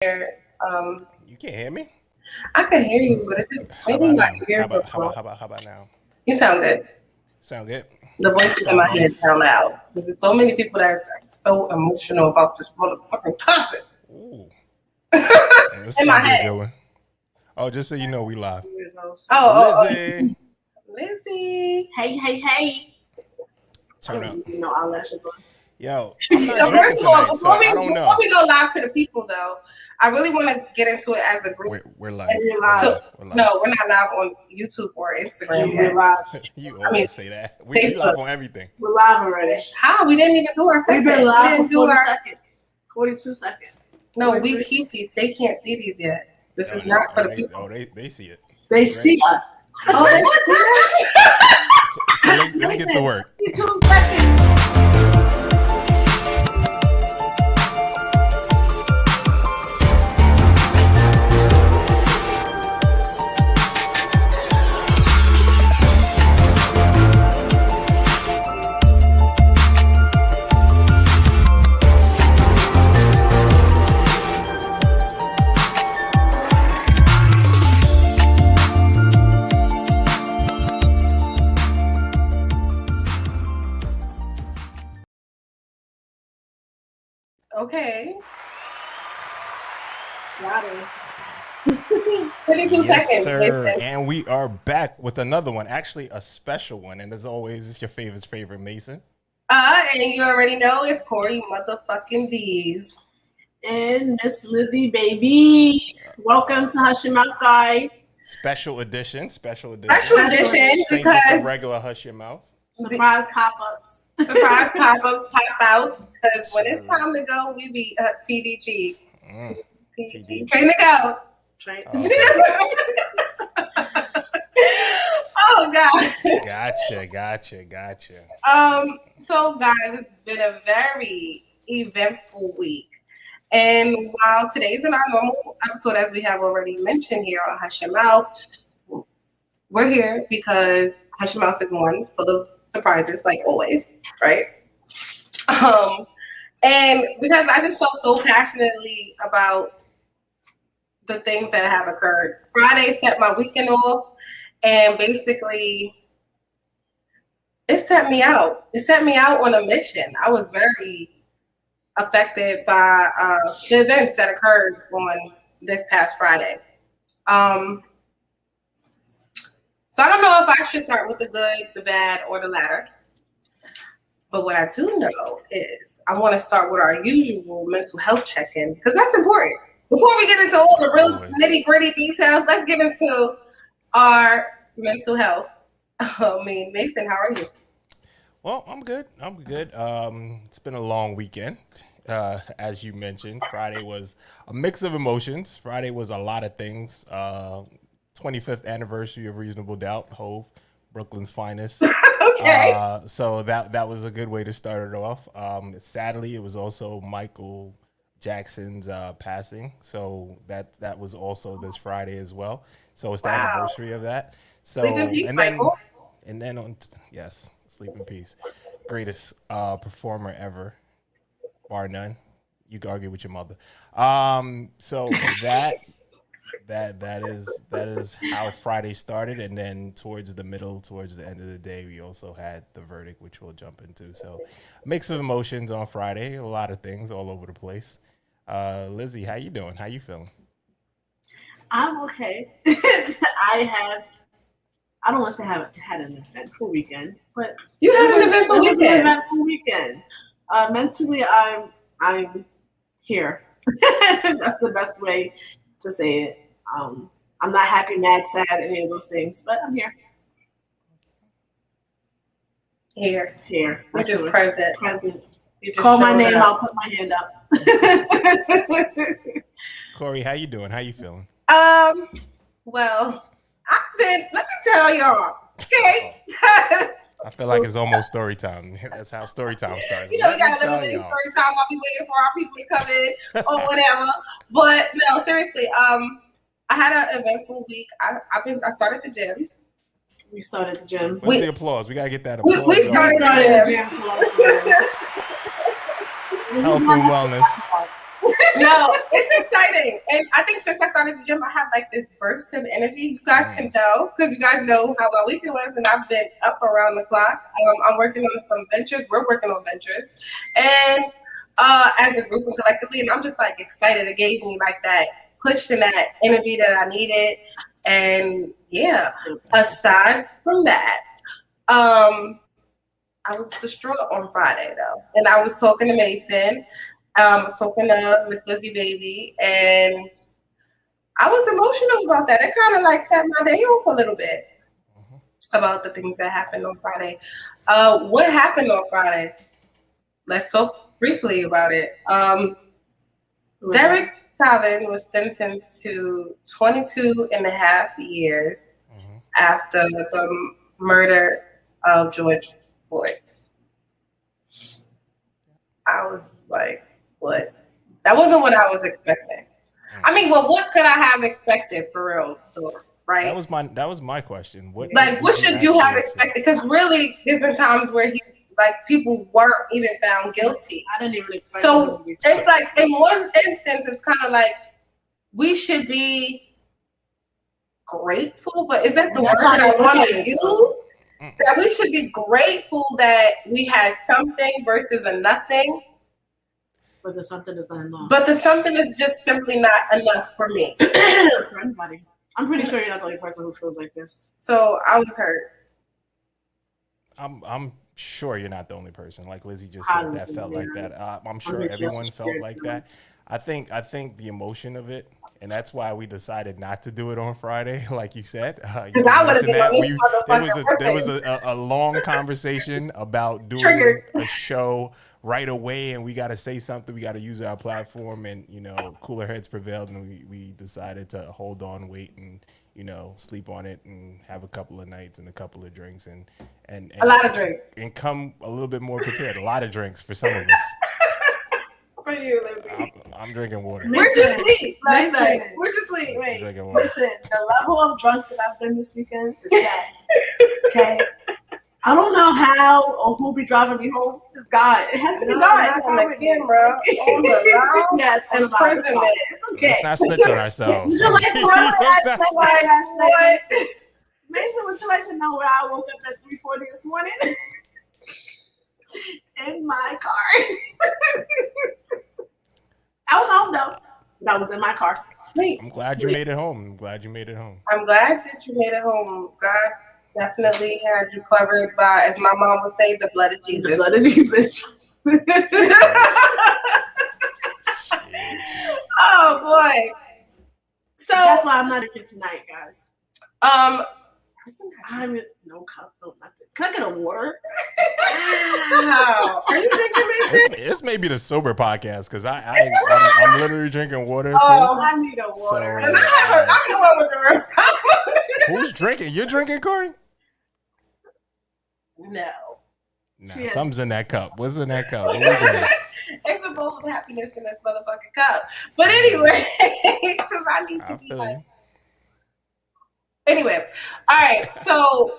You can't hear me? I can hear you, but it's just How maybe about my now? How ears are about how about closed. how about how about now? You sound good. Sound good? The voices in Sound my head nice? sound loud because there's so many people that's so emotional about this motherfucking topic Ooh. Oh, this is in my gonna be a head. good one. Oh, just so you know, we live. Oh, Lizzie, Lizzie. Hey. I turn don't up. even know eyelashes on. Yo, I'm not So drinking first of all, tonight, so I don't before know. we go live to the people though, I really want to get into it as a group. We're live. And We're so live. We're live. no, we're not live on YouTube or Instagram We're yet. live. You I mean always say that. We Facebook. live on everything. We're live already. How we didn't even do our We've segment. been We live didn't for do 40 our. seconds. 42 seconds. No, we 43 keep these. They can't see these yet. This Oh, is not for the they people. they see it. They Right? see us. Oh, they see us. So let's get to work. 42 seconds. Okay. Got it. 22 Yes, seconds. sir. Mason. And we are back with another one. Actually, a special one. And as always, it's your favorite Mason. And you already know it's Corey motherfucking D's. And Miss Lizzie, baby. Welcome to Hush Your Mouth, guys. Special edition. Special edition Ain't just a because regular hush your mouth. Surprise pop-ups. surprise pop-ups pop out because when it's time to go, we be TDG. TDG. Train to go. Train. Oh God. Gotcha. So guys, it's been a very eventful week. And while today's in our normal episode, as we have already mentioned here on Hush Your Mouth, we're here because Hush Your Mouth is one full of surprises, like always, right? And because I just felt so passionately about the things that have occurred. Friday set my weekend off, and basically it set me out. It set me out on a mission. I was very affected by the events that occurred on this past Friday. So I don't know if I should start with the good, the bad, or the latter. But what I do know is I want to start with our usual mental health check-in because that's important. Before we get into all the real nitty-gritty details, let's get into our mental health. Mason, how are you? Well, I'm good. It's been a long weekend. As you mentioned, Friday was a mix of emotions. Friday was a lot of things. 25th anniversary of Reasonable Doubt, Hove, Brooklyn's finest. Okay. So that was a good way to start it off. Sadly, it was also Michael Jackson's passing. So that was also this Friday as well. So it's the anniversary of that. So Sleep in peace, Michael. And then yes, sleep in peace. Greatest performer ever, bar none. You can argue with your mother. So that is how Friday started, and then towards the end of the day, we also had the verdict, which we'll jump into. So, mix of emotions on Friday, a lot of things all over the place. Lizzie, how you doing? How you feeling? I'm okay. I don't want to say I haven't had an eventful weekend, but you had an eventful weekend. Mentally, I'm here. That's the best way to say it. I'm not happy, mad, sad, any of those things, but I'm here. Here. You're just present. You just call my name, I'll put my hand up. Corey, how you doing? How you feeling? Well, let me tell y'all, okay? I feel like it's almost story time. That's how story time starts. We got a little bit of story time. I'll be waiting for our people to come in or whatever. But no, seriously, I had an eventful week. I started the gym. We started the gym. Where's the applause? We gotta get that applause. We started the gym. Health and wellness. No, it's exciting. And I think since I started the gym, I have like this burst of energy. You guys can tell because you guys know how my weekend was, and I've been up around the clock. I'm working on some ventures. We're working on ventures. And as a group and collectively, and I'm just like excited. It gave me like that push and that energy that I needed. And yeah, aside from that, I was distraught on Friday though, and I was talking to Mason. I was talking to Miss Lizzie Baby, and I was emotional about that. It kind of like set my day off a little bit about the things that happened on Friday. What happened on Friday? Let's talk briefly about it. Derek Chauvin was sentenced to 22 and a half years after the murder of George Floyd. I was like, what? That wasn't what I was expecting. I mean, well, what could I have expected for real, though, right? That was my question. What should you have expected? Because really, there's been times where people weren't even found guilty. I didn't even expect. So it's like in one instance, it's kind of like we should be grateful, but is that the word that I want to use? That we should be grateful that we had something versus a nothing. But the something is not enough. But the something is just simply not enough for me. For anybody. I'm pretty sure you're not the only person who feels like this. So I was hurt. I'm sure you're not the only person, like Lizzie just said, that felt like that. I'm sure everyone felt like that. I think the emotion of it, and that's why we decided not to do it on Friday, like you said. Because I would have been there was a long conversation about doing a show right away, and we got to say something. We got to use our platform, and cooler heads prevailed, and we decided to hold on, wait, and sleep on it, and have a couple of nights and a couple of drinks, and a lot of drinks, and come a little bit more prepared. A lot of drinks for some of us. For you, Lizzie. I'm drinking water. We're just sleep. We're just sleep. Wait, listen, the level of drunk that I've been this weekend is that. Okay. I don't know how or who be driving me home. It's God. It has to be God. On the camera, on the loud, yes, and imprisonment. It's okay. Let's not snitch on ourselves. Would you like to know What? Mason, would you like to know where I woke up at 3:40 this morning? In my car. I was home though. But I was in my car. Sweet. I'm glad you made it home. I'm glad that you made it home. God definitely had you covered by, as my mom would say, the blood of Jesus. The blood of Jesus. Oh boy. So that's why I'm not drinking tonight, guys. I'm no cup, no nothing. Can I get a water? Wow. Are you drinking, Mason? This may be the sober podcast because I'm literally drinking water. Oh, I need a water. So, I'm the one with the room. Who's drinking? You're drinking, Corey? No. Nah, something's in that cup. What's in that cup? What we doing? It's a bowl of happiness in this motherfucking cup. But anyway, because I need to be like. Anyway, all right. So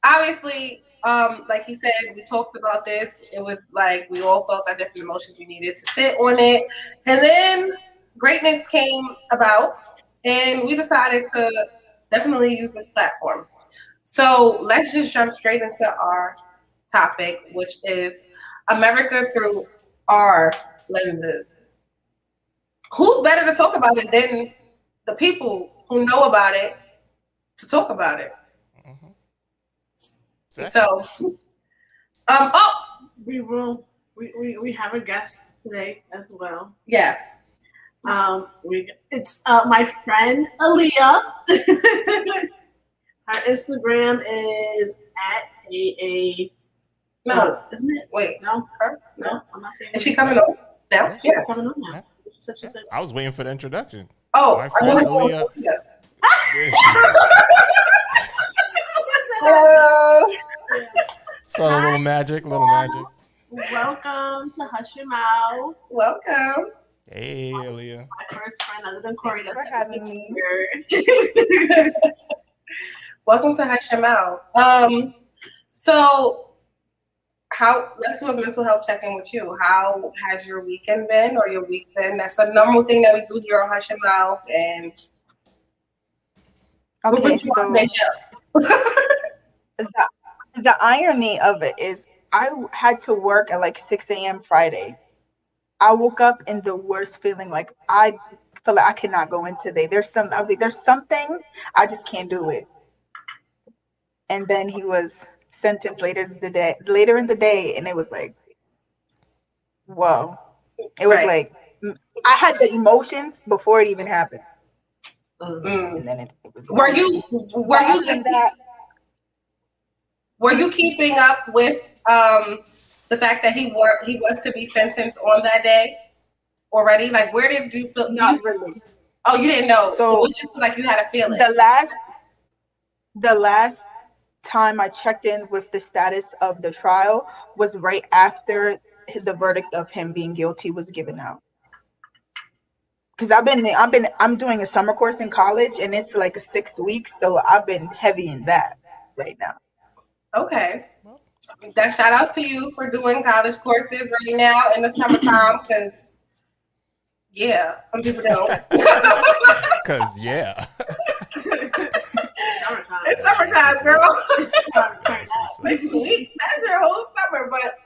obviously, like he said, we talked about this. It was like we all felt our different emotions. We needed to sit on it, and then greatness came about, and we decided to definitely use this platform. So let's just jump straight into our topic, which is America through our lenses. Who's better to talk about it than the people who know about it to talk about it? So, we have a guest today as well. Yeah. It's my friend Aaliyah. Her Instagram is @AA. No, isn't it? Wait, no, her? No, I'm not saying. Is she coming on now? Yeah, she's coming on now. She said. I was waiting for the introduction. Oh, my friend Aaliyah. Hello. So a little magic. Welcome to Hush Your Mouth. Welcome. Hey, Aaliyah. My first friend other than Corey. Thanks for having me. Welcome to Hush Your Mouth. So how, let's do a mental health check-in with you. How has your weekend been, or your week been? That's a normal thing that we do here on Hush Your Mouth. And what Okay, put you on so that show? the, the irony of it is I had to work at like 6 a.m. Friday. I woke up in the worst feeling, like I feel like I cannot go in today. I was like, there's something, I just can't do it. And then he was sentenced later in the day, and it was like, whoa. It was Right. like I had the emotions before it even happened. Mm. And then it was Were gone. you But other than that, were you keeping up with the fact that he was to be sentenced on that day already? Like, where did you feel? not really. Oh, you didn't know. So So it just like you had a feeling. the last time I checked in with the status of the trial was right after the verdict of him being guilty was given out. Because I'm doing a summer course in college, and it's like 6 weeks, so I've been heavy in that right now. Okay. That shout outs to you for doing college courses right now in the summertime, because yeah, some people don't. Cause yeah. It's summertime, girl. That's what's up. That's your whole summer, but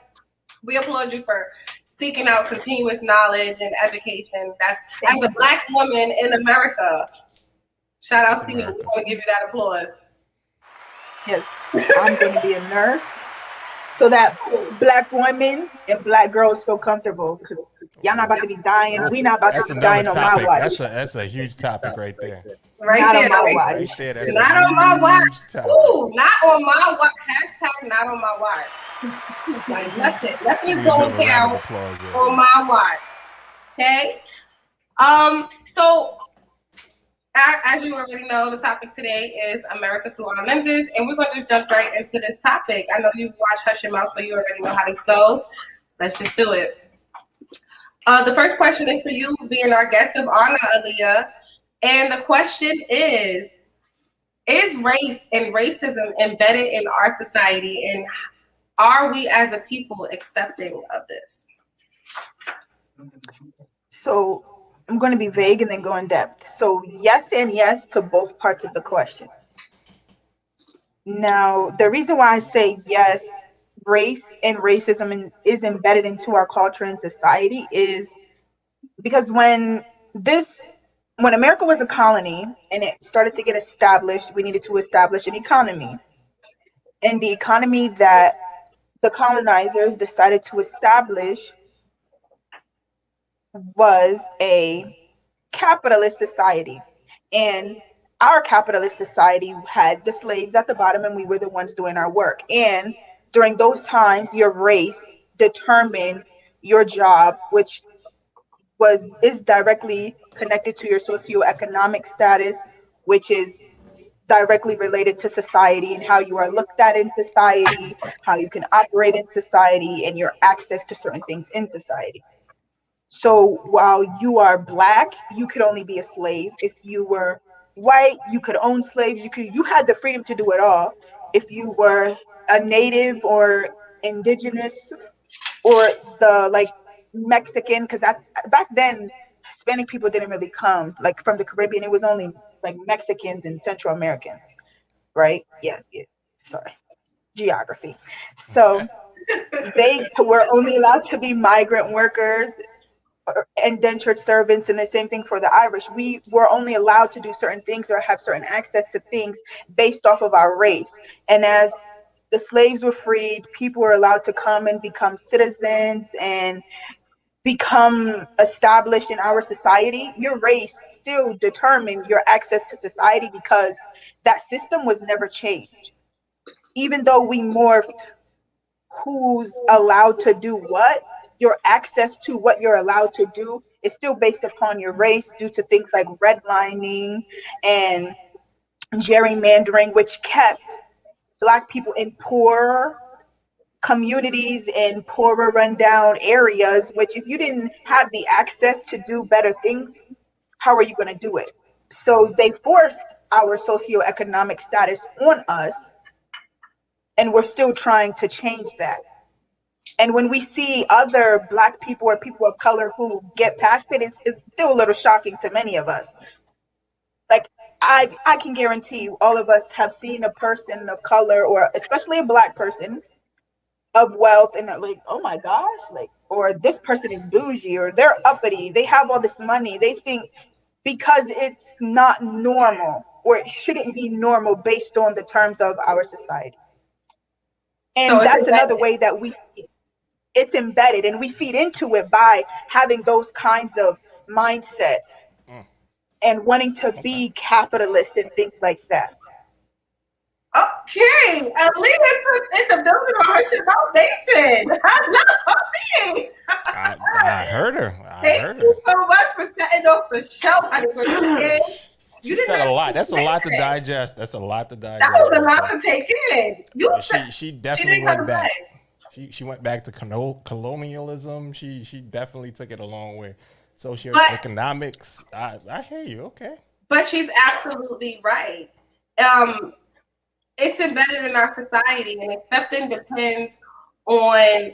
we applaud you for seeking out continuous knowledge and education. That's, as a Black woman in America, shout outs to you. We America. want to give you that applause. Yes, I'm going to be a nurse so that Black women and Black girls feel comfortable, because y'all not about to be dying. We not about That's to be another dying on my topic. watch. That's a huge topic right there. Right Not there, on my right? watch. Right there. That's Not a on my watch. huge topic. Ooh, not on my watch. Hashtag not on my watch. Like nothing Give is you a going little round of down applause there. on my watch. Okay. So as you already know, the topic today is America through our lenses, and we're going to just jump right into this topic. I know you've watched Hush Your Mouth, so you already know how this goes. Let's just do it. The first question is for you, being our guest of honor, Aaliyah. And the question is race and racism embedded in our society, and are we as a people accepting of this? So I'm going to be vague and then go in depth. So yes and yes to both parts of the question. Now, the reason why I say yes, race and racism is embedded into our culture and society is because when America was a colony and it started to get established, we needed to establish an economy. And the economy that the colonizers decided to establish was a capitalist society. And our capitalist society had the slaves at the bottom, and we were the ones doing our work. And during those times, your race determined your job, which is directly connected to your socioeconomic status, which is directly related to society and how you are looked at in society, how you can operate in society, and your access to certain things in society. So while you are Black, you could only be a slave. If you were white, you could own slaves. You had the freedom to do it all. If you were a native or indigenous or the like Mexican, because back then Hispanic people didn't really come like from the Caribbean. It was only like Mexicans and Central Americans, right? Yes, yeah. Sorry, geography. So they were only allowed to be migrant workers, indentured servants, and the same thing for the Irish. We were only allowed to do certain things or have certain access to things based off of our race. And as the slaves were freed, people were allowed to come and become citizens and become established in our society. Your race still determined your access to society because that system was never changed. Even though we morphed who's allowed to do what, your access to what you're allowed to do is still based upon your race due to things like redlining and gerrymandering, which kept Black people in poor communities in poorer rundown areas, which if you didn't have the access to do better things, how are you going to do it? So they forced our socioeconomic status on us, and we're still trying to change that. And when we see other Black people or people of color who get past it, it's still a little shocking to many of us. Like, I can guarantee you, all of us have seen a person of color, or especially a Black person of wealth, and like, oh my gosh, like, or this person is bougie, or they're uppity, they have all this money. They think because it's not normal, or it shouldn't be normal based on the terms of our society. So And it's that's another embedded. way that it's embedded, and we feed into it by having those kinds of mindsets and wanting to Okay. be capitalist and things like that. Okay, Aaliyah in the building on her shit foundation. Not me. I heard her. I Thank heard her. you so much for setting off the show, honey. But She said a lot. That's a lot to digest. That's a lot to digest. That was a lot to take in. You said She she definitely didn't went come back. back. She went back to colonialism. She definitely took it a long way. But Socioeconomics. I hear you. Okay. but she's absolutely right. It's embedded in our society, and accepting depends on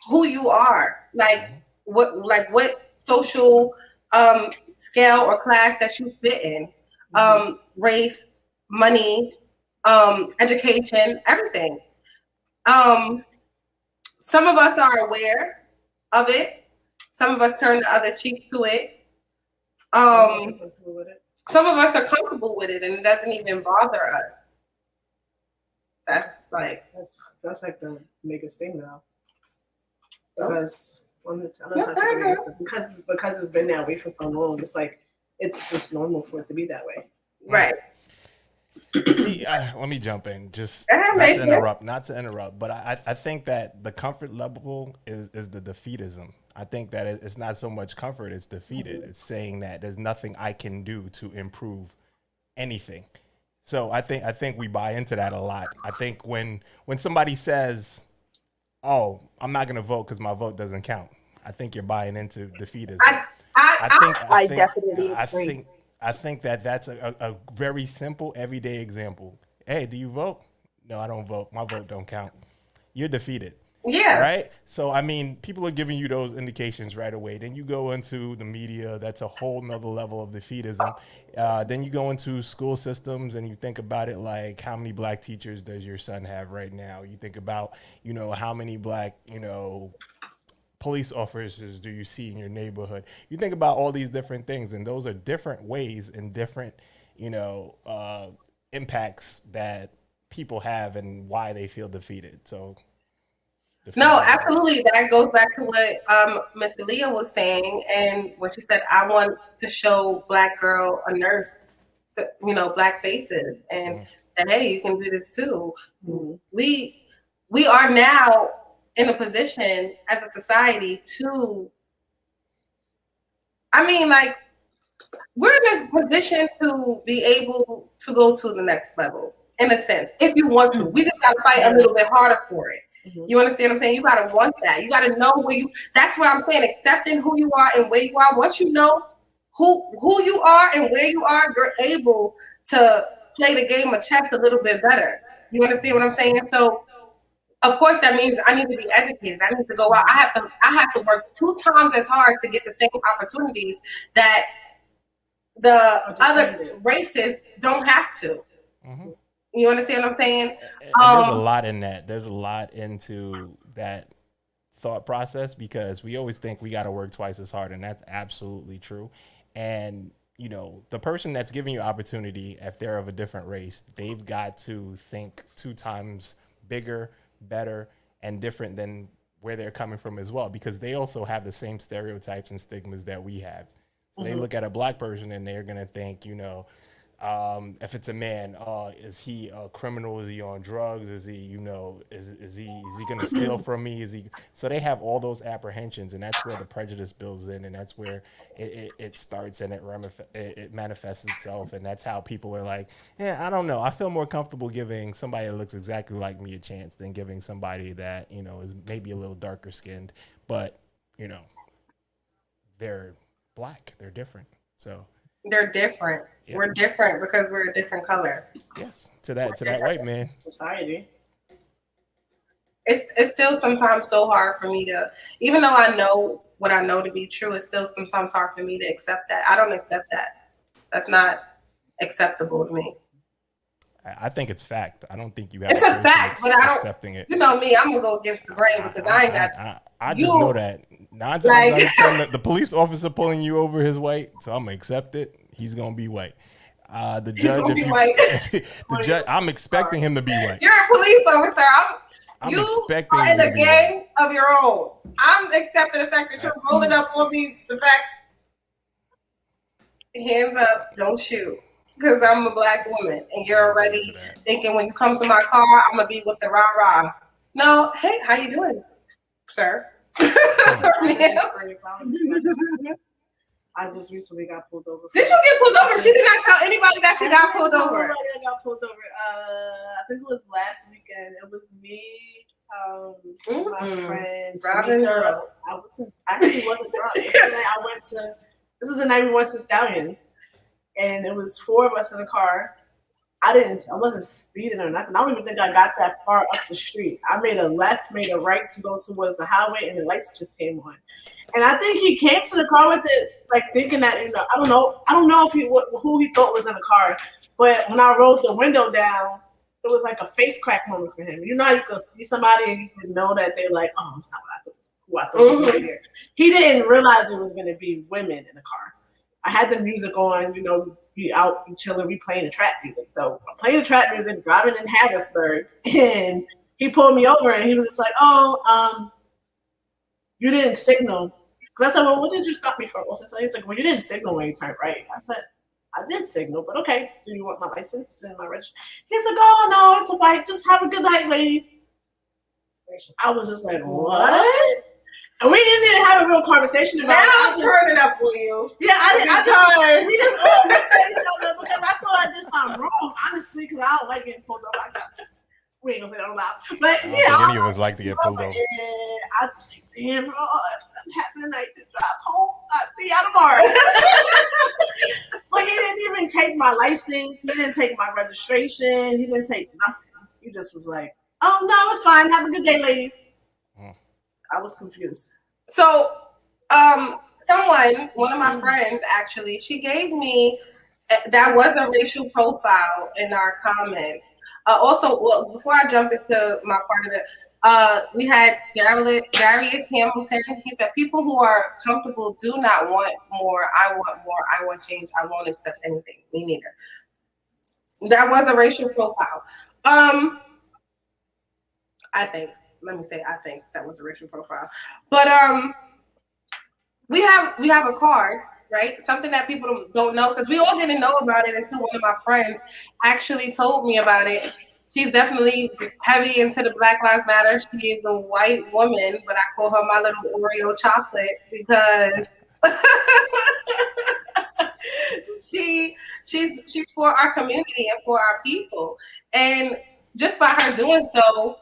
who you are, like what social scale or class that you fit in, race, money, education, everything. Um, some of us are aware of it. Some of us turn the other cheek to it. Some of us are comfortable with it, and it doesn't even bother us. That's like That's like the biggest thing now. Because because it's been that way for so long, it's like it's just normal for it to be that way. right. See, let me jump in. Just not to interrupt, but I think that the comfort level is the defeatism. I think that it's not so much comfort; it's defeated. It's saying that there's nothing I can do to improve anything. So I think we buy into that a lot. I think when somebody says, "Oh, I'm not going to vote because my vote doesn't count," I think you're buying into defeatism. I definitely agree. I think that that's a very simple everyday example. Hey, do you vote? No, I don't vote. My vote don't count. You're defeated. Yeah. Right? So, I mean, people are giving you those indications right away. Then you go into the media. That's a whole nother level of defeatism. Then you go into school systems and you think about it like, how many Black teachers does your son have right now? You think about, how many Black, police officers do you see in your neighborhood? You think about all these different things, and those are different ways and different, impacts that people have and why they feel defeated. So, no, absolutely. That goes back to what Miss Aaliyah was saying, and when she said, "I want to show Black girl a nurse, Black faces, and that hey, you can do this too." We are now in a position as a society to, we're in this position to be able to go to the next level, in a sense, if you want to. We just got to fight a little bit harder for it. You understand what I'm saying? You got to want that. You got to know that's what I'm saying, accepting who you are and where you are. Once you know who you are and where you are, you're able to play the game of chess a little bit better. You understand what I'm saying? So, of course, that means I need to be educated. I need to go out. I have to work 2 times as hard to get the same opportunities that the other races don't have to. Mm-hmm. You understand what I'm saying? And there's a lot in that. There's a lot into that thought process, because we always think we got to work twice as hard, and that's absolutely true. And the person that's giving you opportunity, if they're of a different race, they've got to think 2 times bigger, better, and different than where they're coming from as well, because they also have the same stereotypes and stigmas that we have. So they look at a Black person and they're gonna think, if it's a man, is he a criminal? Is he on drugs? Is he, is he gonna steal from me? So they have all those apprehensions, and that's where the prejudice builds in, and that's where it starts, and it manifests itself, and that's how people are like, yeah, I don't know. I feel more comfortable giving somebody that looks exactly like me a chance than giving somebody that, is maybe a little darker skinned, but, they're Black, they're different. So they're different. Yeah. We're different because we're a different color. Yes, to that white man. Society. it's still sometimes so hard for me to, even though I know what I know to be true, it's still sometimes hard for me to accept that. I don't accept that. That's not acceptable to me. I think it's fact. I don't think you have It's a a person fact, but I don't. accepting it. You know me, I'm gonna go against the grain because I ain't got I just you know that 9 times like. out of 10, the police officer pulling you over is white, so I'm gonna accept it. He's gonna be white. The He's judge, gonna if be you, white. the judge, I'm expecting him to be white. You're a police officer. I'm You expecting are him in to a be white. gang of your own. I'm accepting the fact that you're rolling up on me. The fact, hands up, don't shoot. Because I'm a black woman, and you're already thinking when you come to my car, I'm gonna be with the rah rah. No, hey, how you doing, sir? I just recently got pulled over. Did you get pulled over? She did not tell anybody that she got pulled over. I got pulled over. I think it was last weekend. It was me, my friend. Robin. I actually wasn't drunk. This is the night we went to Stallions. And it was 4 of us in the car. I wasn't speeding or nothing. I don't even think I got that far up the street. I made a left, made a right to go towards the highway, and the lights just came on. And I think he came to the car with it, like thinking that, I don't know if who he thought was in the car. But when I rolled the window down, it was like a face crack moment for him. You know how you can see somebody and you can know that they're like, oh, it's not who I thought was going to be here. He didn't realize it was going to be women in the car. I had the music on, we out, we chilling, we playing the trap music. So I'm playing the trap music, driving in Harrisburg, and he pulled me over and he was just like, oh, you didn't signal. Because I said, well, what did you stop me for, officer? He's like, well, you didn't signal when you turned right. I said, I did signal, but okay. Do you want my license and my registration? He's like, oh, no, it's okay. Just have a good night, ladies. I was just like, what? And we didn't even have a real conversation about it. Now I'm turning up for you. Yeah, we just all looked at each other because I thought I did something wrong, honestly, because I don't like getting pulled over. We ain't gonna say that out loud. But I don't think any of us like to get pulled over. I was like, damn, bro, if something happened tonight, just drive home. I'll see y'all tomorrow. But he didn't even take my license. He didn't take my registration. He didn't take nothing. He just was like, oh, no, it's fine. Have a good day, ladies. I was confused. So, one of my friends actually, she gave me, that was a racial profile in our comments. Also, before I jump into my part of it, we had Darius Hamilton. He said, people who are comfortable do not want more. I want change. I won't accept anything. Me neither. That was a racial profile. I think that was a racial profile. But we have a card, right? Something that people don't know, because we all didn't know about it until one of my friends actually told me about it. She's definitely heavy into the Black Lives Matter. She is a white woman, but I call her my little Oreo chocolate because she's for our community and for our people. And just by her doing so,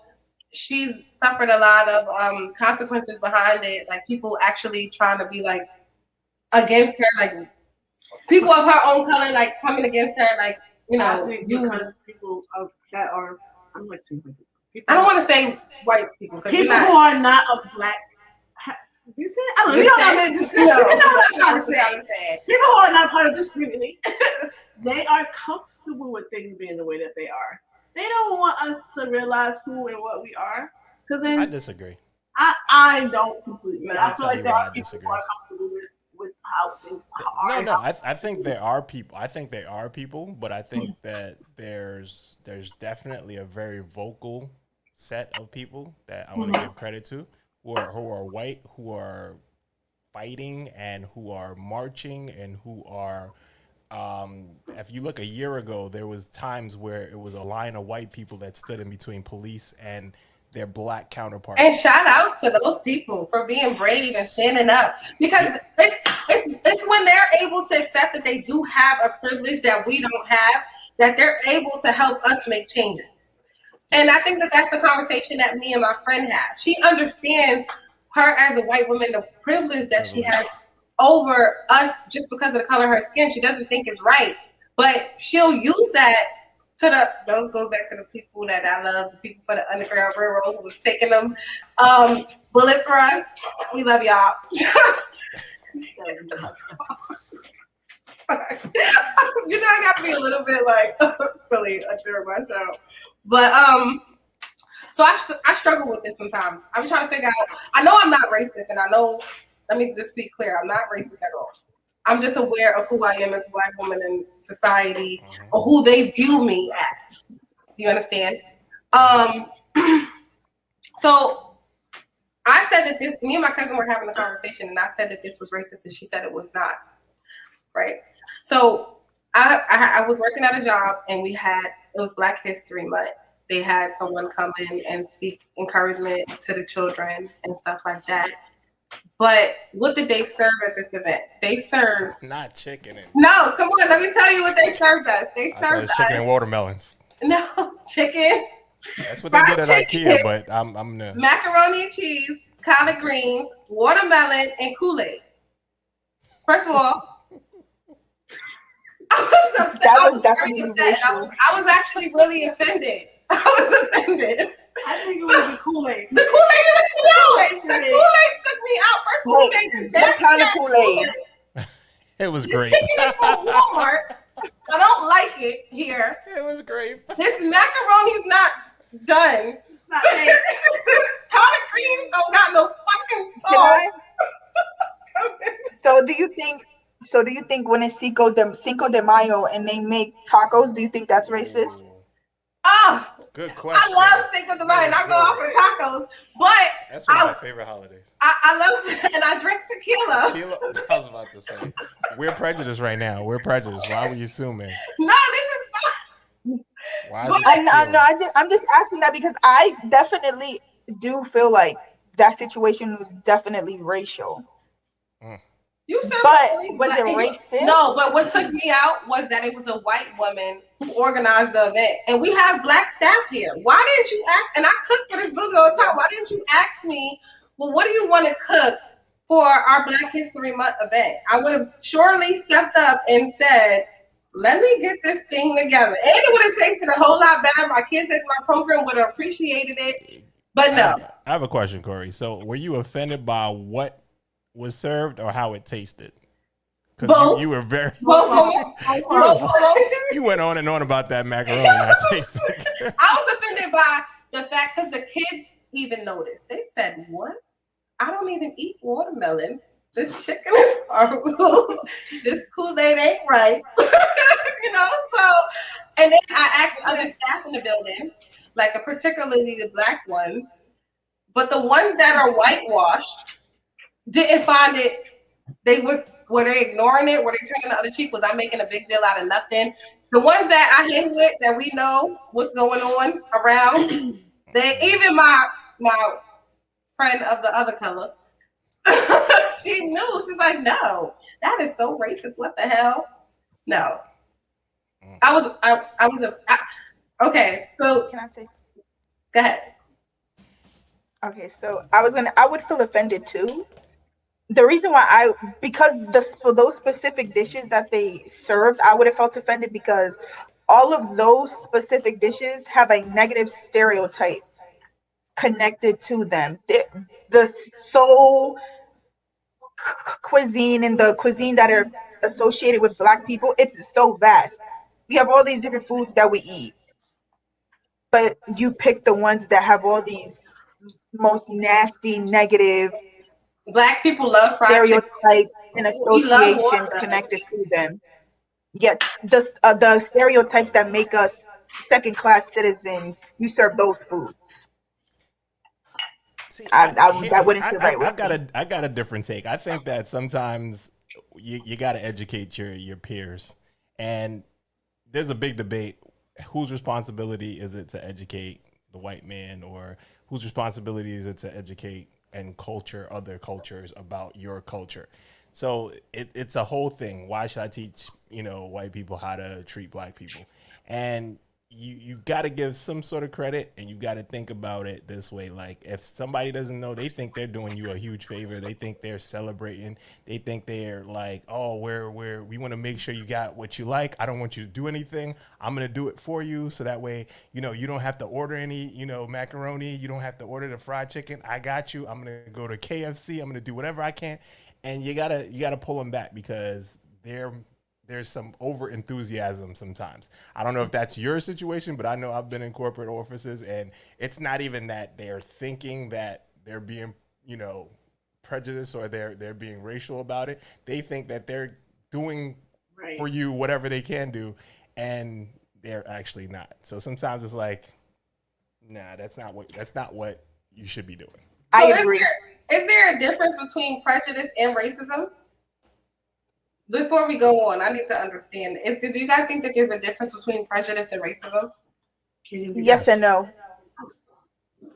she's suffered a lot of consequences behind it, like people actually trying to be like against her, like people of her own color, like coming against her, like I think because people that are, I'm like people. I don't want to say white people. People who are not of black. Do you say? I don't know. You know what I meant to say. You know what I'm trying to say. People who are not part of this community, they are comfortable with things being the way that they are. They don't want us to realize who and what we are. Because then I disagree. I don't completely. But I feel like there are people who are comfortable with how things are. No. I think there are people. I think they are people, but I think that there's definitely a very vocal set of people that I want to give credit to, who are white, who are fighting and who are marching and who are. If you look a year ago, there was times where it was a line of white people that stood in between police and their black counterparts. And shout outs to those people for being brave and standing up, because it's when they're able to accept that they do have a privilege that we don't have, that they're able to help us make changes. And I think that that's the conversation that me and my friend have. She understands, her as a white woman, the privilege that she has over us just because of the color of her skin. She doesn't think it's right, but she'll use that those goes back to the people that I love, the people for the Underground Railroad who was taking them bullets for us. We love y'all. I got to be a little bit like silly during my show, but so I struggle with this sometimes. I'm trying to figure out. I know I'm not racist, and I know. Let me just be clear. I'm not racist at all. I'm just aware of who I am as a Black woman in society, or who they view me as. You understand? So I said that this. Me and my cousin were having a conversation, and I said that this was racist, and she said it was not. Right? So I was working at a job, and it was Black History Month. They had someone come in and speak encouragement to the children and stuff like that. But what did they serve at this event? They served not chicken. No, come on, let me tell you what they served us. They served us chicken and watermelons. No, chicken. That's what they did at IKEA, but I'm the macaroni and cheese, collard greens, watermelon, and Kool-Aid. First of all, I was upset. That was definitely racial. I was actually really offended. I was offended. I think it was the Kool-Aid. The Kool-Aid took me out. The Kool-Aid took me out. First of all, what kind of Kool-Aid? It was great. Chicken is from Walmart. I don't like it here. It was great. This macaroni's not done. It's not collard greens don't got no fucking sauce. So do you think when it's Cinco de Mayo and they make tacos, do you think that's racist? Good question. I love Cinco de Mayo and I go off with tacos, but that's one of my favorite holidays. I love and I drink tequila. I was about to say, we're prejudiced right now. We're prejudiced. Why were you assuming? No, this is fine. Why is it I'm just asking that because I definitely do feel like that situation was definitely racial. But was it racist? No, but what took me out was that it was a white woman who organized the event. And we have Black staff here. Why didn't you ask? And I cook for this building all the time. Why didn't you ask me, well, what do you want to cook for our Black History Month event? I would have surely stepped up and said, let me get this thing together. And it would have tasted a whole lot better. My kids in my program would have appreciated it. But no. I have a question, Corey. So were you offended by what was served or how it tasted? Because you were very you went on and on about that macaroni not tasting. I was offended by the fact because the kids even noticed. They said, what? I don't even eat watermelon. This chicken is horrible. This Kool-Aid ain't right. So and then I asked other staff in the building, like particularly the Black ones, but the ones that are whitewashed didn't find it. Were they ignoring it? Were they turning the other cheek? Was I making a big deal out of nothing? The ones that I hang with, that we know what's going on around, even my friend of the other color, she knew. She's like, no, that is so racist. What the hell? No, okay. So can I say? Go ahead. Okay, so I would feel offended too. The reason why because those specific dishes that they served, I would have felt offended because all of those specific dishes have a negative stereotype connected to them. The soul cuisine and the cuisine that are associated with Black people, it's so vast. We have all these different foods that we eat, but you pick the ones that have all these most nasty, negative Black people love stereotypes and associations connected to them. Yet the stereotypes that make us second-class citizens, you serve those foods. See, that wouldn't feel right with me. I got a different take. I think that sometimes you got to educate your peers, and there's a big debate: whose responsibility is it to educate the white man, or whose responsibility is it to educate and culture other cultures about your culture? So it's a whole thing. Why should I teach white people how to treat Black people? And you got to give some sort of credit, and you got to think about it this way. Like, if somebody doesn't know, they think they're doing you a huge favor. They think they're celebrating. They think they're like, oh, we want to make sure you got what you like. I don't want you to do anything. I'm going to do it for you. So that way, you don't have to order any, macaroni. You don't have to order the fried chicken. I got you. I'm going to go to KFC. I'm going to do whatever I can. And you gotta pull them back, because there's some over enthusiasm sometimes. I don't know if that's your situation, but I know I've been in corporate offices, and it's not even that they're thinking that they're being, prejudiced, or they're being racial about it. They think that they're doing for you whatever they can do, and they're actually not. So sometimes it's like, nah, that's not what you should be doing. So I agree. Is there a difference between prejudice and racism? Before we go on, I need to understand. Do you guys think that there's a difference between prejudice and racism? Yes and no.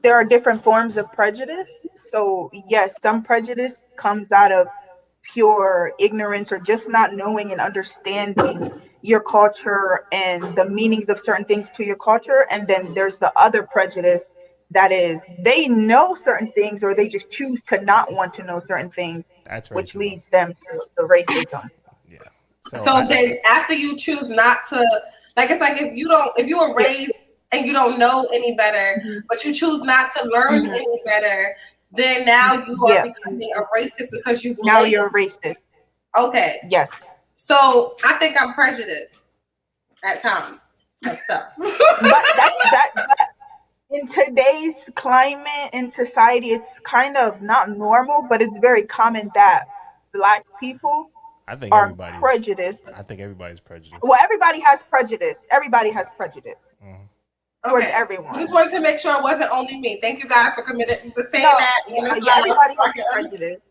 There are different forms of prejudice. So yes, some prejudice comes out of pure ignorance, or just not knowing and understanding your culture and the meanings of certain things to your culture. And then there's the other prejudice that is, they know certain things, or they just choose to not want to know certain things, which leads them to the racism. Yeah. So then after you choose not to, like, it's like if you were raised and you don't know any better, but you choose not to learn any better, then now you are becoming a racist because now you're a racist. Okay. Yes. So I think I'm prejudiced at times and stuff. But that in today's climate and society, it's kind of not normal, but it's very common that Black people are prejudiced. I think everybody's prejudiced. Well, everybody has prejudice. Everybody has prejudice. Towards everyone. I just wanted to make sure it wasn't only me. Thank you guys for committing to saying that. Everybody has prejudice.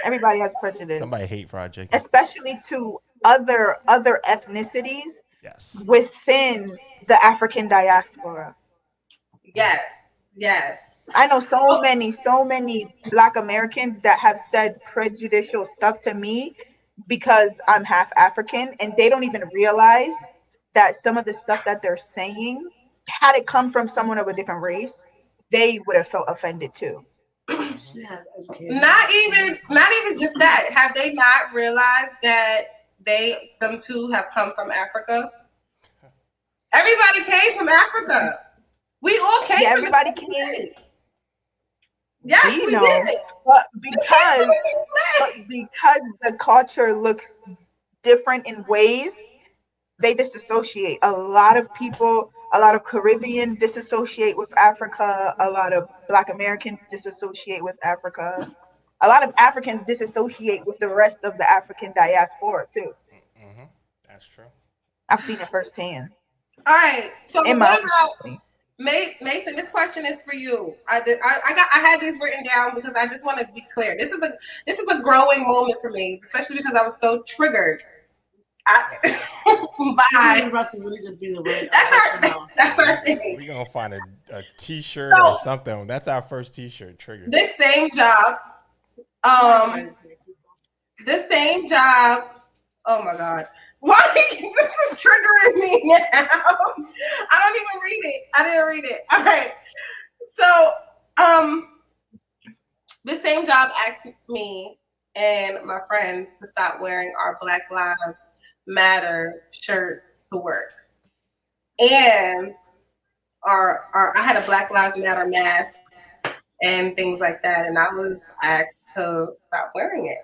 Everybody has prejudice. Somebody hate fried chicken. Especially to other ethnicities within the African diaspora. Yes. I know so many Black Americans that have said prejudicial stuff to me because I'm half African, and they don't even realize that some of the stuff that they're saying, had it come from someone of a different race, they would have felt offended too. Not even just that. Have they not realized that them two have come from Africa? Everybody came from Africa. We all came. Yeah, everybody came. Yes, we did. But because the culture looks different in ways, they disassociate. A lot of people, a lot of Caribbeans disassociate with Africa. A lot of Black Americans disassociate with Africa. A lot of Africans disassociate with the rest of the African diaspora too. That's true. I've seen it firsthand. All right. So what about Mason? This question is for you. I had these written down because I just want to be clear. This is a growing moment for me, especially because I was so triggered. Bye. That's our thing. We're gonna find a t-shirt or something. That's our first t-shirt trigger. This same job. Oh my God. Why this is triggering me now? I don't even read it. I didn't read it. All right. So, this same job asked me and my friends to stop wearing our Black Lives Matter shirts to work, and I had a Black Lives Matter mask and things like that, and I was asked to stop wearing it.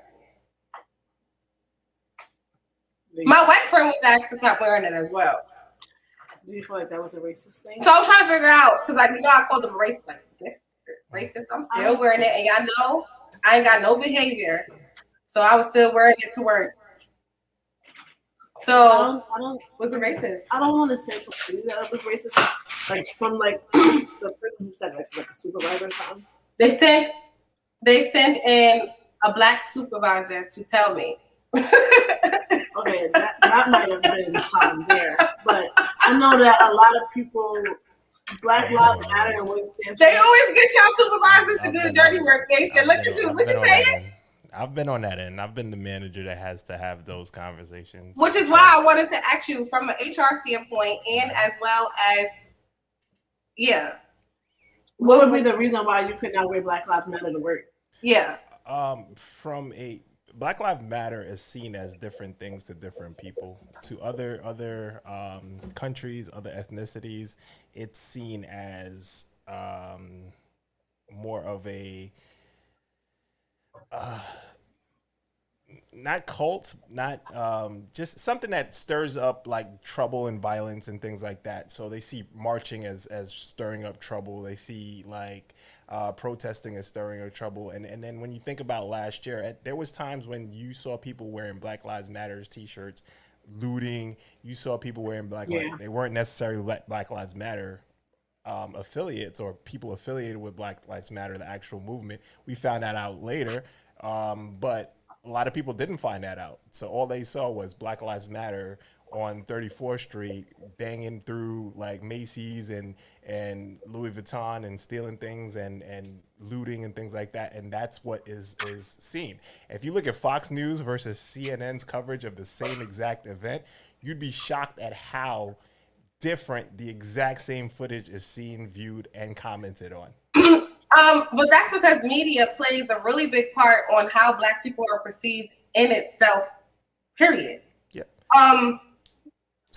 My white friend was asked to stop wearing it as well. Do you feel like that was a racist thing? So I'm trying to figure out, because I called them racist. Like, this racist. I'm still wearing it, and y'all know I ain't got no behavior, so I was still wearing it to work. So was it racist? I don't want to say something that was racist, like from the person who said like a supervisor or something. They sent in a Black supervisor to tell me. Okay, that might have been something there, but I know that a lot of people, Black Lives Matter and what it stands for. They always get y'all supervisors to do the dirty work. They said, "Look at you, what you saying?" I've been on that end. I've been the manager that has to have those conversations Which is why I because wanted to ask you from an HR standpoint and as well as, yeah, What would be the reason why you could not wear Black Lives Matter to work? yeah, from a Black Lives Matter is seen as different things to different people. To other countries, other ethnicities, it's seen as more of a not cult, not just something that stirs up like trouble and violence and things like that. So they see marching as stirring up trouble. They see like protesting as stirring up trouble. And then when you think about last year, there was times when you saw people wearing Black Lives Matters T-shirts, looting. You saw people wearing Yeah. they weren't necessarily Black Lives Matter affiliates or people affiliated with Black Lives Matter, the actual movement. We found that out later, but a lot of people didn't find that out. So all they saw was Black Lives Matter on 34th Street, banging through like Macy's and Louis Vuitton and stealing things and looting and things like that. And that's what is seen. If you look at Fox News versus CNN's coverage of the same exact event, you'd be shocked at how different the exact same footage is seen, viewed, and commented on. but that's because media plays a really big part on how Black people are perceived in itself. Period. Yeah.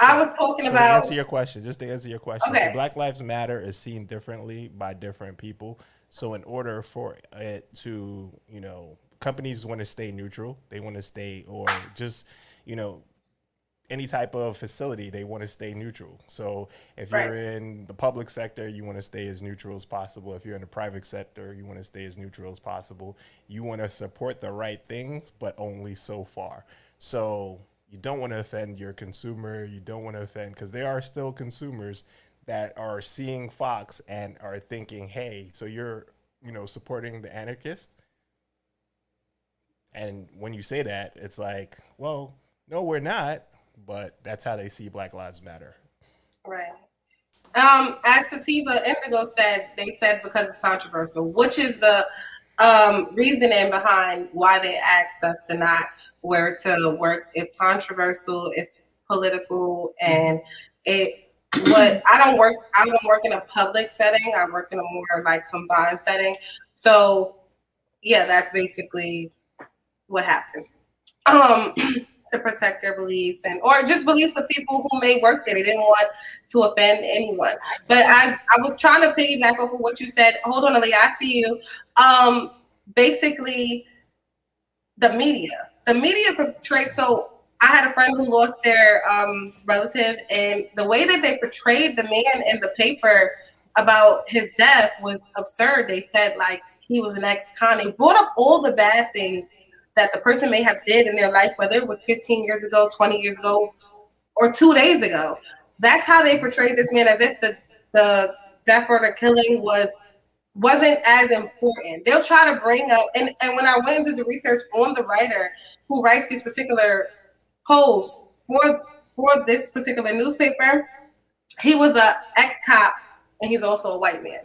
I was talking So to about. answer your question, just to answer your question, so Okay. Black Lives Matter is seen differently by different people. So in order for it to, companies want to stay neutral, they want to stay, or just, you know, any type of facility, they want to stay neutral. So if you're Right. in the public sector, you want to stay as neutral as possible. If you're in the private sector, you want to stay as neutral as possible. You want to support the right things, but only so far. So you don't want to offend your consumer. You don't want to offend, because there are still consumers that are seeing Fox and are thinking, hey, so you're, supporting the anarchist. And when you say that, it's like, well, no, we're not. But that's how they see Black Lives Matter. Right. As Sativa Indigo said, they said because it's controversial, which is the reasoning behind why they asked us to not wear it to work. It's controversial, it's political, and it. What I don't work in a public setting. I work in a more like combined setting. So yeah, that's basically what happened. Um, to protect their beliefs and or just beliefs of people who may work there. They didn't want to offend anyone. But I was trying to piggyback off of what you said. Hold on, Aaliyah, I see you. Basically the media. The media portrayed so I had a friend who lost their relative, and the way that they portrayed the man in the paper about his death was absurd. They said like he was an ex-con. They brought up all the bad things that the person may have did in their life, whether it was 15 years ago, 20 years ago, or 2 days ago. That's how they portrayed this man, as if the death or the killing wasn't as important. They'll try to bring up and when I went into the research on the writer who writes these particular posts for this particular newspaper, he was a ex-cop and he's also a white man.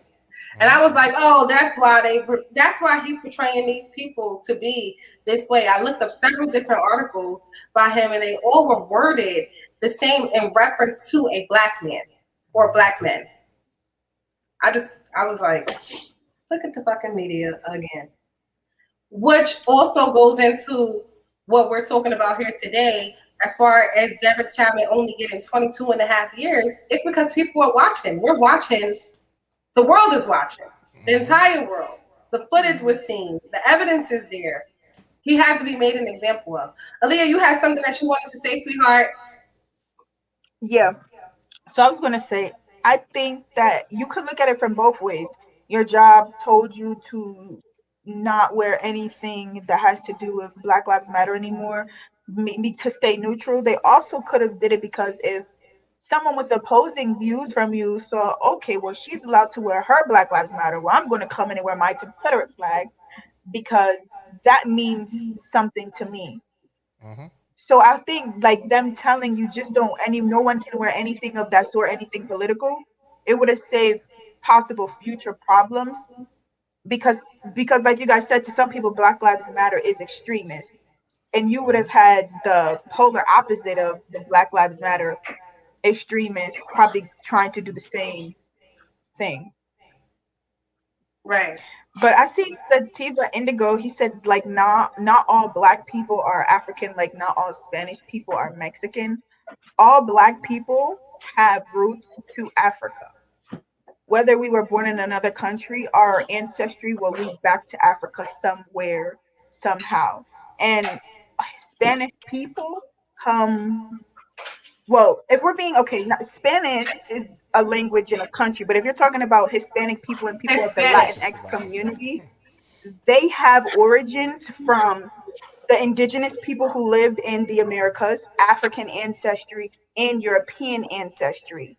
And I was like, oh, that's why he's portraying these people to be this way. I looked up several different articles by him, and they all were worded the same in reference to a black man or black men. I was like, look at the fucking media again. Which also goes into what we're talking about here today. As far as Derek Chapman only getting 22 and a half years, it's because people are watching. We're watching. The world is watching. The entire world. The footage was seen. The evidence is there. He had to be made an example of. Aaliyah, you had something that you wanted to say, sweetheart? Yeah. So I was going to say, I think that you could look at it from both ways. Your job told you to not wear anything that has to do with Black Lives Matter anymore, maybe to stay neutral. They also could have did it because if someone with opposing views from you saw, okay, well, she's allowed to wear her Black Lives Matter, well, I'm going to come in and wear my Confederate flag because that means something to me. Mm-hmm. So I think like them telling you just no one can wear anything of that sort, anything political, it would have saved possible future problems because like you guys said, to some people Black Lives Matter is extremist, and you would have had the polar opposite of the Black Lives Matter extremists probably trying to do the same thing. Right. But I see Sativa Indigo, he said like not all Black people are African, like not all Spanish people are Mexican. All Black people have roots to Africa. Whether we were born in another country, our ancestry will lead back to Africa somewhere, somehow. And Spanish people come, well, if we're being okay, not, Spanish is a language in a country, but if you're talking about Hispanic people and people of the I was Hispanic. just Latinx about to say. community, they have origins from the indigenous people who lived in the Americas, African ancestry, and European ancestry.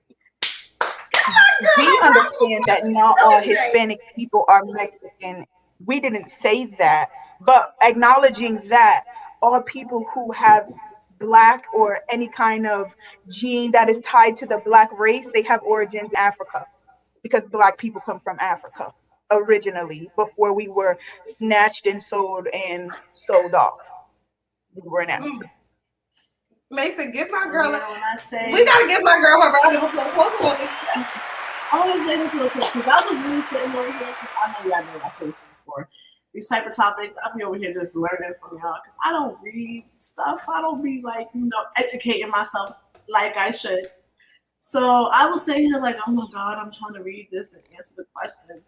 We understand that not all Hispanic people are Mexican. We didn't say that, but acknowledging that all people who have Black or any kind of gene that is tied to the Black race, they have origins in Africa, because Black people come from Africa originally before we were snatched and sold off. We were in Africa. Mason, give my girl. When I say, We gotta give my girl a round of applause. Hold on. I want to say this real quick because I was really sitting over here. Cause I know y'all know I said this before. These type of topics, I'm over here just learning from y'all. Cause I don't read stuff. I don't be like, educating myself like I should. So I was sitting here like, oh my God, I'm trying to read this and answer the questions.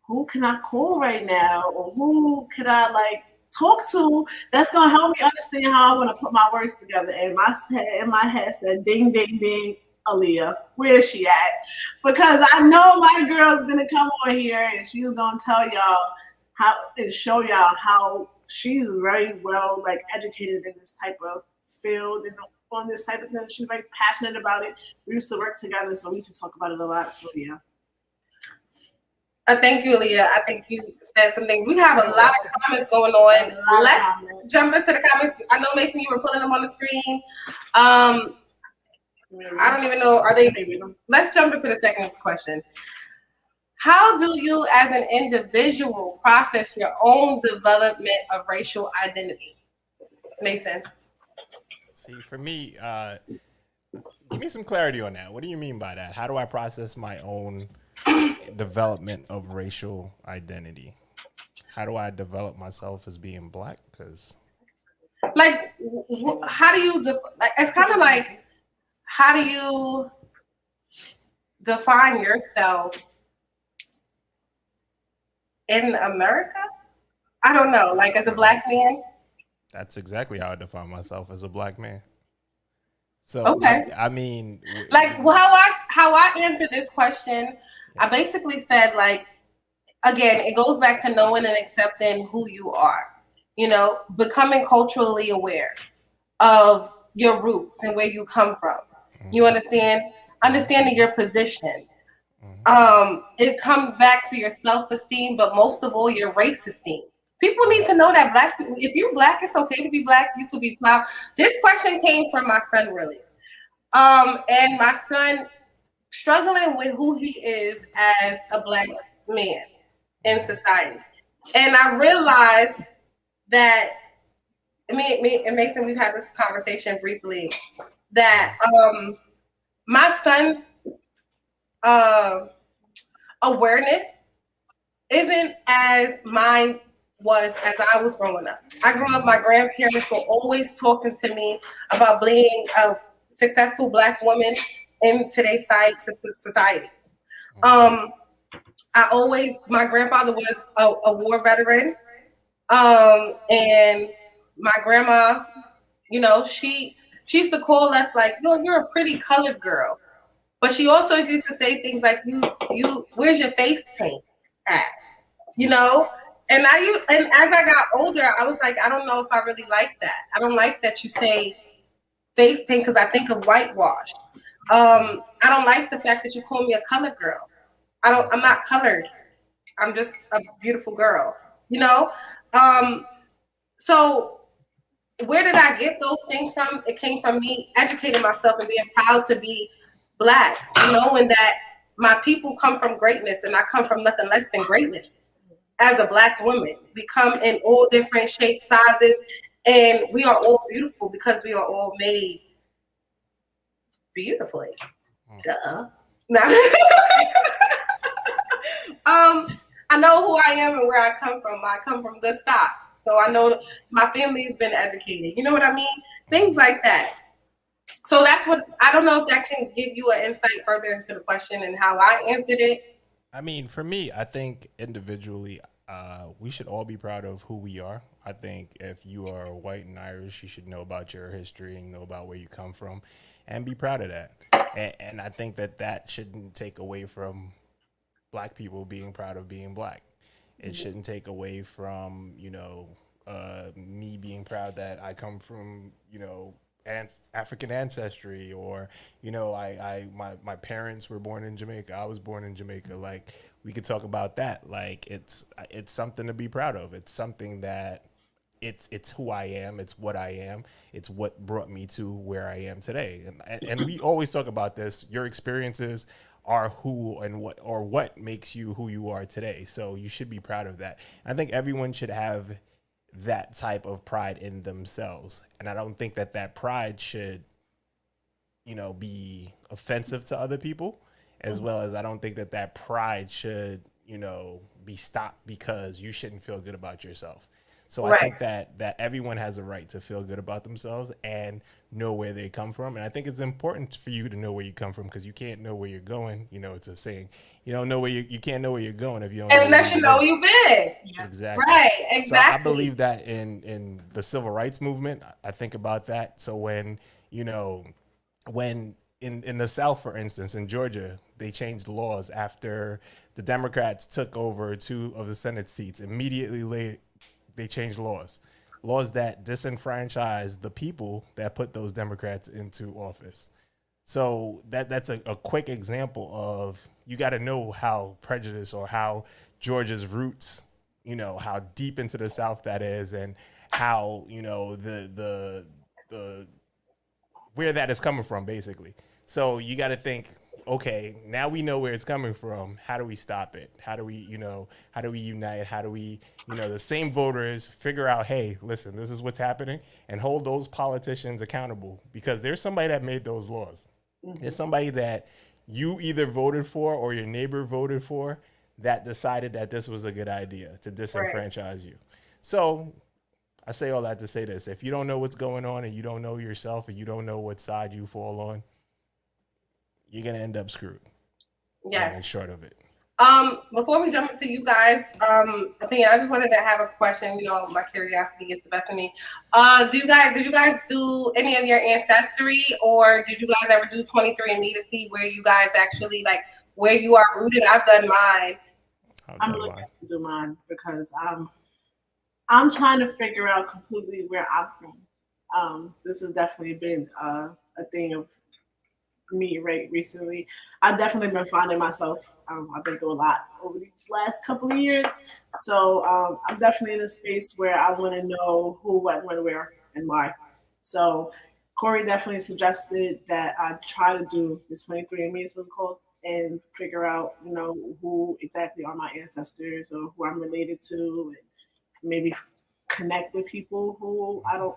Who can I call right now? Or who can I like talk to that's gonna help me understand how I want to put my words together? And my head said, ding, ding, ding, Aaliyah. Where is she at? Because I know my girl's gonna come on here and she's gonna tell y'all how and show y'all how she's very well like educated in this type of field and on this type of thing. She's very passionate about it. We used to work together, so we used to talk about it a lot. So yeah. Thank you, Leah. I think you said some things. We have a lot of comments going on. Let's jump into the comments. I know, Mason, you were pulling them on the screen. I don't even know. Are they? Let's jump into the second question. How do you, as an individual, process your own development of racial identity? Mason. See, for me, give me some clarity on that. What do you mean by that? How do I process my own development of racial identity? How do I develop myself as being Black? Because, like, how do you? It's kind of like, how do you define yourself in America? I don't know. Like, as a Black man. that's exactly how I define myself as a Black man. So, okay. I mean, like how I answer this question, I basically said, like, again, it goes back to knowing and accepting who you are. Becoming culturally aware of your roots and where you come from. You understand? Understanding your position. It comes back to your self-esteem, but most of all, your race esteem. People need to know that Black people, if you're Black, it's okay to be Black. You could be proud. This question came from my son, really. And my son struggling with who he is as a Black man in society. And I realized that me and Mason, we've had this conversation briefly, that my son's awareness isn't as mine was as I was growing up. I grew up, my grandparents were always talking to me about being a successful Black woman in today's society. My grandfather was a war veteran. And my grandma, she used to call us like, you're a pretty colored girl. But she also used to say things like, you, where's your face paint at? And as I got older, I was like, I don't know if I really like that. I don't like that you say face paint because I think of whitewash. I don't like the fact that you call me a colored girl. I'm not colored. I'm just a beautiful girl, So where did I get those things from? It came from me educating myself and being proud to be Black, knowing that my people come from greatness and I come from nothing less than greatness. as a Black woman. We come in all different shapes, sizes, and we are all beautiful because we are all made beautifully. Duh. I know who I am and where I come from. I come from good stock. So I know my family's been educated. You know what I mean? Things like that. So that's what, I don't know if that can give you an insight further into the question and how I answered it. I mean, for me, I think individually, we should all be proud of who we are. I think if you are white and Irish, you should know about your history and know about where you come from, and be proud of that. And I think that that shouldn't take away from Black people being proud of being Black. It shouldn't take away from me being proud that I come from African ancestry, or my parents were born in Jamaica. I was born in Jamaica. Like, we could talk about that. Like, it's something to be proud of. It's something that it's who I am. It's what I am. It's what brought me to where I am today. And we always talk about this. Your experiences are who and what makes you who you are today. So you should be proud of that. I think everyone should have that type of pride in themselves. And I don't think that that pride should, be offensive to other people, as well as I don't think that that pride should, be stopped because you shouldn't feel good about yourself. So I think that everyone has a right to feel good about themselves and know where they come from. And I think it's important for you to know where you come from, because you can't know where you're going. It's a saying. You don't know where you can't know where you're going if you don't. Unless you know you've been. Exactly. Right. Exactly. So I believe that in the civil rights movement, I think about that. So when in the South, for instance, in Georgia, they changed laws after the Democrats took over 2 of the Senate seats. Immediately they changed laws that disenfranchised the people that put those Democrats into office. So that's a quick example of, you got to know how prejudice, or how Georgia's roots, how deep into the South that is, and how, the where that is coming from, basically. So you got to think, okay, now we know where it's coming from. How do we stop it? How do we unite? How do we, the same voters figure out, hey, listen, this is what's happening, and hold those politicians accountable, because there's somebody that made those laws. There's somebody that you either voted for or your neighbor voted for that decided that this was a good idea to disenfranchise you. So I say all that to say this: if you don't know what's going on, and you don't know yourself, and you don't know what side you fall on, you're gonna end up screwed. Yeah. Short of it. Before we jump into you guys' opinion, I just wanted to have a question. My curiosity gets the best of me. Did you guys do any of your ancestry, or did you guys ever do 23andMe to see where you guys actually, like, where you are rooted? I've done mine. I'm looking to do mine because I'm trying to figure out completely where I'm from. This has definitely been a thing of me recently. I've definitely been finding myself. I've been through a lot over these last couple of years. So I'm definitely in a space where I want to know who, what, when, where, and why. So Corey definitely suggested that I try to do this 23andMe, is what it's called, and figure out, who exactly are my ancestors, or who I'm related to, and maybe connect with people who I don't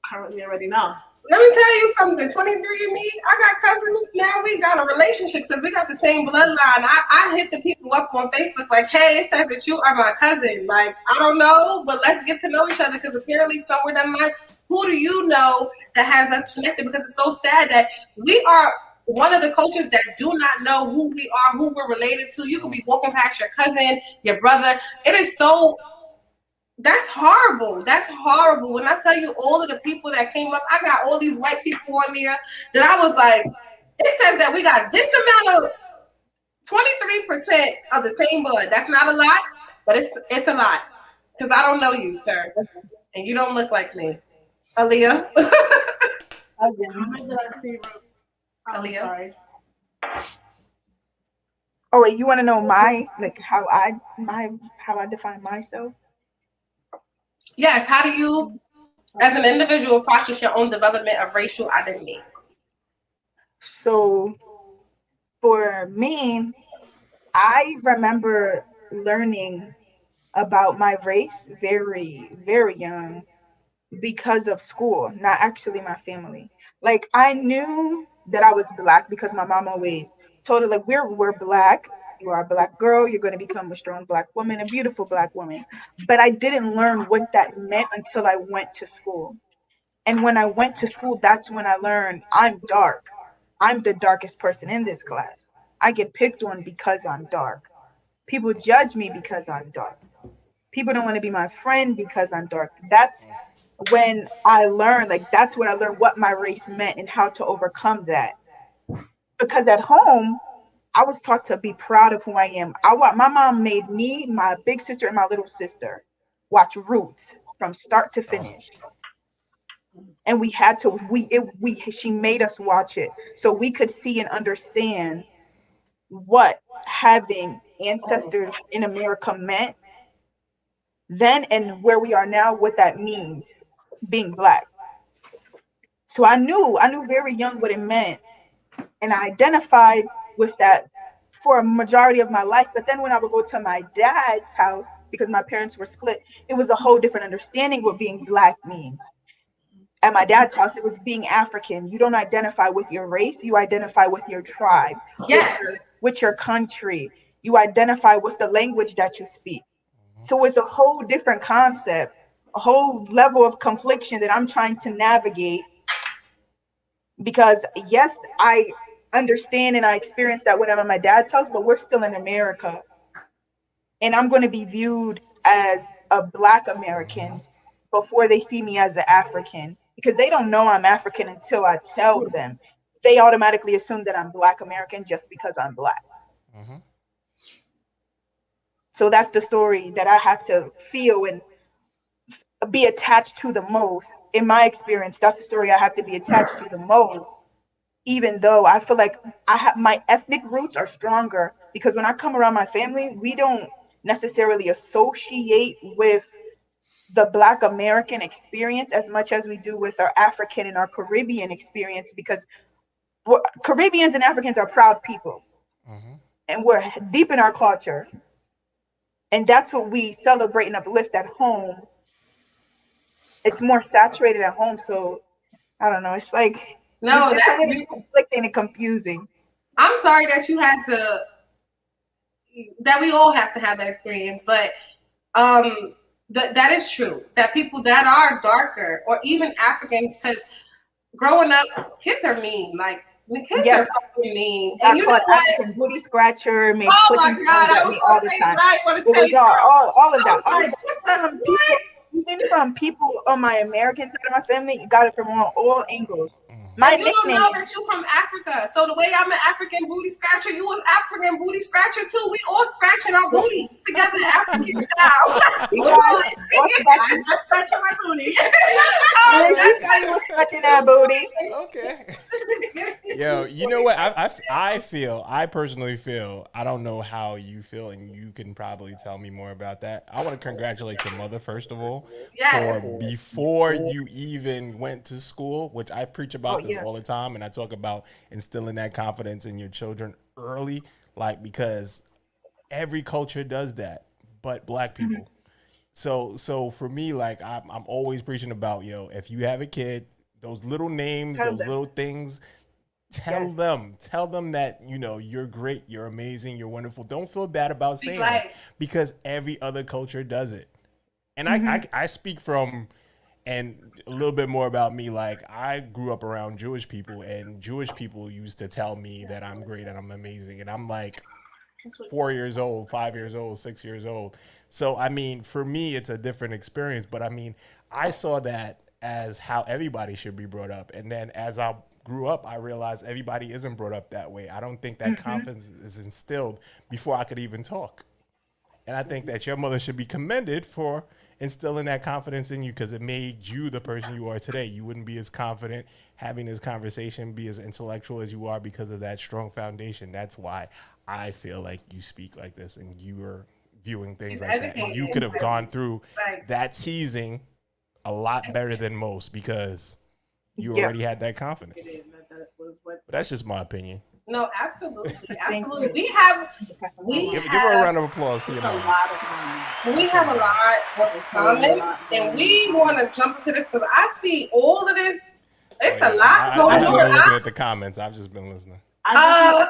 currently already know. Let me tell you something. 23andMe, I got cousins now. We got a relationship because we got the same bloodline. I hit the people up on Facebook like, hey, it says that you are my cousin. Like, I don't know, but let's get to know each other, because apparently somewhere down the line, who do you know that has us connected? Because it's so sad that we are one of the cultures that do not know who we are, who we're related to. You could be walking past your cousin, your brother. It is so... That's horrible. That's horrible. When I tell you all of the people that came up, I got all these white people on there that I was like, it says that we got this amount of 23% of the same blood. That's not a lot, but it's a lot. Because I don't know you, sir. And you don't look like me. Aaliyah. Aaliyah. Sorry. Oh wait, you want to know how I define myself? Yes. How do you, as an individual, process your own development of racial identity? So, for me, I remember learning about my race very, very young because of school, not actually my family. Like I knew that I was black because my mom always told her like we're black. You are a black girl. You're going to become a strong black woman, a beautiful black woman. But I didn't learn what that meant until I went to school. And when I went to school, that's when I learned I'm dark. I'm the darkest person in this class. I get picked on because I'm dark. People judge me because I'm dark. People don't want to be my friend because I'm dark. That's when I learned, like, that's when I learned what my race meant and how to overcome that. Because at home, I was taught to be proud of who I am. My mom made me, my big sister, and my little sister watch Roots from start to Oh, finish. And we had to, she made us watch it so we could see and understand what having ancestors in America meant then and where we are now, what that means being black. So I knew very young what it meant, and I identified with that for a majority of my life. But then when I would go to my dad's house, because my parents were split, it was a whole different understanding what being black means. At my dad's house, it was being African. You don't identify with your race, you identify with your tribe, Yes. with your country. You identify with the language that you speak. So it's a whole different concept, a whole level of confliction that I'm trying to navigate because yes, I understand and I experience that when I'm at my dad's house, but we're still in America. And I'm going to be viewed as a Black American before they see me as an African because they don't know I'm African until I tell them. They automatically assume that I'm Black American just because I'm Black. mhm. So that's the story that I have to feel and be attached to the most. In my experience, that's the story I have to be attached to the most, even though I feel like I have my ethnic roots are stronger because when I come around my family, we don't necessarily associate with the Black American experience as much as we do with our African and our Caribbean experience because Caribbeans and Africans are proud people Mhm. and we're deep in our culture. And that's what we celebrate and uplift at home. It's more saturated at home. So I don't know. It's like No, it's a that's little you. conflicting and confusing. I'm sorry that you had to, that we all have to have that experience, but that is true. That people that are darker or even Africans, because growing up, kids are mean. Like the kids Yes, are fucking mean, and got you know called what? African booty scratcher, made Oh my clicking god, sounds I at was me all gonna the say it, time. but I didn't want to It say was it, girl. all of I that, was all of like, that. what From the what? people, even from people on my American side of my family, you got it from all angles. My And you don't know nickname, that you from Africa. So the way I'm an African booty scratcher, you was African booty scratcher too. We all scratching our booty together, African style. we We got all- it. All scratching. I'm just touching my booty. Oh, Yes, you that's know you was scratching that booty. Okay. like Yo, you know what? I personally feel, I don't know how you feel, and you can probably tell me more about that. I want to congratulate your mother, first of all, for yes. before you even went to school, which I preach Oh about this yeah. all the time, and I talk about instilling that confidence in your children early, like, because every culture does that, but black Mhm. people. So for me, like I'm always preaching about, if you have a kid, those little names, Tell those them. little things, Yes. tell them that you're great, you're amazing, you're wonderful. Don't feel bad about Speak saying it like because every other culture does it. And Hmm. I speak from, and a little bit more about me. Like I grew up around Jewish people, and Jewish people used to tell me that I'm great and I'm amazing, and I'm like, 4 years old, 5 years old, 6 years old. So, I mean, for me, it's a different experience. But I mean, I saw that as how everybody should be brought up. And then as I grew up, I realized everybody isn't brought up that way. I don't think that Hmm. confidence is instilled before I could even talk. And I think that your mother should be commended for instilling that confidence in you because it made you the person you are today. You wouldn't be as confident having this conversation, be as intellectual as you are because of that strong foundation. That's why I feel like you speak like this and you are viewing things he's like that. And you educated. could have gone through Like that teasing a lot better than most because you Yeah. already had that It confidence. is. That was what But that's just my opinion. No, absolutely, Thank absolutely. you. We have we Give her a have round of applause, It's see your a mom. lot of money. we have a lot of It's a comments, lot and going we on. want to jump into this because I see all of this. Oh It's a yeah, lot I going haven't been on. looking at the comments. I've just been listening. I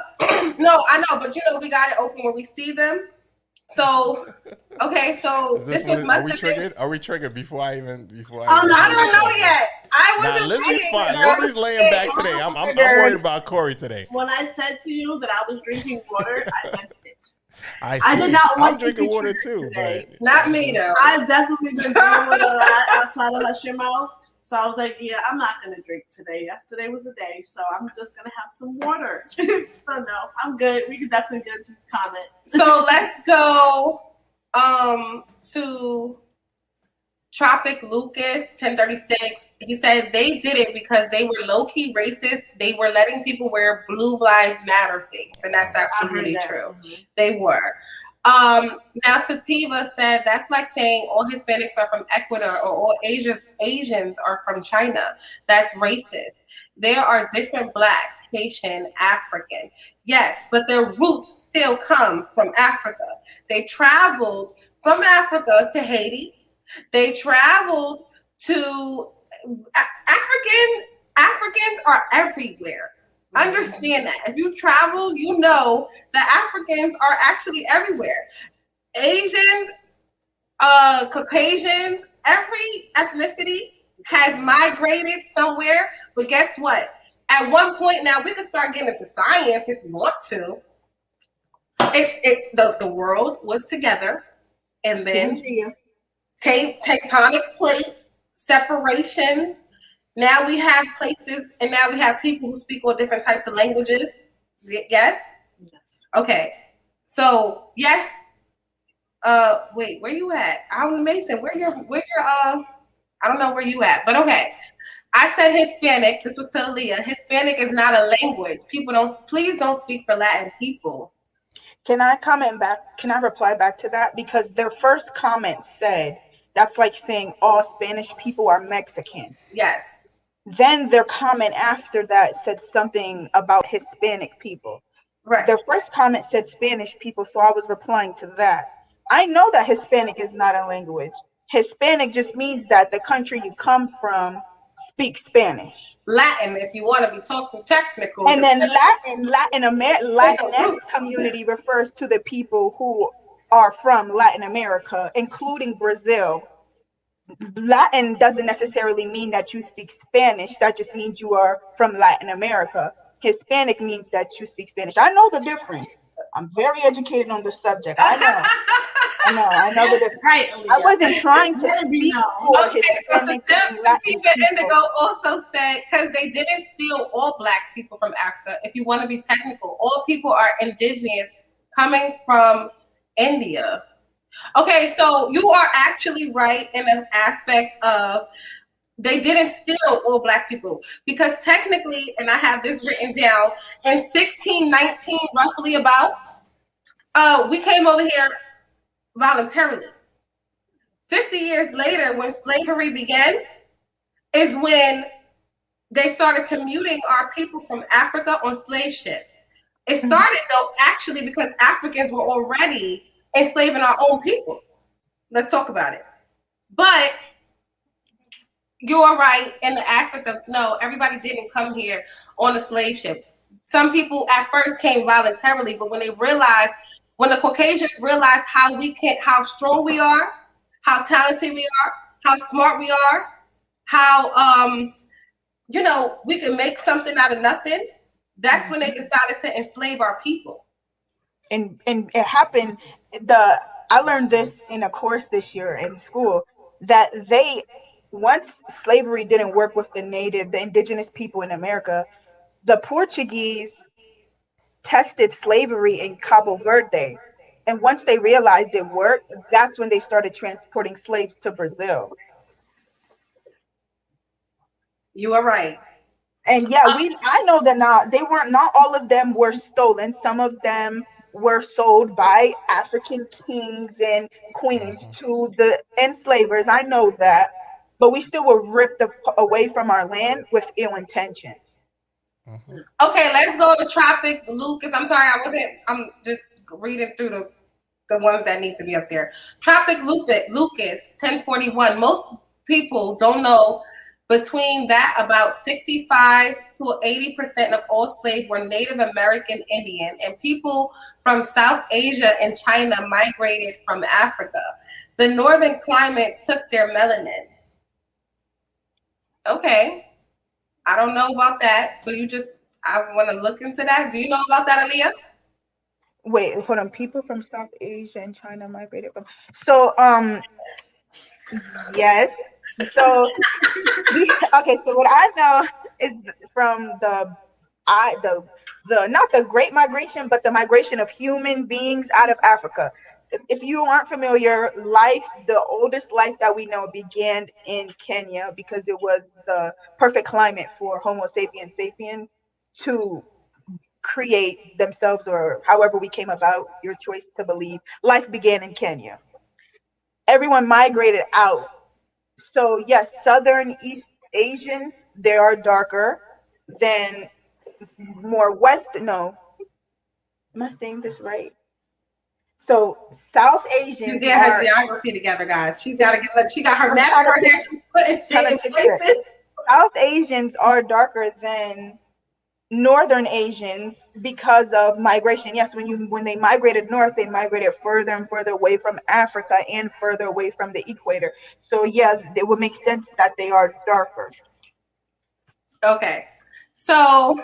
No, I know, but we got it open when we see them. So, okay, Is so this this was one? Are must we have been. triggered? Are we triggered before I even Oh, no, I say don't know something? yet. I Nah, wasn't Lizzie's ready. fine. I Lizzie's was laying back sick. today. I'm worried about Corey today. when I said to you that I was drinking water, I meant it. I I see. did not I'm want to drinking be water triggered too, today. but Not me though. I've definitely been dealing with a lot outside of hush your mouth. So I was like, yeah, I'm not going to drink today. Yesterday was the day. So I'm just going to have some water. So no, I'm good. We can definitely get into the comments. So let's go to Tropic Lucas 1036. He said they did it because they were low-key racist. They were letting people wear Blue Lives Matter things, and that's absolutely true. Mm-hmm. They were. Now Sativa said that's like saying all Hispanics are from Ecuador or all Asians are from China. That's racist. There are different blacks, Haitian, African. Yes, but their roots still come from Africa. They traveled from Africa to Haiti. They traveled to Africans are everywhere. Understand that. If you travel, you know that Africans are actually everywhere. Asians, Caucasians, every ethnicity has migrated somewhere. But guess what? At one point now, we can start getting into science if you want to. The world was together, and then tectonic plates, separations. Now we have places, and now we have people who speak all different types of languages. Yes? Okay. So, yes. Wait, where you at? Alan Mason, where your I don't know where you at, but okay. I said Hispanic. This was to Aaliyah. Hispanic is not a language. Please don't speak for Latin people. Can I comment back? Can I reply back to that? Because their first comment said, that's like saying all Spanish people are Mexican. Yes. Then their comment after that said something about Hispanic people. Right. Their first comment said Spanish people, so I was replying to that. I know that Hispanic is not a language. Hispanic just means that the country you come from speaks Spanish. Latin, if you want to be talking technical. And then Latinx community refers to the people who are from Latin America, including Brazil. Latin doesn't necessarily mean that you speak Spanish. That just means you are from Latin America. Hispanic means that you speak Spanish. I know the difference. I'm very educated on the subject. I know the difference. Right, I wasn't trying to speak for Hispanic and Latin Sativa Indigo people. also said, because they didn't steal all black people from Africa. If you want to be technical, all people are indigenous coming from India. Okay, so you are actually right in an aspect of they didn't steal all black people, because technically, and I have this written down, in 1619, roughly about, we came over here voluntarily. 50 years later, when slavery began, is when they started commuting our people from Africa on slave ships. It started, though, actually because Africans were already enslaving our own people. Let's talk about it. But you are right in the aspect of, no, everybody didn't come here on a slave ship. Some people at first came voluntarily, but when the Caucasians realized how strong we are, how talented we are, how smart we are, how we can make something out of nothing, that's when they decided to enslave our people. And it happened. I learned this in a course this year in school, that once slavery didn't work with the indigenous people in America, the Portuguese tested slavery in Cabo Verde. And once they realized it worked, that's when they started transporting slaves to Brazil. You are right. And yeah, I know that not all of them were stolen. Some of them were sold by African kings and queens to the enslavers. I know that. But we still were ripped away from our land with ill intention. Okay, let's go to Tropic Lucas. I'm sorry, I'm just reading through the ones that need to be up there. Tropic Lucas, 1041. Most people don't know between that about 65 to 80% of all slaves were Native American Indian, and people from South Asia and China migrated from Africa. The northern climate took their melanin. Okay. I don't know about that. So I want to look into that. Do you know about that, Aaliyah? Wait, hold on. People from South Asia and China migrated from. So, yes. So, okay. So what I know is from the not the Great Migration, but the migration of human beings out of Africa. If you aren't familiar, the oldest life that we know began in Kenya because it was the perfect climate for Homo sapiens sapien to create themselves, or however we came about, your choice to believe. Life began in Kenya. Everyone migrated out. So yes, Southern East Asians, they are darker than more West. No, am I saying this right? So South She's Asians getting her are. geography together, guys. She got her map trying to right here. She's putting shit in places. South Asians are darker than Northern Asians because of migration. Yes, when they migrated north, they migrated further and further away from Africa and further away from the equator. So yeah, it would make sense that they are darker. Okay. So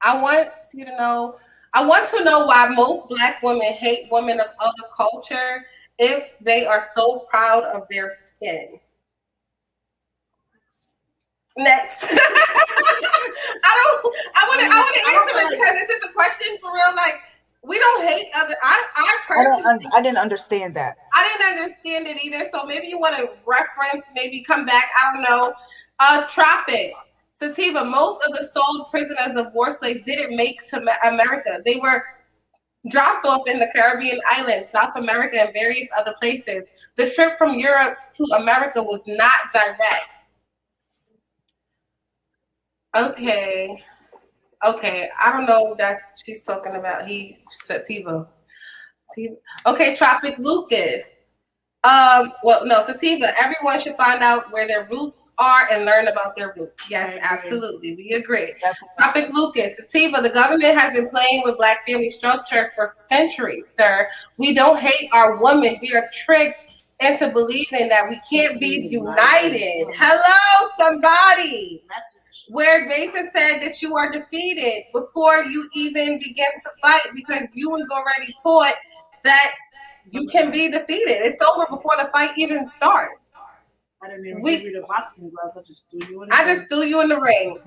I want to know why most Black women hate women of other culture if they are so proud of their skin. Next. I want to answer it because this is a question for real. Like, we don't hate other. I personally. I didn't understand that. I didn't understand it either. So maybe you want to reference, maybe come back. I don't know. Tropic. Sativa, most of the sold prisoners of war slaves didn't make to America. They were dropped off in the Caribbean islands, South America, and various other places. The trip from Europe to America was not direct. Okay. I don't know that she's talking about Sativa. Okay, Tropic Lucas. Well, no, Sativa. Everyone should find out where their roots are and learn about their roots. Yes, absolutely. We agree. Tropic Lucas. Sativa. The government has been playing with Black family structure for centuries, sir. We don't hate our women. We are tricked into believing that we can't be united. Hello, somebody. Where Mason said that you are defeated before you even begin to fight because you was already taught that you can be defeated. It's over before the fight even starts. I didn't even give you the boxing gloves. I just threw you in the ring.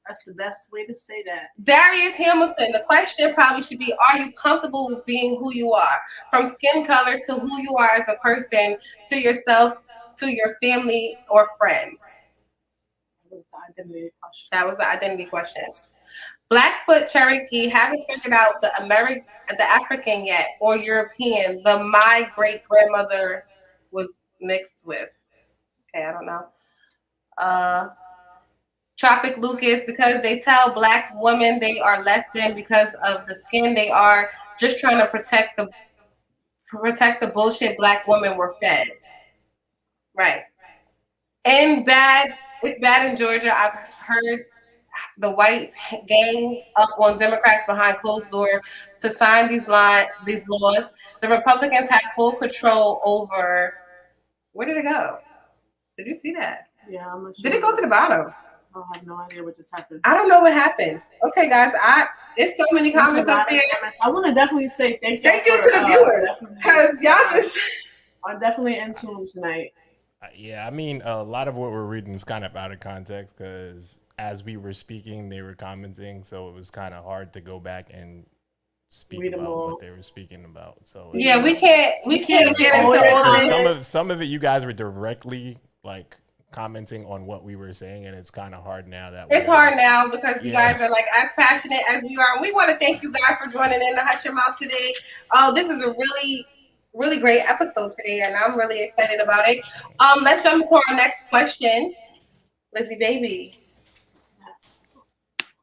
That's the best way to say that. Darius Hamilton, the question probably should be, are you comfortable with being who you are? From skin color to who you are as a person, to yourself, to your family or friends. That was the identity question. Blackfoot Cherokee haven't figured out the African yet, or European, my great grandmother was mixed with. Okay, I don't know. Tropic Lucas, because they tell Black women they are less than because of the skin they are, just trying to protect the bullshit Black women were fed. Right. And it's bad in Georgia. I've heard the whites gang up on Democrats behind closed doors to sign these laws. The Republicans have full control over. Where did it go? Did you see that? Yeah, I'm not sure. Did it go to the bottom? I have no idea what just happened. I don't know what happened. Okay, guys, it's so many comments up there. I want to definitely say thank you to the viewers because y'all are definitely in tune tonight. Yeah, I mean, a lot of what we're reading is kind of out of context because as we were speaking, they were commenting, so it was kind of hard to go back and speak about what they were speaking about. So yeah, we can't get into all this. Some of it, you guys were directly like commenting on what we were saying, and it's kind of hard now it's hard now because you guys are like as passionate as we are. And we want to thank you guys for joining in the Hush Your Mouth today. This is a really great episode today, and I'm really excited about it. Let's jump to our next question. Lizzie baby.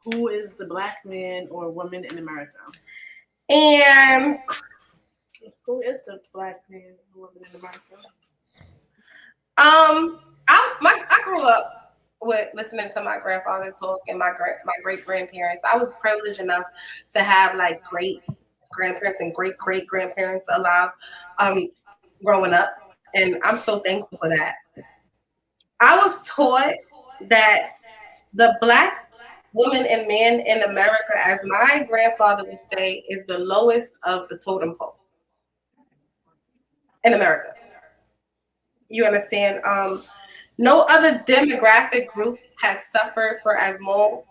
Who is the black man or woman in America? And Who is the black man or woman in America? I grew up with listening to my grandfather talk and my great grandparents. I was privileged enough to have like great grandparents and great great grandparents alive, um, growing up, and I'm so thankful for that. I was taught that the black woman and man in America, as my grandfather would say, is the lowest of the totem pole in America. You understand? No other demographic group has suffered for as long,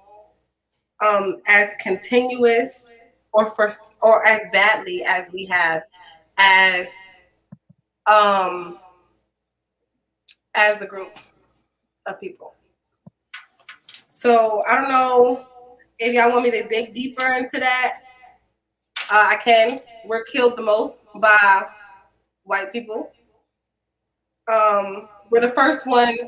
as continuous, or as badly as we have, as um, as a group of people. So I don't know if y'all want me to dig deeper into that. I can. We're killed the most by white people. We're the first ones.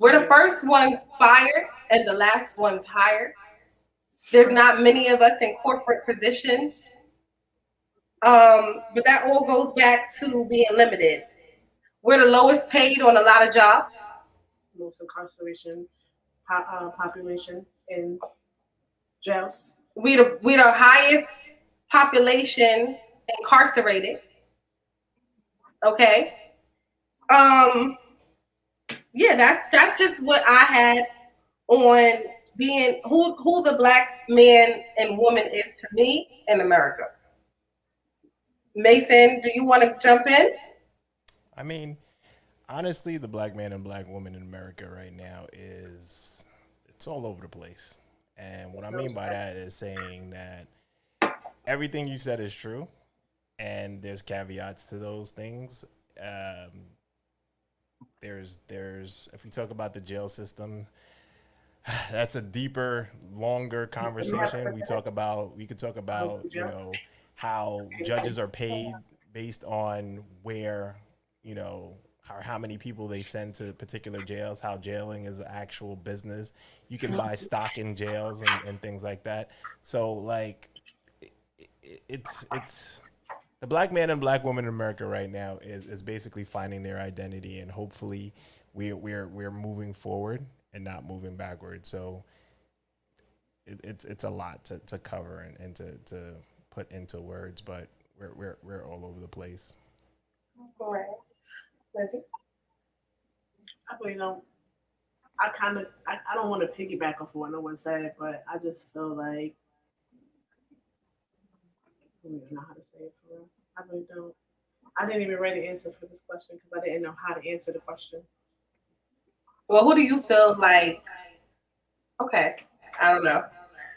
We're the first ones fired and the last ones hired. There's not many of us in corporate positions, but that all goes back to being limited. We're the lowest paid on a lot of jobs. Most incarceration population in jails. We the highest population incarcerated. Okay. Um. Yeah, that's just what I had on being who the black man and woman is to me in America. Mason, do you want to jump in? I mean, honestly, the black man and black woman in America right now is it's all over the place. And what I mean by that is saying that everything you said is true, and there's caveats to those things. Um, there's if we talk about the jail system, that's a deeper, longer conversation. We could talk about how judges are paid based on where how many people they send to particular jails, how jailing is an actual business. You can buy stock in jails and things like that. So like it's the black man and black woman in America right now is basically finding their identity, and hopefully we're moving forward and not moving backward. So it's a lot to cover and to put into words, but we're all over the place. All right, Lizzie. I really don't. I don't want to piggyback off of what no one said, but I just feel like I don't even know how to say it for real. I really don't. I didn't even write an answer for this question because I didn't know how to answer the question. Well, who do you feel like? Okay, I don't know.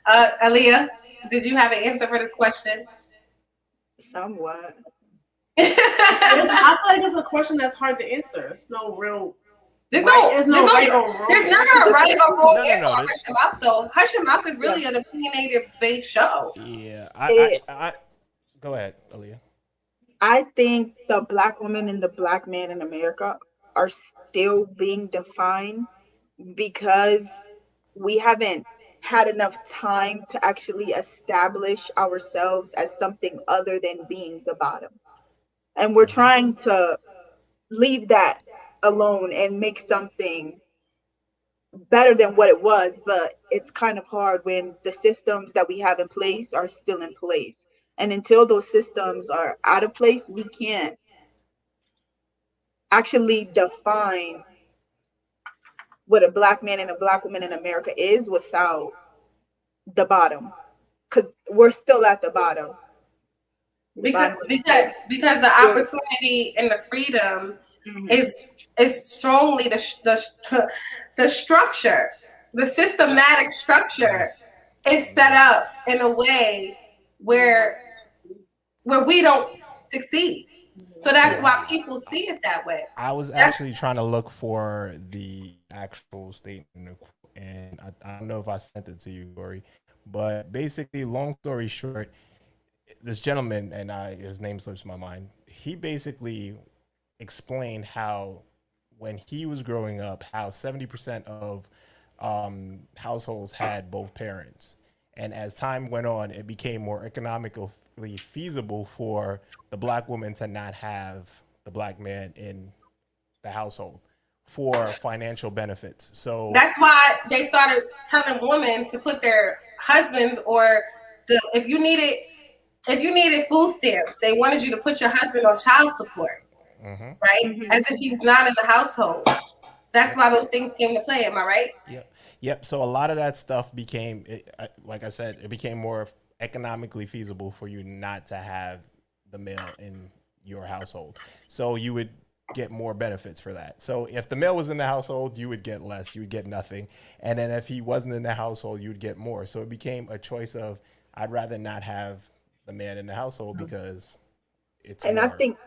Aaliyah, did you have an answer for this question? Somewhat. I feel like it's a question that's hard to answer. It's no real. There's no right or wrong. There's not a right or wrong No, answer no, on Hush Your Mouth, though. Hush Your Mouth is really an opinionated-based show. Yeah, It, I go ahead, Aaliyah. I think the black woman and the black man in America are still being defined because we haven't had enough time to actually establish ourselves as something other than being the bottom. And we're trying to leave that alone and make something better than what it was, but it's kind of hard when the systems that we have in place are still in place. And until those systems are out of place, we can't actually define what a black man and a black woman in America is without the bottom, because we're still at the bottom. Because the opportunity and the freedom is strongly the structure, the systematic structure is set up in a way where we don't succeed. So that's why people see it that way. I was actually trying to look for the actual statement, and I don't know if I sent it to you, Corey. But basically, long story short, this gentleman, and his name slips my mind. He basically explained how when he was growing up, how 70% of households had both parents. And as time went on, it became more economically feasible for the black woman to not have the black man in the household for financial benefits. So That's why they started telling women to put their husbands or if you needed food stamps, they wanted you to put your husband on child support, right? As if he's not in the household. That's why those things came to play. Am I right? Yep. Yep. So a lot of that stuff became, like I said, it became more economically feasible for you not to have the male in your household. So you would get more benefits for that. So if the male was in the household, you would get less, you would get nothing. And then if he wasn't in the household, you would get more. So it became a choice of, I'd rather not have the man in the household because it's And I more think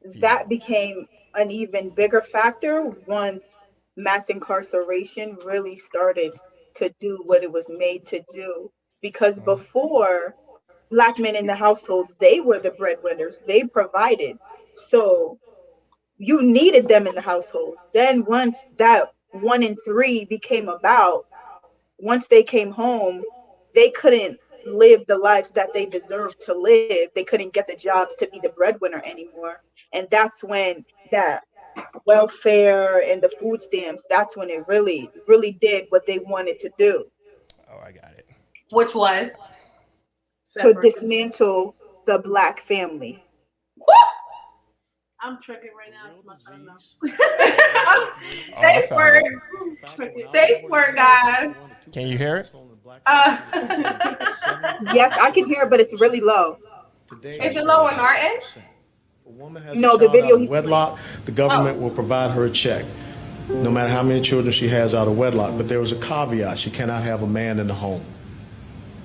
feasible. that became an even bigger factor once mass incarceration really started to do what it was made to do. Because before, black men in the household, they were the breadwinners, they provided. So you needed them in the household. Then once that 1 in 3 became about, once they came home, they couldn't live the lives that they deserved to live. They couldn't get the jobs to be the breadwinner anymore. And that's when that welfare and the food stamps, that's when it really, really did what they wanted to do, Oh, I got it. Which was to dismantle the black family. I'm tricking right now. It's my turn now. Oh, I safe found word. it. Safe word, guys. Can you hear it? Yes, I can hear it, but it's really low. Is it low on our end? A woman has No, a the child video out he's of wedlock, the government will provide her a check, no matter how many children she has out of wedlock. But there was a caveat: she cannot have a man in the home.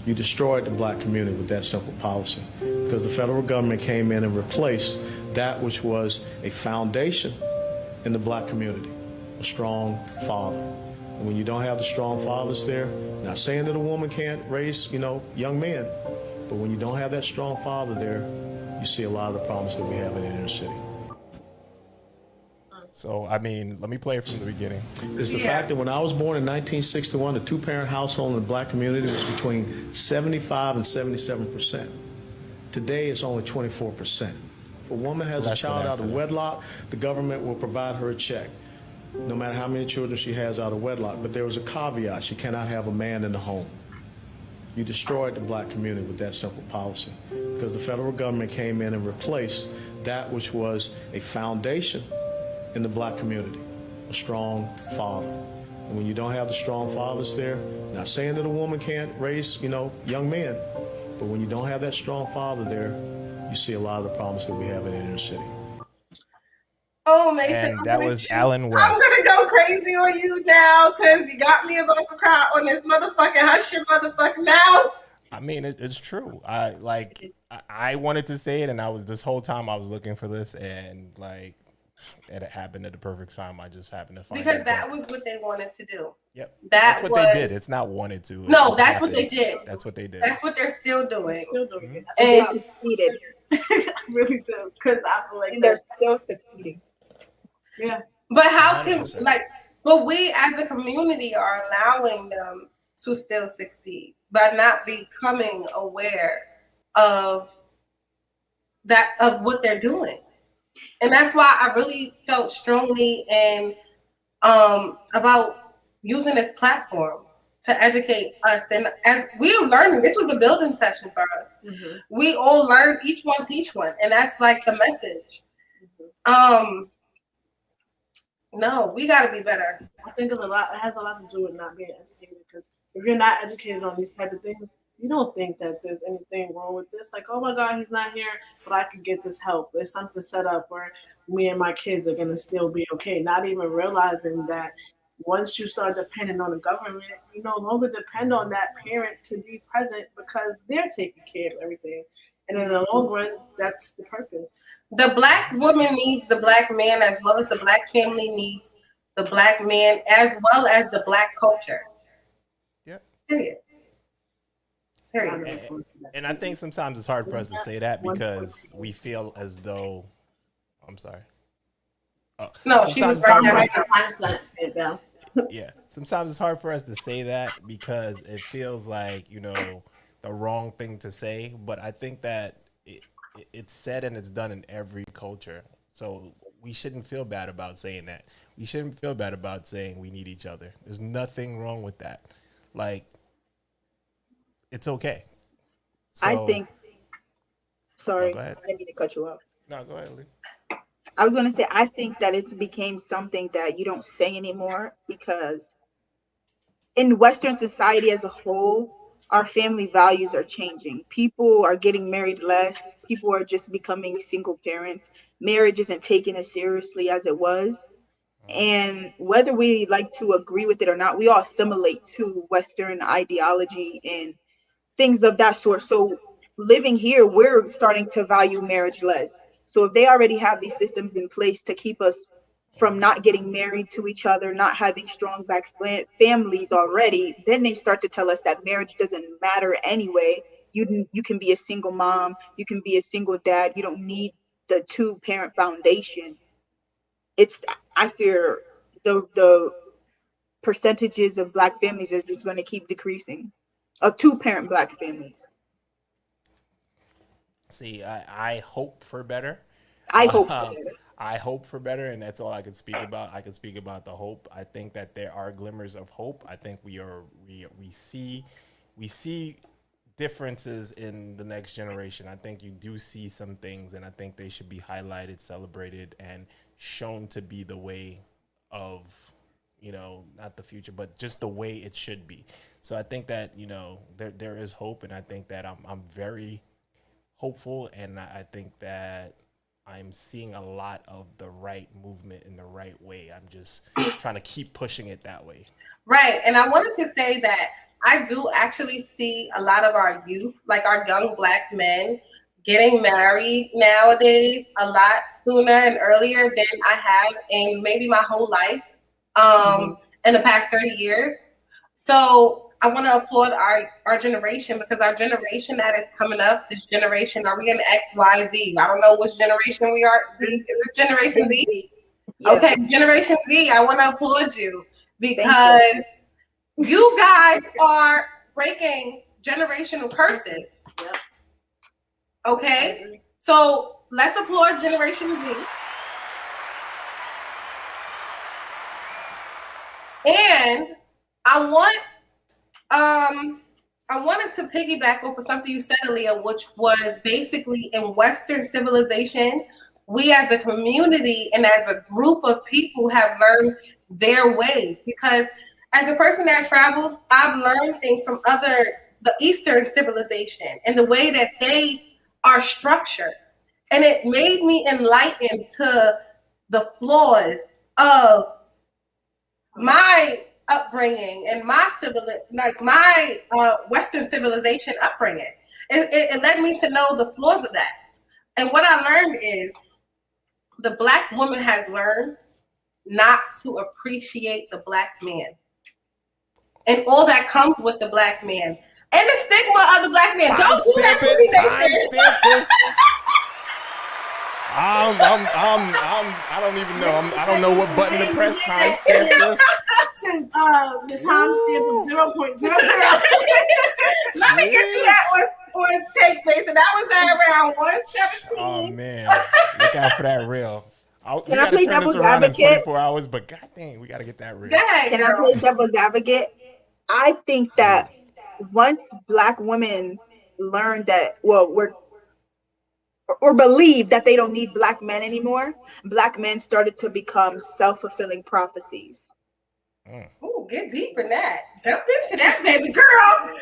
You destroyed the black community with that simple policy, because the federal government came in and replaced that which was a foundation in the black community, a strong father. And when you don't have the strong fathers there, not saying that a woman can't raise, young men, but when you don't have that strong father there, you see a lot of the problems that we have in the inner city. So, I mean, let me play it from the beginning. Is the fact that when I was born in 1961, the two-parent household in the black community was between 75 and 77%. Today, it's only 24%. If a woman has a less than child that out of today. wedlock, the government will provide her a check, no matter how many children she has out of wedlock. But there was a caveat: she cannot have a man in the home. You destroyed the black community with that simple policy, because the federal government came in and replaced that which was a foundation in the black community, a strong father. And when you don't have the strong fathers there, not saying that a woman can't raise, young men, but when you don't have that strong father there, you see a lot of the problems that we have in the inner city. Oh, Mason, And I'm that gonna was shoot. Alan West. I'm gonna go crazy on you now because you got me about to cry on this motherfucking hush your motherfucking mouth. I mean, it's true. I wanted to say it, and this whole time I was looking for this, and it happened at the perfect time. I just happened to find Because it. that was what they wanted to do. Yep. That's That's what they did. It's not wanted to. No, It that's what they happens. did. That's what they did. That's what they're still doing. Still doing it. They And succeeded, I really do, because I feel like and they're that. still succeeding. Yeah. but how can 100%. but we as a community are allowing them to still succeed by not becoming aware of what they're doing. And that's why I really felt strongly and about using this platform to educate us. And as we're learning, this was a building session for us. Mm-hmm. We all learned, each one teach one, and that's like the message. No, we got to be better. I think it has a lot to do with not being educated, because if you're not educated on these type of things, you don't think that there's anything wrong with this. Like, oh my God, he's not here, but I could get this help. There's something set up where me and my kids are going to still be okay. Not even realizing that once you start depending on the government, you no longer depend on that parent to be present because they're taking care of everything. And in the long run, that's the purpose. The black woman needs the black man as well as the black family needs the black man as well as the black culture. Yep. Period. Period. And I think sometimes it's hard for us to say that because we feel as though. I'm sorry. No, she was Sometimes- right there. Time to say it down. Yeah, sometimes it's hard for us to say that because it feels like, the wrong thing to say. But I think that it's said and it's done in every culture. So we shouldn't feel bad about saying that. We shouldn't feel bad about saying we need each other. There's nothing wrong with that. Like, it's okay. I So, think, no, sorry, go ahead. I didn't mean to cut you off. No, go ahead, Lee. I was going to say, I think that it's became something that you don't say anymore because in Western society as a whole, our family values are changing. People are getting married less. People are just becoming single parents. Marriage isn't taken as seriously as it was. And whether we like to agree with it or not, we all assimilate to Western ideology and things of that sort. So living here, we're starting to value marriage less. So if they already have these systems in place to keep us from not getting married to each other, not having strong back families already, then they start to tell us that marriage doesn't matter anyway. You can be a single mom, you can be a single dad. You don't need the two parent foundation. It's I fear the percentages of black families is just going to keep decreasing of two parent black families. See, I hope for better. I hope for Um, better. I hope for better, and that's all I can speak about. I can speak about the hope. I think that there are glimmers of hope. I think we see differences in the next generation. I think you do see some things, and I think they should be highlighted, celebrated, and shown to be the way of, not the future, but just the way it should be. So I think that there is hope, and I think that I'm very hopeful, and I think that I'm seeing a lot of the right movement in the right way. I'm just trying to keep pushing it that way. Right. And I wanted to say that I do actually see a lot of our youth, like our young black men, getting married nowadays a lot sooner and earlier than I have in maybe my whole life, Mhm. in the past 30 years. So I want to applaud our generation, because our generation that is coming up, this generation, are we in X, Y, Z? I don't know which generation we are. Z, is it Generation Gen Z? Z. Yeah, Okay, Generation Z, I want to applaud you thank you. because you guys are breaking generational curses. Yep. I Okay? agree. So let's applaud Generation Z. And I want I wanted to piggyback off of something you said, Aaliyah, which was basically in Western civilization, we as a community and as a group of people have learned their ways. Because as a person that travels, I've learned things from the Eastern civilization and the way that they are structured. And it made me enlightened to the flaws of my upbringing and my Western civilization upbringing. It led me to know the flaws of that. And what I learned is the black woman has learned not to appreciate the black man and all that comes with the black man and the stigma of the black man. Don't do that Timestamp to me, it. Nathan. Timestamp this. I don't even know. I don't know what button to press. Timestamp this. Since the timestamp of 0.00. Let me get you that on tape, Mason. That was at around 117. Oh man, look out for that reel. We Can I gotta play turn this devil's around in advocate? 24 hours, but god dang, we gotta get that reel. Go ahead, Can I girl. play devil's advocate? I think that once black women learn that, well, we're or believe that they don't need black men anymore, black men started to become self-fulfilling prophecies. Ooh, get deep in that. Jump into that, baby girl.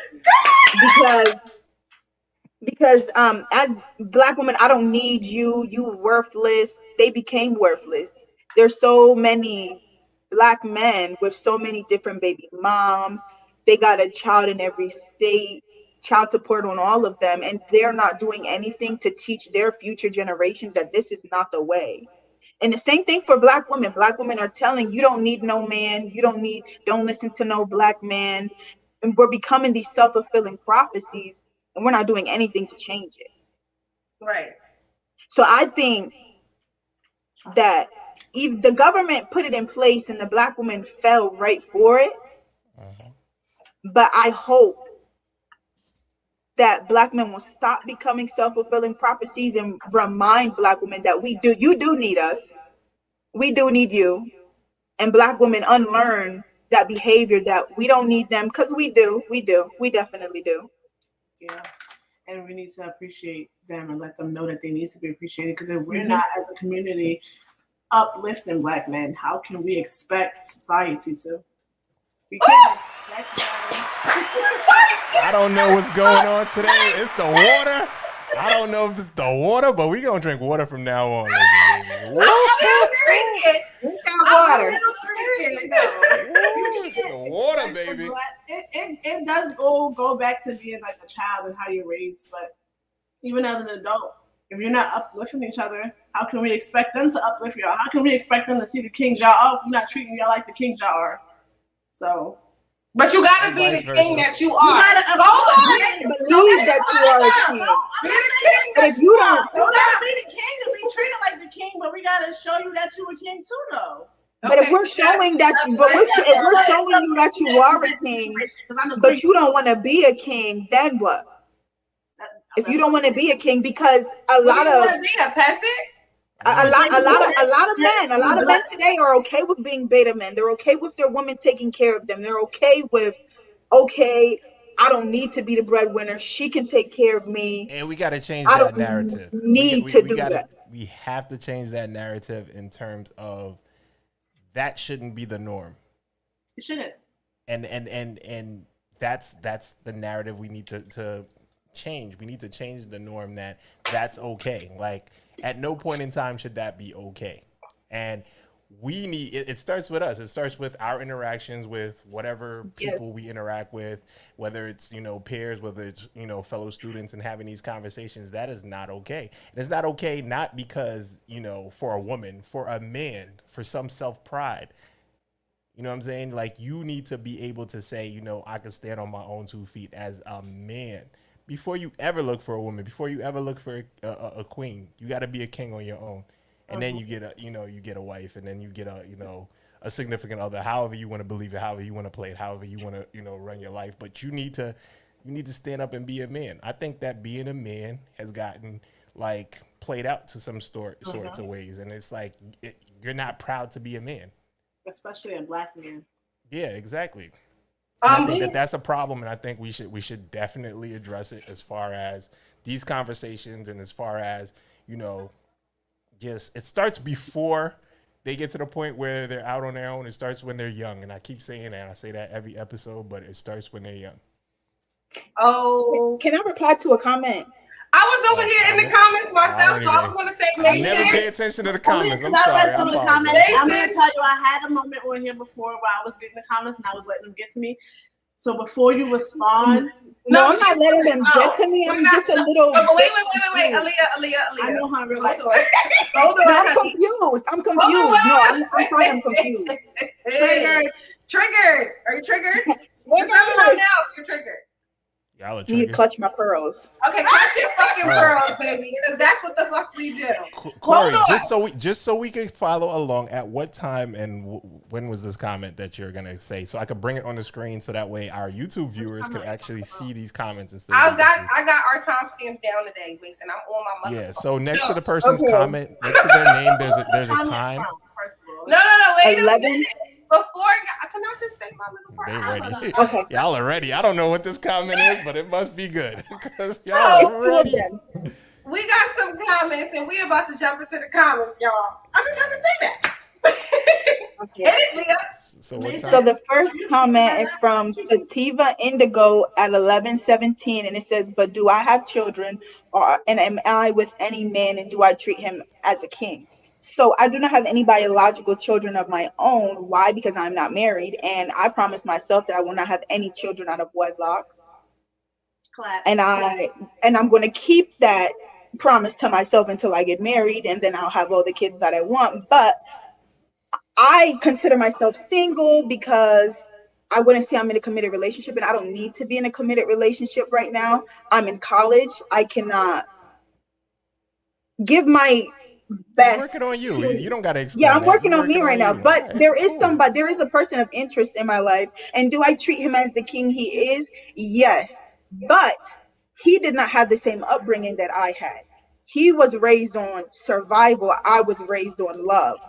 Because as black women, I don't need you, you worthless. They became worthless. There's so many black men with so many different baby moms. They got a child in every state, child support on all of them, and they're not doing anything to teach their future generations that this is not the way. And the same thing for black women. Black women are telling you don't need no man, don't listen to no black man. And we're becoming these self-fulfilling prophecies, and we're not doing anything to change it. Right. So I think that the government put it in place and the black woman fell right for it. But I hope that black men will stop becoming self-fulfilling prophecies and remind black women that you do need us. We do need you. And black women unlearn that behavior that we don't need them, because we definitely do. Yeah. And we need to appreciate them and let them know that they need to be appreciated. Because if we're not, as a community, uplifting black men, how can we expect society to? We can't expect them. I don't know what's going on today. It's the water. I don't know if it's the water, but we're going to drink water from now on. It's the water, baby. It does go back to being like a child and how you're raised. But even as an adult, if you're not uplifting each other, how can we expect them to uplift y'all? How can we expect them to see the king y'all? Oh, you're not treating y'all like the king y'all are. So, but you gotta be the king that you are. You gotta believe that you are a king. Be the king. But if you don't, you gotta be the king to be treated like the king. But we gotta show you that you a king too, though. But if we're showing that, if we're showing you that you are a king, but you don't want to be a king, then what? If you don't want to be a king, because a lot of men today are okay with being beta men. They're okay with their woman taking care of them. They're okay with, I don't need to be the breadwinner. She can take care of me. And we got to change that narrative. We have to change that narrative in terms of that shouldn't be the norm. It shouldn't. And that's the narrative we need to change. We need to change the norm that's okay. Like, at no point in time should that be okay. And we need, it starts with us. It starts with our interactions with whatever people we interact with, whether it's, peers, whether it's, fellow students, and having these conversations. That is not okay. And it's not okay, not because, for a woman, for a man, for some self-pride. You know what I'm saying? Like, you need to be able to say, I can stand on my own 2 feet as a man. Before you ever look for a woman, before you ever look for a queen, you got to be a king on your own. And then you get a wife, and then you get a significant other, however you want to believe it, however you want to play it, however you want to, run your life. But you need to stand up and be a man. I think that being a man has gotten played out to some sorts of ways. And it's like, you're not proud to be a man. Especially a black man. Yeah, exactly. I think that's a problem, and I think we should definitely address it as far as these conversations, and as far as, it starts before they get to the point where they're out on their own. It starts when they're young, and I keep saying that. I say that every episode, but it starts when they're young. Oh, can I reply to a comment? I was over here in the comments myself, so I was going to say, I never pay attention to the comments. I'm sorry. I'm going to tell you, I had a moment on here before where I was reading the comments and I was letting them get to me. So before you respond, no, I'm not letting them get to me. I'm just a little. Wait, Aaliyah. I know how I'm really. Hold on. I'm confused. No, I'm sorry, I'm confused. Triggered. Are you triggered? Just let me know now if you're triggered. Y'all are you need to clutch my pearls. Okay, clutch your fucking pearls, baby, because that's what the fuck we do. Corey, just so we can follow along, at what time and when was this comment that you're gonna say, so I could bring it on the screen, so that way our YouTube viewers can actually see these comments instead. I got our timestamps down today, Mason. I'm on my mother. Yeah. So next to the person's comment, next to their name, there's a time. No. Wait 11? a minute. Before can I just say my little part? They ready. Okay. Y'all are ready. I don't know what this comment is, but it must be good. Because y'all are ready. We got some comments, and we about to jump into the comments, y'all. I just had to say that. Okay. Get it, Leah? So what time? So the first comment is from Sativa Indigo at 11:17, and it says, "But do I have children, and am I with any man, and do I treat him as a king?" So I do not have any biological children of my own. Why? Because I'm not married, and I promised myself that I will not have any children out of wedlock. Clap. And I'm going to keep that promise to myself until I get married, and then I'll have all the kids that I want. But I consider myself single because I wouldn't say I'm in a committed relationship, and I don't need to be in a committed relationship right now. I'm in college. I cannot give my He's best working on you. to. You don't gotta Yeah, explain I'm that. working He's on me working right on now. you. But All right, there is cool. somebody, there is a person of interest in my life. And do I treat him as the king he is? Yes. But he did not have the same upbringing that I had. He was raised on survival. I was raised on love.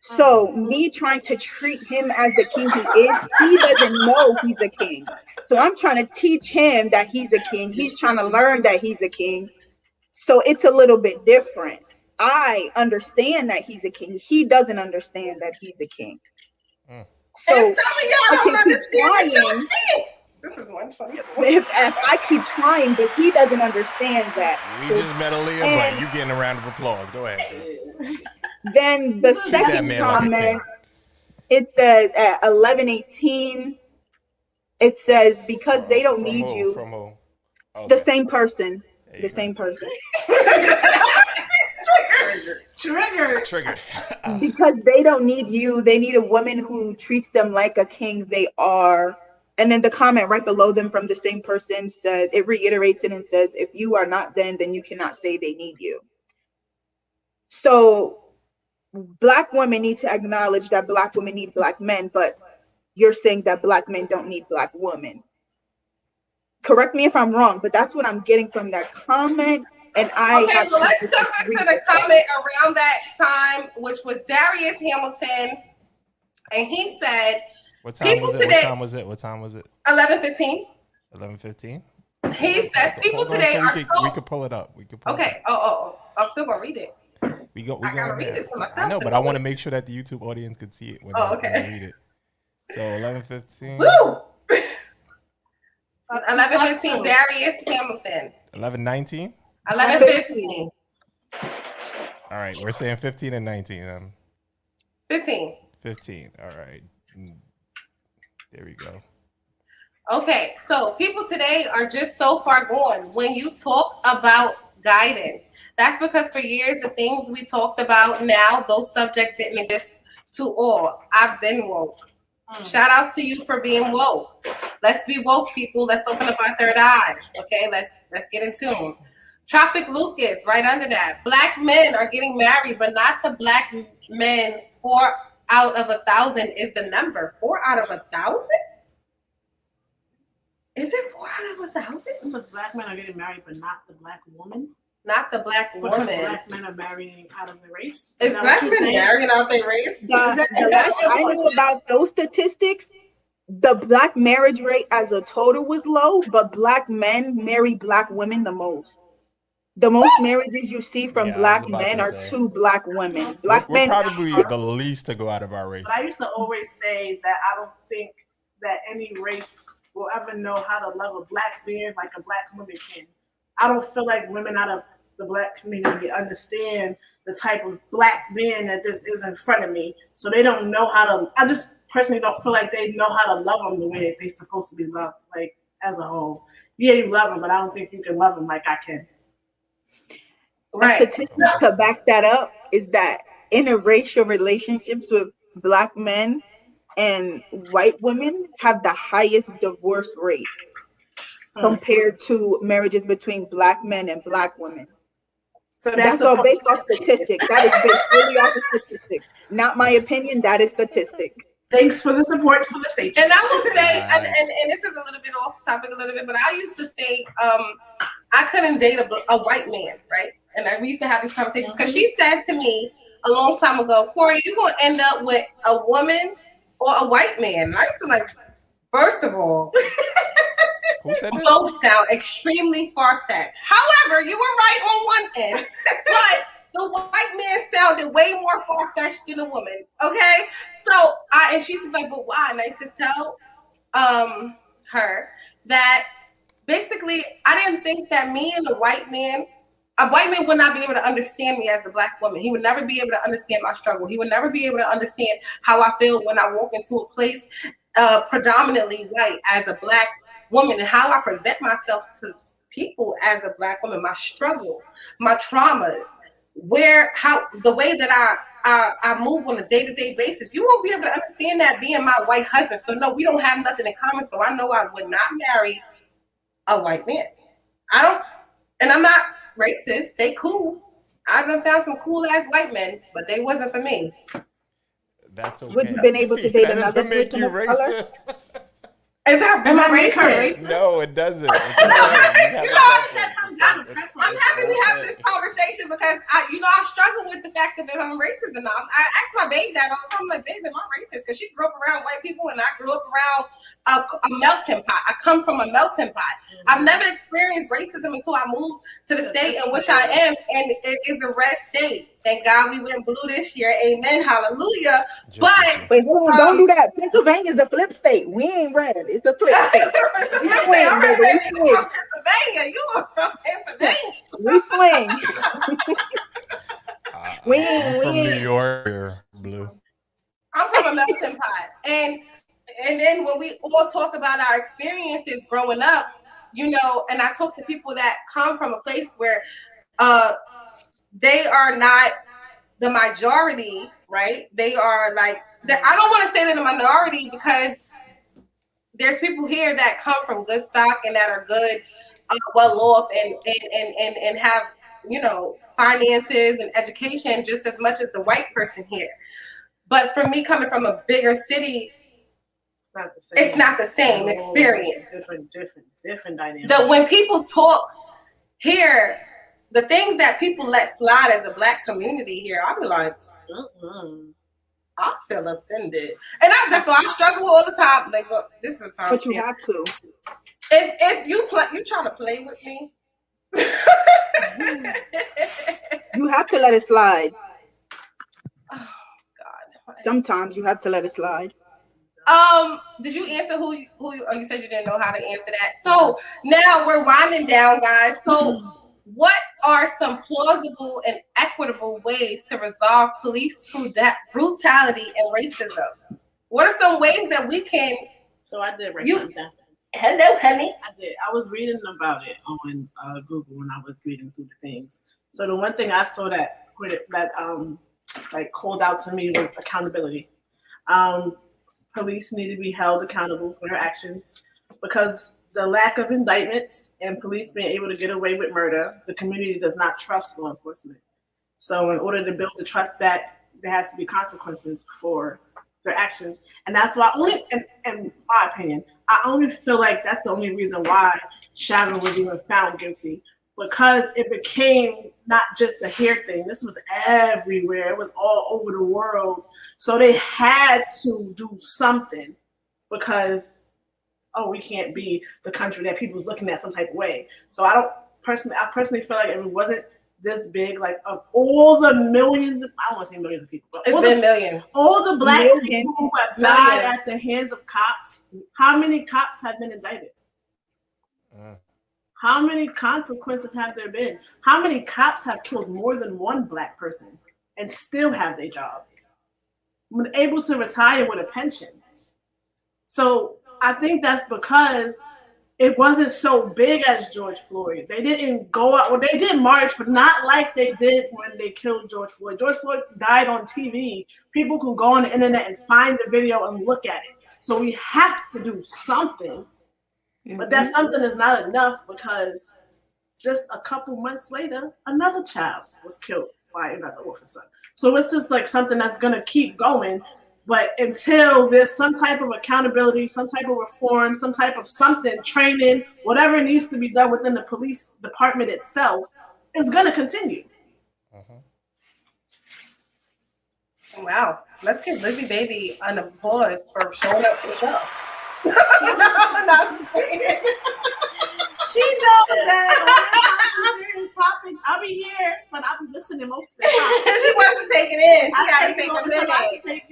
So me trying to treat him as the king he is, he doesn't know he's a king. So I'm trying to teach him that he's a king. He's trying to learn that he's a king. So it's a little bit different. I understand that he's a king. He doesn't understand that he's a king. Mm. And some So of y'all I don't can keep understand that trying. you're this is one funny. If I keep trying, but he doesn't understand that. We just met Aaliyah, but And you getting a round of applause. Go ahead. then the Treat that second man like a king. comment, it says at 11:18, it says, because they don't need who? you. From who? The Okay. same person. There you The go. same person. Triggered. Because they don't need you. They need a woman who treats them like a king they are. And then the comment right below them from the same person says, it reiterates it and says, if you are not then you cannot say they need you. So Black women need to acknowledge that Black women need Black men, but you're saying that Black men don't need Black women. Correct me if I'm wrong, but that's what I'm getting from that comment. And I Okay, have well, to let's come back disagree to the with that. comment around that time, which was Darius Hamilton, and he said, What time people was it? today, What time was it? 11:15. 11:15. He says people today so are we could pull it up. okay. Oh, I'm still gonna read it. We I gotta read it to myself. I know, but I want to make sure that the YouTube audience could see it when okay. when you read it. So 11:15. Woo! 11:15. Darius Hamilton. 11:19. 11:15. All right, we're saying 15 and 19. 15. 15. All right. There we go. Okay, so people today are just so far gone. When you talk about guidance, that's because for years the things we talked about now, those subjects didn't exist to all. I've been woke. Shout outs to you for being woke. Let's be woke, people. Let's open up our third eye. Okay, let's get in tune. Tropic Lucas, right under that. Black men are getting married, but not the Black men. 4 out of 1,000 is the number. 4 out of 1,000? Is it 4 out of 1,000? It says Black men are getting married, but not the Black woman. Not the Black Because woman. Black men are marrying out of the race. Is Black men marrying out their race? The last I knew about those statistics, the Black marriage rate as a total was low, but Black men marry Black women the most. The most marriages you see from Black men are to Black women. Black We're men probably the least to go out of our race. But I used to always say that I don't think that any race will ever know how to love a Black man like a Black woman can. I don't feel like women out of the Black community understand the type of Black man that this is in front of me. So they don't know how to, I just personally don't feel like they know how to love them the way that they're supposed to be loved, like as a whole. Yeah, you love them, but I don't think you can love them like I can. Right. A statistic to back that up is that interracial relationships with Black men and white women have the highest divorce rate compared to marriages between Black men and Black women. So that's all based off statistics. That is based fully off of statistics. Not my opinion, that is statistic. Thanks for the support for the station. And I will say, and this is a little bit off topic a little bit, but I used to say I couldn't date a white man, right? And we used to have these conversations because she said to me a long time ago, Corey, you're going to end up with a woman or a white man. And I used to like, first of all, who said that? Both sound extremely far-fetched. However, you were right on one end, but the white man sounded way more far-fetched than a woman. Okay, so and she's like, but why? And I used to tell her that basically I didn't think that me and a white man would not be able to understand me as a Black woman. He would never be able to understand my struggle. He would never be able to understand how I feel when I walk into a place predominantly white as a Black woman and how I present myself to people as a Black woman, my struggle, my traumas, the way that I move on a day-to-day basis. You won't be able to understand that being my white husband. So no, we don't have nothing in common. So I know I would not marry a white man. I don't, and I'm not racist. They cool. I done found some cool ass white men, but they wasn't for me. That's okay. Would you been able to date That another doesn't make person you of color? racist. Is that Am I racist? making her racist? No, it doesn't. It's okay. No, You have you a know, preference. that comes down to preference. I'm happy we having this conversation because I struggle with the fact of if I'm racist or not. I ask my baby that all the time. I'm like, baby, am I racist? Because she grew up around white people and I grew up around a melting pot. I come from a melting pot. I've never experienced racism until I moved to the state in which I am, and it is a red state. Thank God we went blue this year. Amen. Hallelujah. But Wait, hold on, don't do that. Pennsylvania's the flip state. We ain't red. It's the flip state. We swing, baby. We swing. Pennsylvania, you are from Pennsylvania. We swing. I'm from New York. Here, blue. I'm from a melting pot, and then when we all talk about our experiences growing up, and I talk to people that come from a place where they are not the majority, right? They are like, I don't want to say they're the minority because there's people here that come from good stock and that are good, well off, and have finances and education just as much as the white person here. But for me, coming from a bigger city, it's not the same experience. Different dynamic. When people talk here, the things that people let slide as a black community here, I be like, I feel offended, and that's why I struggle all the time. Like, look, this is time. But you have to. If you trying to play with me, you have to let it slide. Oh God! Sometimes you have to let it slide. Did you answer who you? You said you didn't know how to answer that. So now we're winding down, guys. So what are some plausible and equitable ways to resolve police brutality and racism? What are some ways that we can? So I did write something down. Hello, honey. I did. I was reading about it on Google when I was reading through the things. So the one thing I saw that called out to me was accountability. Police need to be held accountable for their actions because the lack of indictments and police being able to get away with murder, the community does not trust law enforcement. So in order to build the trust back, there has to be consequences for their actions. And that's why in my opinion, I only feel like that's the only reason why Chauvin was even found guilty, because it became not just a here thing. This was everywhere. It was all over the world. So they had to do something because, we can't be the country that people's looking at some type of way. So I personally feel like if it wasn't this big, like of all the millions, I don't want to say millions of people, but it's been millions. All the black people who have died at the hands of cops, how many cops have been indicted? How many consequences have there been? How many cops have killed more than one black person and still have their job? When able to retire with a pension. So I think that's because it wasn't so big as George Floyd. They didn't go out. Well, they did march, but not like they did when they killed George Floyd. George Floyd died on TV. People can go on the internet and find the video and look at it. So we have to do something. But that something is not enough because just a couple months later, another child was killed by another officer. So it's just like something that's going to keep going. But until there's some type of accountability, some type of reform, some type of something, training, whatever needs to be done within the police department itself, it's going to continue. Wow. Let's give Lizzie Baby an applause for showing up to the show. She knows that serious topics. I'll be here, but I'll be listening most of the time. She wants to take it in. She gotta take a minute.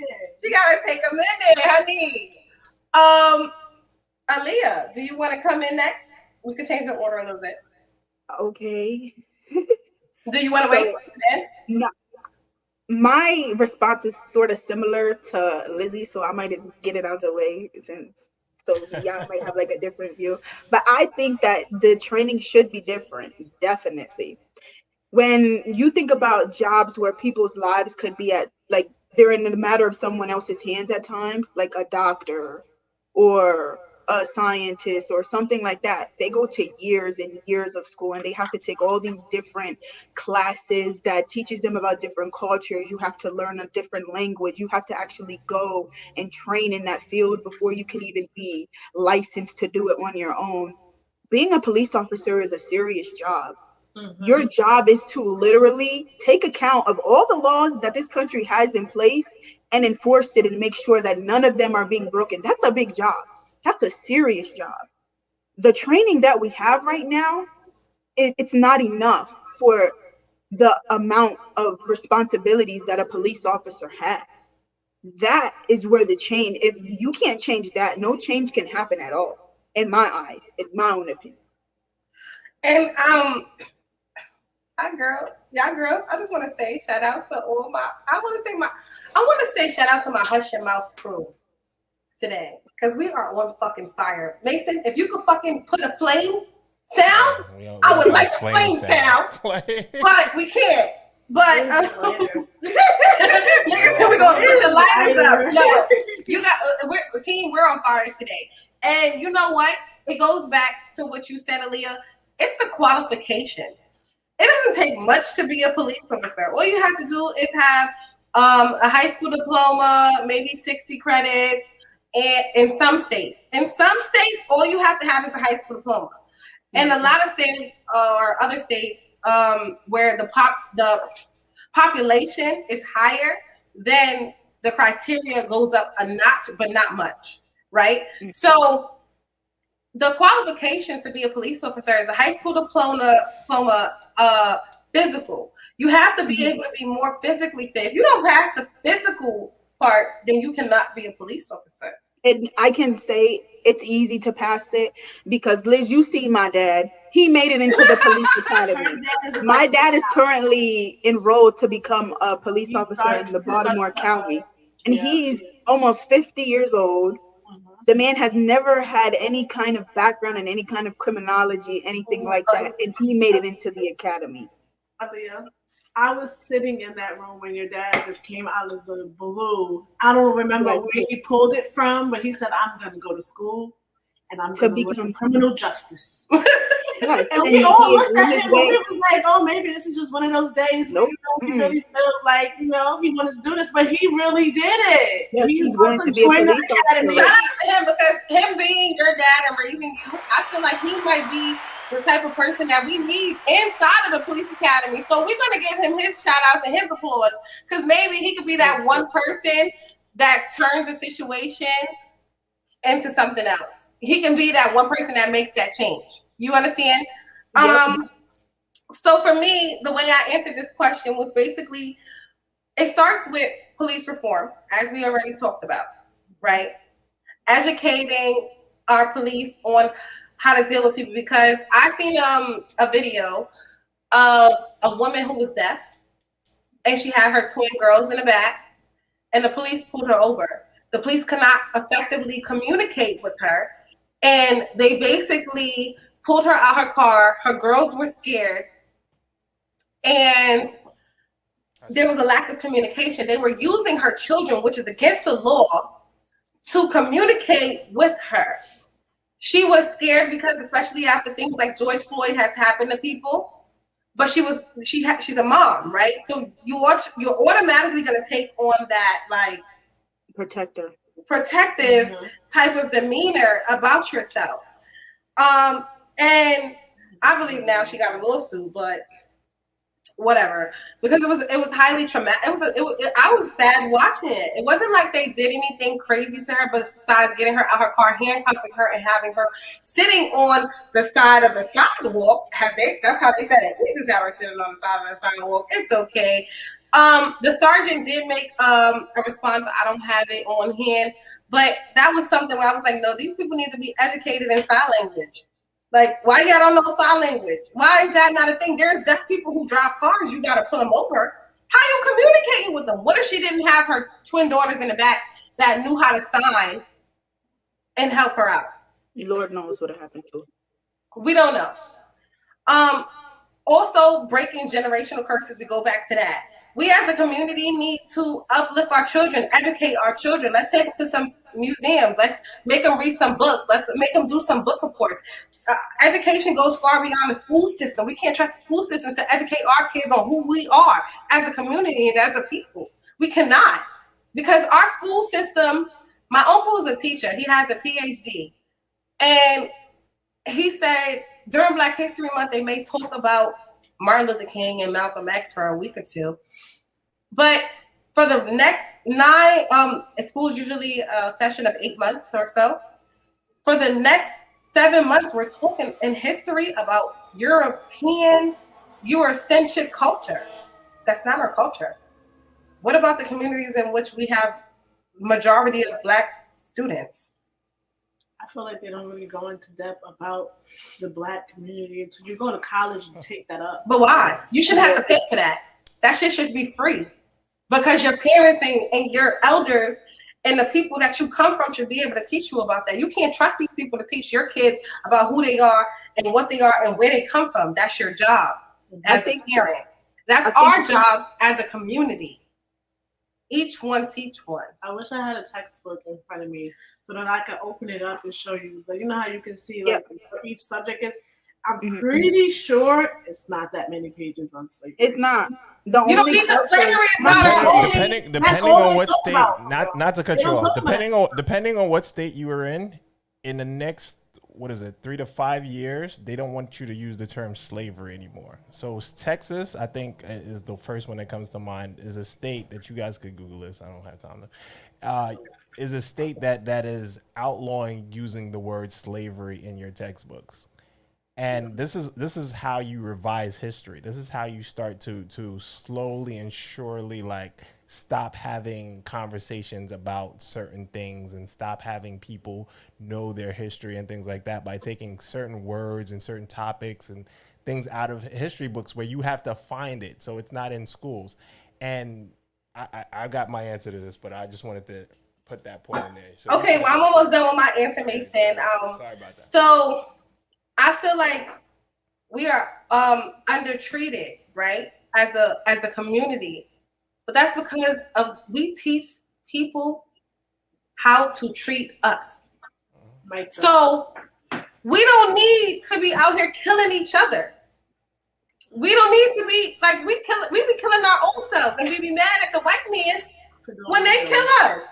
She gotta take a minute, honey. Aaliyah, do you want to come in next? We could change the order a little bit. Okay. Do you want to wait then? No. My response is sort of similar to Lizzie, so I might just get it out of the way so y'all might have like a different view. But I think that the training should be different, definitely. When you think about jobs where people's lives could be they're in the matter of someone else's hands at times, like a doctor or a scientist or something like that, they go to years and years of school, and they have to take all these different classes that teaches them about different cultures. You have to learn a different language. You have to actually go and train in that field before you can even be licensed to do it on your own. Being a police officer is a serious job. Your job is to literally take account of all the laws that this country has in place and enforce it and make sure that none of them are being broken. That's a big job. That's a serious job. The training that we have right now, it's not enough for the amount of responsibilities that a police officer has. That is where the change, if you can't change that, no change can happen at all, in my eyes, in my own opinion. And y'all girls, I just want to say shout out to all my, I want to say shout out to my Hush Your Mouth crew today, because we are on fucking fire. Mason, if you could fucking put a flame sound, I would like a flame sound, but we can't. But niggas, we gonna put your lighters up. No, you got we're on fire today. And you know what? It goes back to what you said, Aaliyah. It's the qualification. It doesn't take much to be a police officer. All you have to do is have a high school diploma, maybe 60 credits, and in some states. In some states, all you have to have is a high school diploma. And a lot of states or other states where the population is higher, then the criteria goes up a notch, but not much, right? Mm-hmm. So the qualifications to be a police officer is a high school diploma, physical. You have to be able to be more physically fit. If you don't pass the physical part, then you cannot be a police officer. And I can say it's easy to pass it because, Liz, you see my dad. He made it into the police academy. My dad is currently enrolled to become a police officer in the Baltimore County. And he's almost 50 years old. The man has never had any kind of background in any kind of criminology, anything like that. And he made it into the academy. Aaliyah, I was sitting in that room when your dad just came out of the blue. I don't remember where he pulled it from, but he said, I'm going to go to school and I'm going to become criminal justice. Yes. And we all looked at him and we was like, oh, maybe this is just one of those days where he really felt like, he wanted to do this, but he really did it. Yes, he's going to be a police officer. Shout out to him, because him being your dad and raising you, I feel like he might be the type of person that we need inside of the police academy. So we're going to give him his shout out and his applause, because maybe he could be that one person that turns the situation into something else. He can be that one person that makes that change. You understand? Yep. So for me, the way I answered this question was basically, it starts with police reform, as we already talked about, right? Educating our police on how to deal with people, because I seen a video of a woman who was deaf, and she had her twin girls in the back, and the police pulled her over. The police could not effectively communicate with her, and they basically pulled her out her car. Her girls were scared, and there was a lack of communication. They were using her children, which is against the law, to communicate with her. She was scared because, especially after things like George Floyd has happened to people, but she's a mom, right? So you're automatically going to take on that, like, protective type of demeanor about yourself. And I believe now she got a lawsuit, but whatever, because it was highly traumatic. I was sad watching it. It wasn't like they did anything crazy to her, but besides getting her out her car, handcuffing her, and having her sitting on the side of the sidewalk. That's how they said it. We just have her sitting on the side of the sidewalk. It's okay. The sergeant did make a response. I don't have it on hand, but that was something where I was like, no, these people need to be educated in sign language. Like, why y'all don't know sign language? Why is that not a thing? There's deaf people who drive cars. You got to pull them over. How you communicating with them? What if she didn't have her twin daughters in the back that knew how to sign and help her out? Lord knows what happened to her. We don't know. Also, breaking generational curses. We go back to that. We as a community need to uplift our children, educate our children. Let's take it to some museums. Let's make them read some books. Let's make them do some book reports. Education goes far beyond the school system. We can't trust the school system to educate our kids on who we are as a community and as a people. We cannot. Because our school system, my uncle is a teacher. He has a PhD. And he said during Black History Month, they may talk about Martin Luther King and Malcolm X for a week or two. But for the next 9, school's usually a session of 8 months or so. For the next 7 months, we're talking in history about European, Eurocentric culture. That's not our culture. What about the communities in which we have majority of Black students? I feel like they don't really go into depth about the Black community until you go to college and take that up. But why? You shouldn't have to pay for that. That shit should be free. Because your parents and your elders and the people that you come from should be able to teach you about that. You can't trust these people to teach your kids about who they are and what they are and where they come from. That's your job as a parent. That's our jobs as a community. Each one teach one. I wish I had a textbook in front of me so that I could open it up and show you. Like, you know how you can see like what each subject is? I'm pretty sure it's not that many pages on slavery. It's not. You don't need the slavery. Depending on what state, not to cut you off. Depending on what state you were in the next 3 to 5 years, they don't want you to use the term slavery anymore. So Texas, I think, is the first one that comes to mind. Is a state that you guys could Google this. I don't have time to. Is a state that is outlawing using the word slavery in your textbooks. And this is how you revise history. This is how you start to slowly and surely like stop having conversations about certain things and stop having people know their history and things like that by taking certain words and certain topics and things out of history books where you have to find it. So it's not in schools. And I got my answer to this, but I just wanted to put that point in there. So okay, well, I'm almost done with my answer, Mason. Sorry about that. So I feel like we are undertreated, right, as a community, but that's because we teach people how to treat us. So we don't need to be out here killing each other. We don't need to be like we be killing our own selves, and we be mad at the white man when they kill us.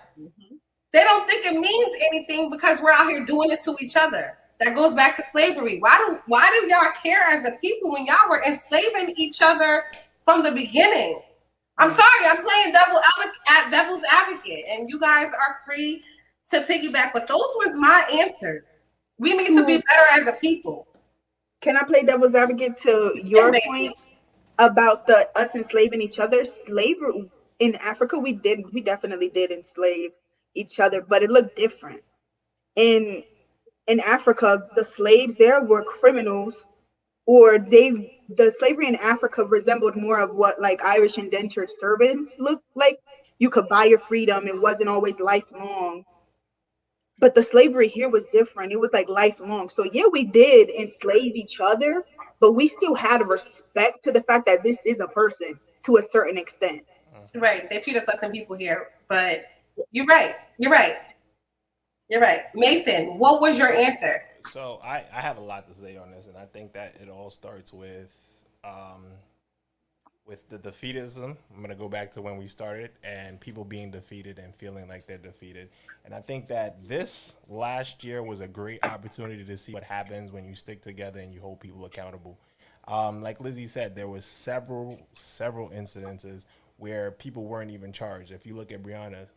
They don't think it means anything because we're out here doing it to each other. That goes back to slavery. Why do y'all care as a people when y'all were enslaving each other from the beginning? I'm sorry, I'm playing devil's advocate, and you guys are free to piggyback, but those was my answers. We need to be better as a people. Can I play devil's advocate to your point about us enslaving each other? Slavery in Africa, we definitely did enslave each other, but it looked different. In Africa, the slaves there were criminals, or the slavery in Africa resembled more of what like Irish indentured servants looked like. You could buy your freedom. It wasn't always lifelong. But the slavery here was different. It was like lifelong. So yeah, we did enslave each other, but we still had a respect to the fact that this is a person to a certain extent. Right. They treat us like some people here, but you're right. Mason, what was your answer? So I have a lot to say on this, and I think that it all starts with the defeatism. I'm going to go back to when we started and people being defeated and feeling like they're defeated. And I think that this last year was a great opportunity to see what happens when you stick together and you hold people accountable. Like Lizzie said, there was several incidences where people weren't even charged. If you look at Breonna,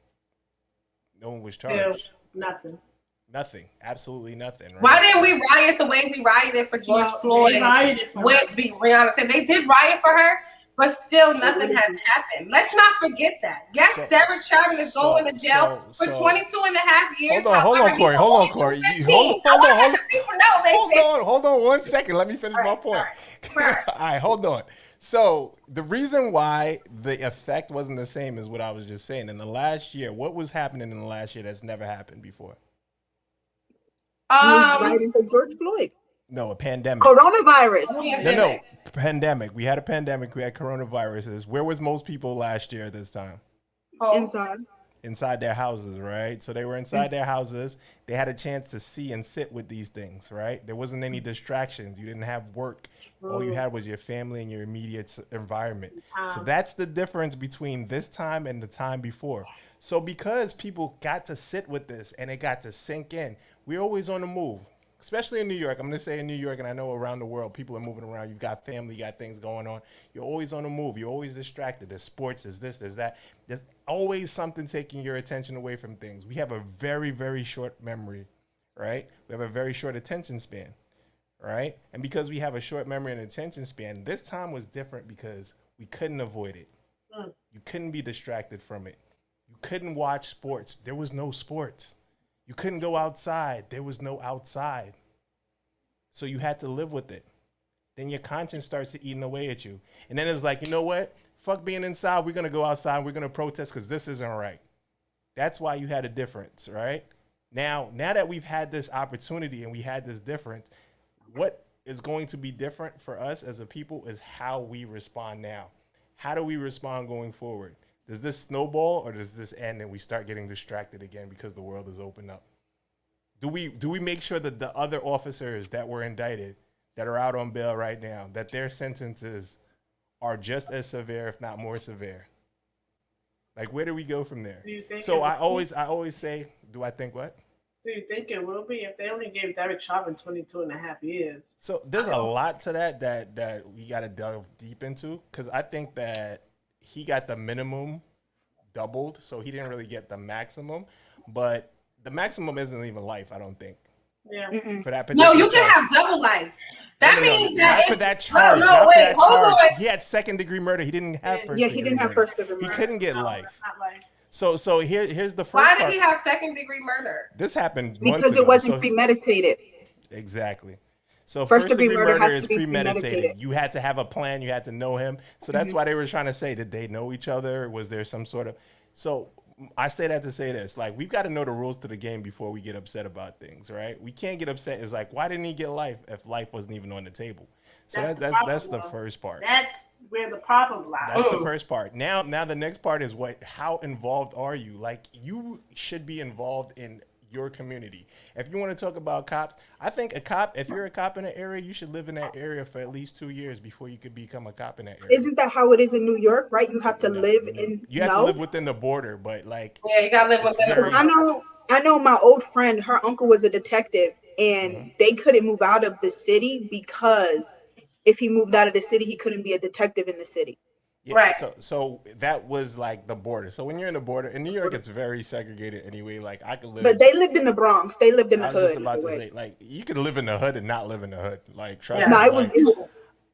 no one was charged. Nothing. Absolutely nothing. Right? Why didn't we riot the way we rioted for George Floyd? With Breonna said they did riot for her, but still nothing has happened. Let's not forget that. Yes, Derek Chauvin is going to jail for 22 and a half years. Hold on, Corey. Hold on 1 second. Let me finish my point. All right, hold on. So the reason why the effect wasn't the same is what I was just saying. In the last year, what was happening in the last year that's never happened before? For George Floyd. No, a pandemic. Coronavirus. No, pandemic. We had a pandemic. We had coronaviruses. Where was most people last year at this time? Inside. inside their houses, right? So they were inside their houses. They had a chance to see and sit with these things, right? There wasn't any distractions. You didn't have work. All you had was your family and your immediate environment. So that's the difference between this time and the time before. So because people got to sit with this and it got to sink in, we're always on the move. Especially in New York. I'm going to say in New York, and I know around the world, people are moving around. You've got family, you got things going on. You're always on the move. You're always distracted. There's sports, there's this, there's that. There's always something taking your attention away from things. We have a very, very short memory, right? We have a very short attention span, right? And because we have a short memory and attention span, this time was different because we couldn't avoid it. You couldn't be distracted from it. You couldn't watch sports. There was no sports. You couldn't go outside. There was no outside. So you had to live with it. Then your conscience starts eating away at you. And then it's like, you know what? Fuck being inside. We're going to go outside. We're going to protest because this isn't right. That's why you had a difference, right? Now that we've had this opportunity and we had this difference, what is going to be different for us as a people is how we respond now. How do we respond going forward? Does this snowball or does this end and we start getting distracted again because the world is opened up? Do we make sure that the other officers that were indicted, that are out on bail right now, that their sentences are just as severe, if not more severe? Like, where do we go from there? So I always say, do I think what? Do you think it will be if they only gave Derek Chauvin 22.5 years? So there's a lot to that we got to delve deep into, because I think that he got the minimum doubled, so he didn't really get the maximum. But the maximum isn't even life, I don't think. Yeah. For that particular No, you can charge. have double life. That means that not for that charge. No, wait, hold on. He had second-degree murder. He didn't have first. Yeah, he didn't have first-degree murder. He couldn't get life. Not life. So here's the first Why part. did he have second-degree murder? This happened months Because ago. it wasn't premeditated. Exactly. So First-degree first-degree murder murder has is to be premeditated. premeditated. You had to have a plan. You had to know him. So that's why they were trying to say, did they know each other? Was there some sort of... So I say that to say this. Like, we've got to know the rules to the game before we get upset about things, right? We can't get upset. It's like, why didn't he get life if life wasn't even on the table? So that's the first part. That's where the problem lies. That's the first part. Now the next part is how involved are you? Like, you should be involved in your community. If you want to talk about cops, I think if you're a cop in an area, you should live in that area for at least 2 years before you could become a cop in that area. Isn't that how it is in New York, right? You have to live in... You have to live within the border, but like... Yeah, you got to live within the border. I know my old friend, her uncle was a detective, and they couldn't move out of the city because if he moved out of the city, he couldn't be a detective in the city. Yeah, right. So that was like the border. So when you're in the border, in New York, it's very segregated anyway. Like, I could live. But they lived in the Bronx. They lived in the I was hood. just about to say, like, you could live in the hood and not live in the hood. Like, trust me. No, it was like that.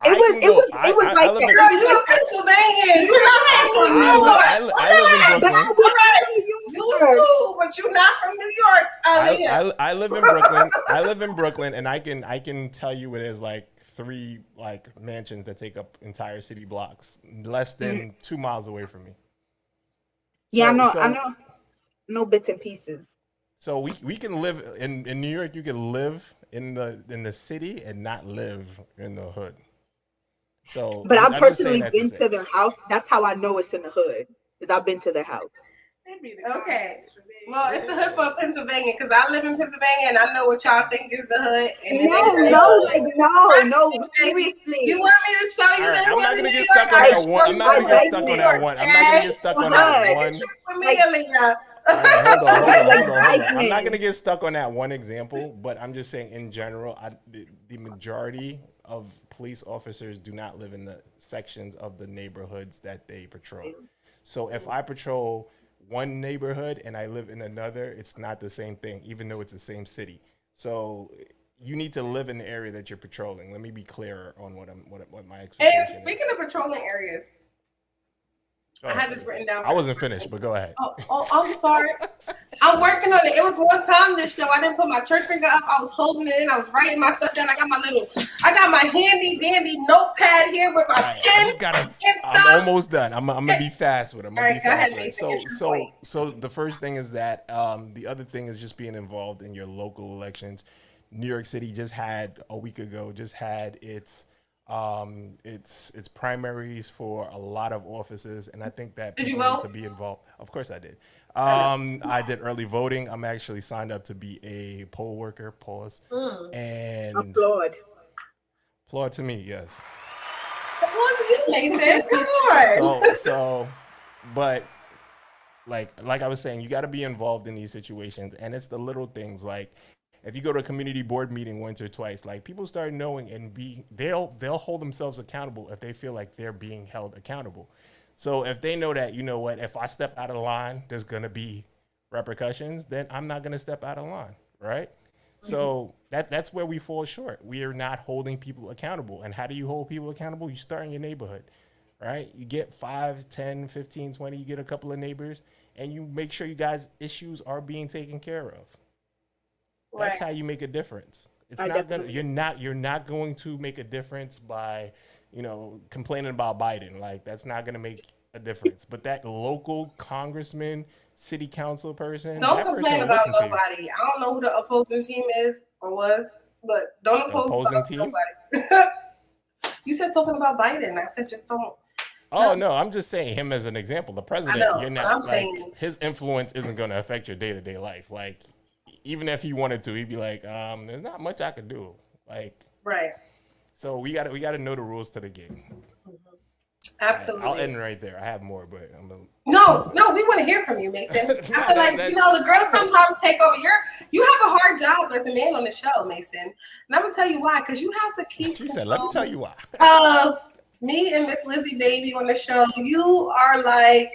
Girl, you're Pennsylvania. You're not from New York. I live in Brooklyn. You was cool, but you're not from New York. I live in Brooklyn. I live in Brooklyn, and I can tell you it is like 3 like mansions that take up entire city blocks, less than 2 miles away from me. Yeah, I know. No bits and pieces. So we can live in New York. You can live in the city and not live in the hood. So, but I've personally been to their house. That's how I know it's in the hood, because I've been to their house. Okay. Well, it's the hood for Pennsylvania, because I live in Pennsylvania and I know what y'all think is the hood. And no, seriously. You want me to show you this? I'm not gonna get stuck on that one. I'm not gonna get stuck on that one. I'm not gonna get stuck on that one. Hold on. I'm not gonna get stuck on that one example, but I'm just saying in general, the majority of police officers do not live in the sections of the neighborhoods that they patrol. So if I patrol one neighborhood and I live in another, it's not the same thing, even though it's the same city. So you need to live in the area that you're patrolling. Let me be clearer on what my expectation is. Speaking of patrolling areas, I had this written down. I wasn't finished, but go ahead. Oh, I'm sorry. I'm working on it. It was one time this show. I didn't put my church finger up. I was holding it in. I was writing my stuff down. I got my handy dandy notepad here with my pen. I'm almost done. I'm gonna be fast with it. All right, go ahead. So the first thing is that the other thing is just being involved in your local elections. New York City just had a week ago its It's primaries for a lot of offices, and I think that Did you people need vote? to be involved. Of course, I did. I did early voting. I'm actually signed up to be a poll worker. Pause. And Applaud. applaud to me, yes. What do you, Nathan? Come on. But like I was saying, you got to be involved in these situations, and it's the little things like if you go to a community board meeting once or twice, like people start knowing and they'll hold themselves accountable if they feel like they're being held accountable. So if they know that, you know what, if I step out of line, there's gonna be repercussions, then I'm not gonna step out of line, right? So that's where we fall short. We are not holding people accountable. And how do you hold people accountable? You start in your neighborhood, right? You get 5, 10, 15, 20, you get a couple of neighbors, and you make sure you guys' issues are being taken care of. That's Right. how you make a difference. It's I not gonna definitely- you're not going to make a difference by, complaining about Biden. Like that's not gonna make a difference. But that local congressman, city council person, Don't that person complain will about listen to you. nobody. I don't know who the opposing team is or was, but don't The oppose opposing about team? nobody. You said talking about Biden. I said just don't. Oh no, I'm just saying him as an example. The president, know, you're I'm not like saying- his influence isn't gonna affect your day-to-day life. Like even if he wanted to, he'd be like, there's not much I could do. Like Right. so we gotta know the rules to the game. Absolutely. I'll end right there. I have more, but No, we want to hear from you, Mason. I feel No, like that- the girls sometimes take over. You have a hard job as a man on the show, Mason, and I'm gonna tell you why. Because you have to keep. She said, "Let me tell you why." Me and Miss Lizzie Baby on the show. You are like,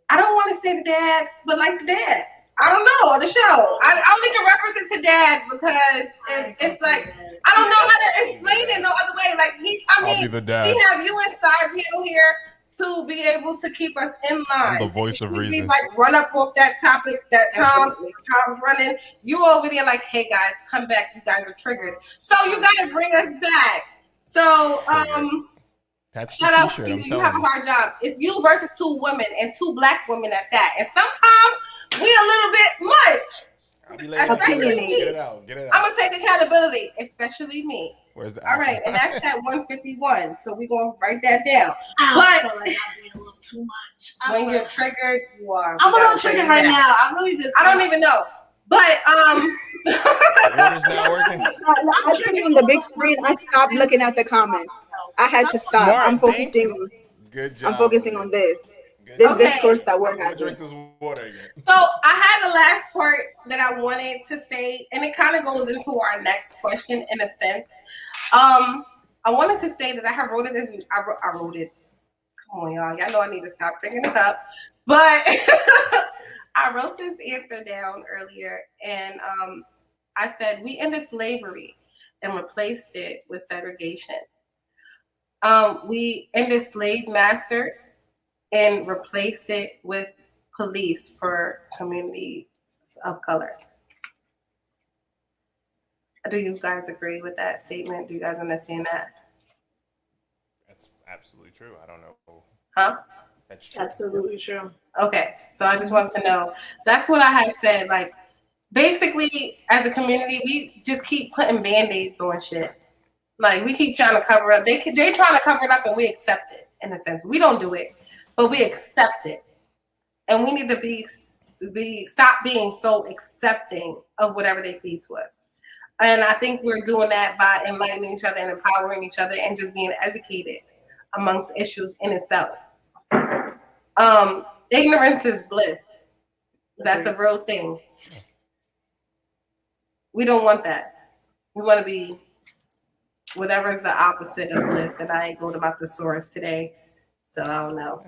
I don't want to say the dad, but like the dad. I don't know on the show. I only can reference it to dad because it's like I don't know how to explain it no other way. Like I'll be the dad. we have you and side panel here to be able to keep us in line. I'm the voice of We reason. like run up off that topic that Tom's running. You over there like, hey guys, come back. You guys are triggered. So you gotta bring us back. So That's shout the out t-shirt. to I'm you. You telling have a hard job. It's you versus 2 women and 2 black women at that. And sometimes we a little bit much. I'll be like, Especially me. Get it out. Get it I'm out. gonna take accountability, especially me. Where's the All right, and that's at 151. So we're gonna write that down. I But- feel like I'm being a little too much. When you're triggered, you are. I'm a We little gotta bring triggered it right down. now. I really just. I don't even know. But The water's not working. I turned on the big screen. I stopped looking at the comments. I had to stop. Smart, I'm thank focusing. Good job. I'm focusing on this. Good This job. Okay. discourse that we're I'm gonna drink having. this water again. So I had the last part that I wanted to say, and it kind of goes into our next question in a sense. I wanted to say that I have wrote it as I wrote it. Come on, y'all know I need to stop bringing it up, but I wrote this answer down earlier, and I said we ended slavery and replaced it with segregation. We ended slave masters and replaced it with police for communities of color. Do you guys agree with that statement? Do you guys understand that? That's absolutely true. I don't know. Huh? That's true. Absolutely true. Okay, so I just wanted to know. That's what I had said. Like, basically, as a community, we just keep putting Band-Aids on shit. Like, we keep trying to cover up. They're trying to cover it up, and we accept it, in a sense. We don't do it, but we accept it. And we need to stop being so accepting of whatever they feed to us. And I think we're doing that by enlightening each other and empowering each other and just being educated amongst issues in itself. Ignorance is bliss. That's a real thing. We don't want that. We want to be whatever is the opposite of bliss. And I ain't go to my thesaurus today, so I don't know.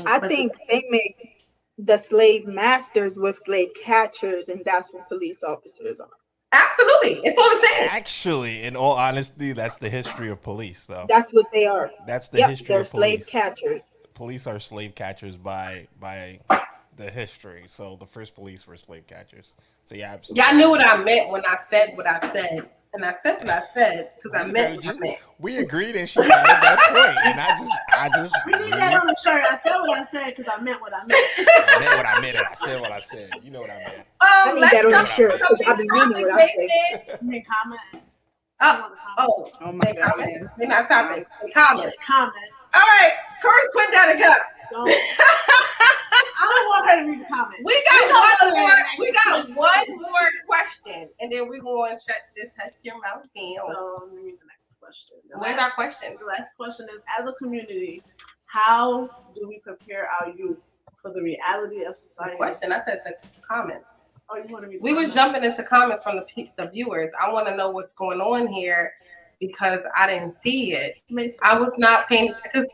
I think they make the slave masters with slave catchers, and that's what police officers are. Absolutely, it's all the same. Actually, in all honesty, that's the history of police, though. That's what they are. That's the Yep, history they're of slave police. catchers. Police are slave catchers by the history. So the first police were slave catchers. So yeah, absolutely. Y'all knew what I meant when I said what I said. And I said what I said because I meant what I meant. We agreed, and she added that point. And I just We need that on the shirt. I said what I said because I meant what I meant. I meant what I meant, and I said what I said. You know what I meant. I need Let's that on jump the shirt to because I be something meaning what I say. topic, Make comment. Oh, Oh my they God. comments. They're not topics. They comments. Comments. All right, Corey's putting down a cup. I don't want her to read the comments. We got one more question, and then we're going to shut this hush your mouth down. So let me read the next question. Where's our question? The last question is: as a community, how do we prepare our youth for the reality of society? Question. I said the comments. Oh, you want to read? We were jumping into comments from the viewers. I want to know what's going on here because I didn't see it. Mason. I was not paying because,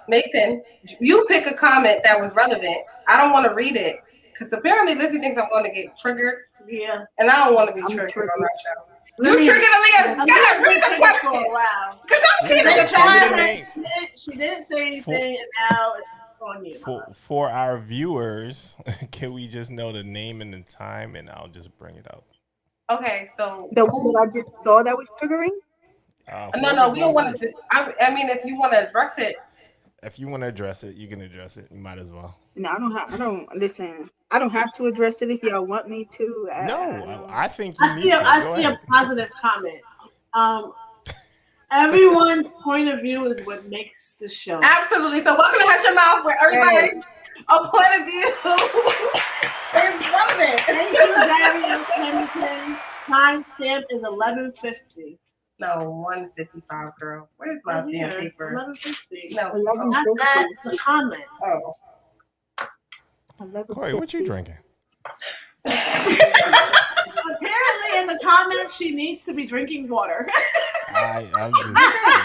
Mason, you pick a comment that was relevant. I don't want to read it because apparently Lizzie thinks I'm going to get triggered. Yeah. And I don't want to be triggered on our show. You triggered Aaliyah. Go ahead, read the question. Wow. Because I'm keeping She didn't say anything, and now it's on you. For our viewers, can we just know the name and the time, and I'll just bring it up. Okay, so The one that I just saw that was triggering? No, we don't want to just. I mean, if you want to address it. If you want to address it, you can address it. You might as well. No, I don't have to address it if y'all want me to. I think you need to. I see a positive comment. Everyone's point of view is what makes the show. Absolutely. So welcome to Hush Your Mouth, where everybody's point of view is relevant. Thank you, Gary Hamilton. Timestamp is 11:50. No, 1:55, girl. Where's my damn paper? 11:50. No, not that. The comment. Oh. Corey, what you drinking? Apparently, in the comments, she needs to be drinking water. I'm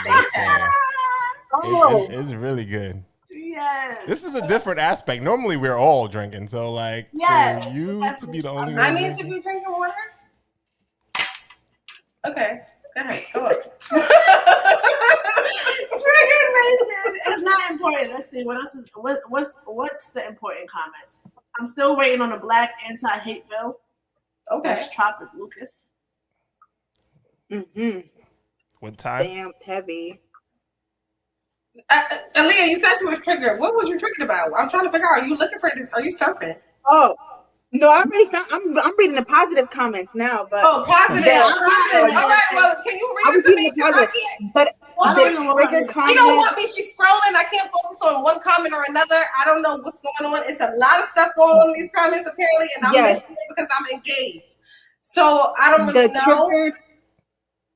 just saying. It's really good. Yes. This is a different aspect. Normally, we're all drinking. So, for you to be the only one. I need to be drinking water? Okay. Go ahead. Go up. Triggered Mason is not important. Let's see. What else is what's the important comments? I'm still waiting on a black anti-hate bill. Okay. That's Tropic Lucas. Mm-hmm. What time? Damn heavy. Aaliyah, you said you were triggered. What was you triggered about? I'm trying to figure out. Are you looking for this? Are you surfing? Oh. No, I already found. I'm reading the positive comments now, but positive. Yeah. All right, well, can you read it to me? But the trigger comment. You don't want me? She's scrolling. I can't focus on one comment or another. I don't know what's going on. It's a lot of stuff going on in these comments apparently, and I'm missing it because I'm engaged. So I don't really know.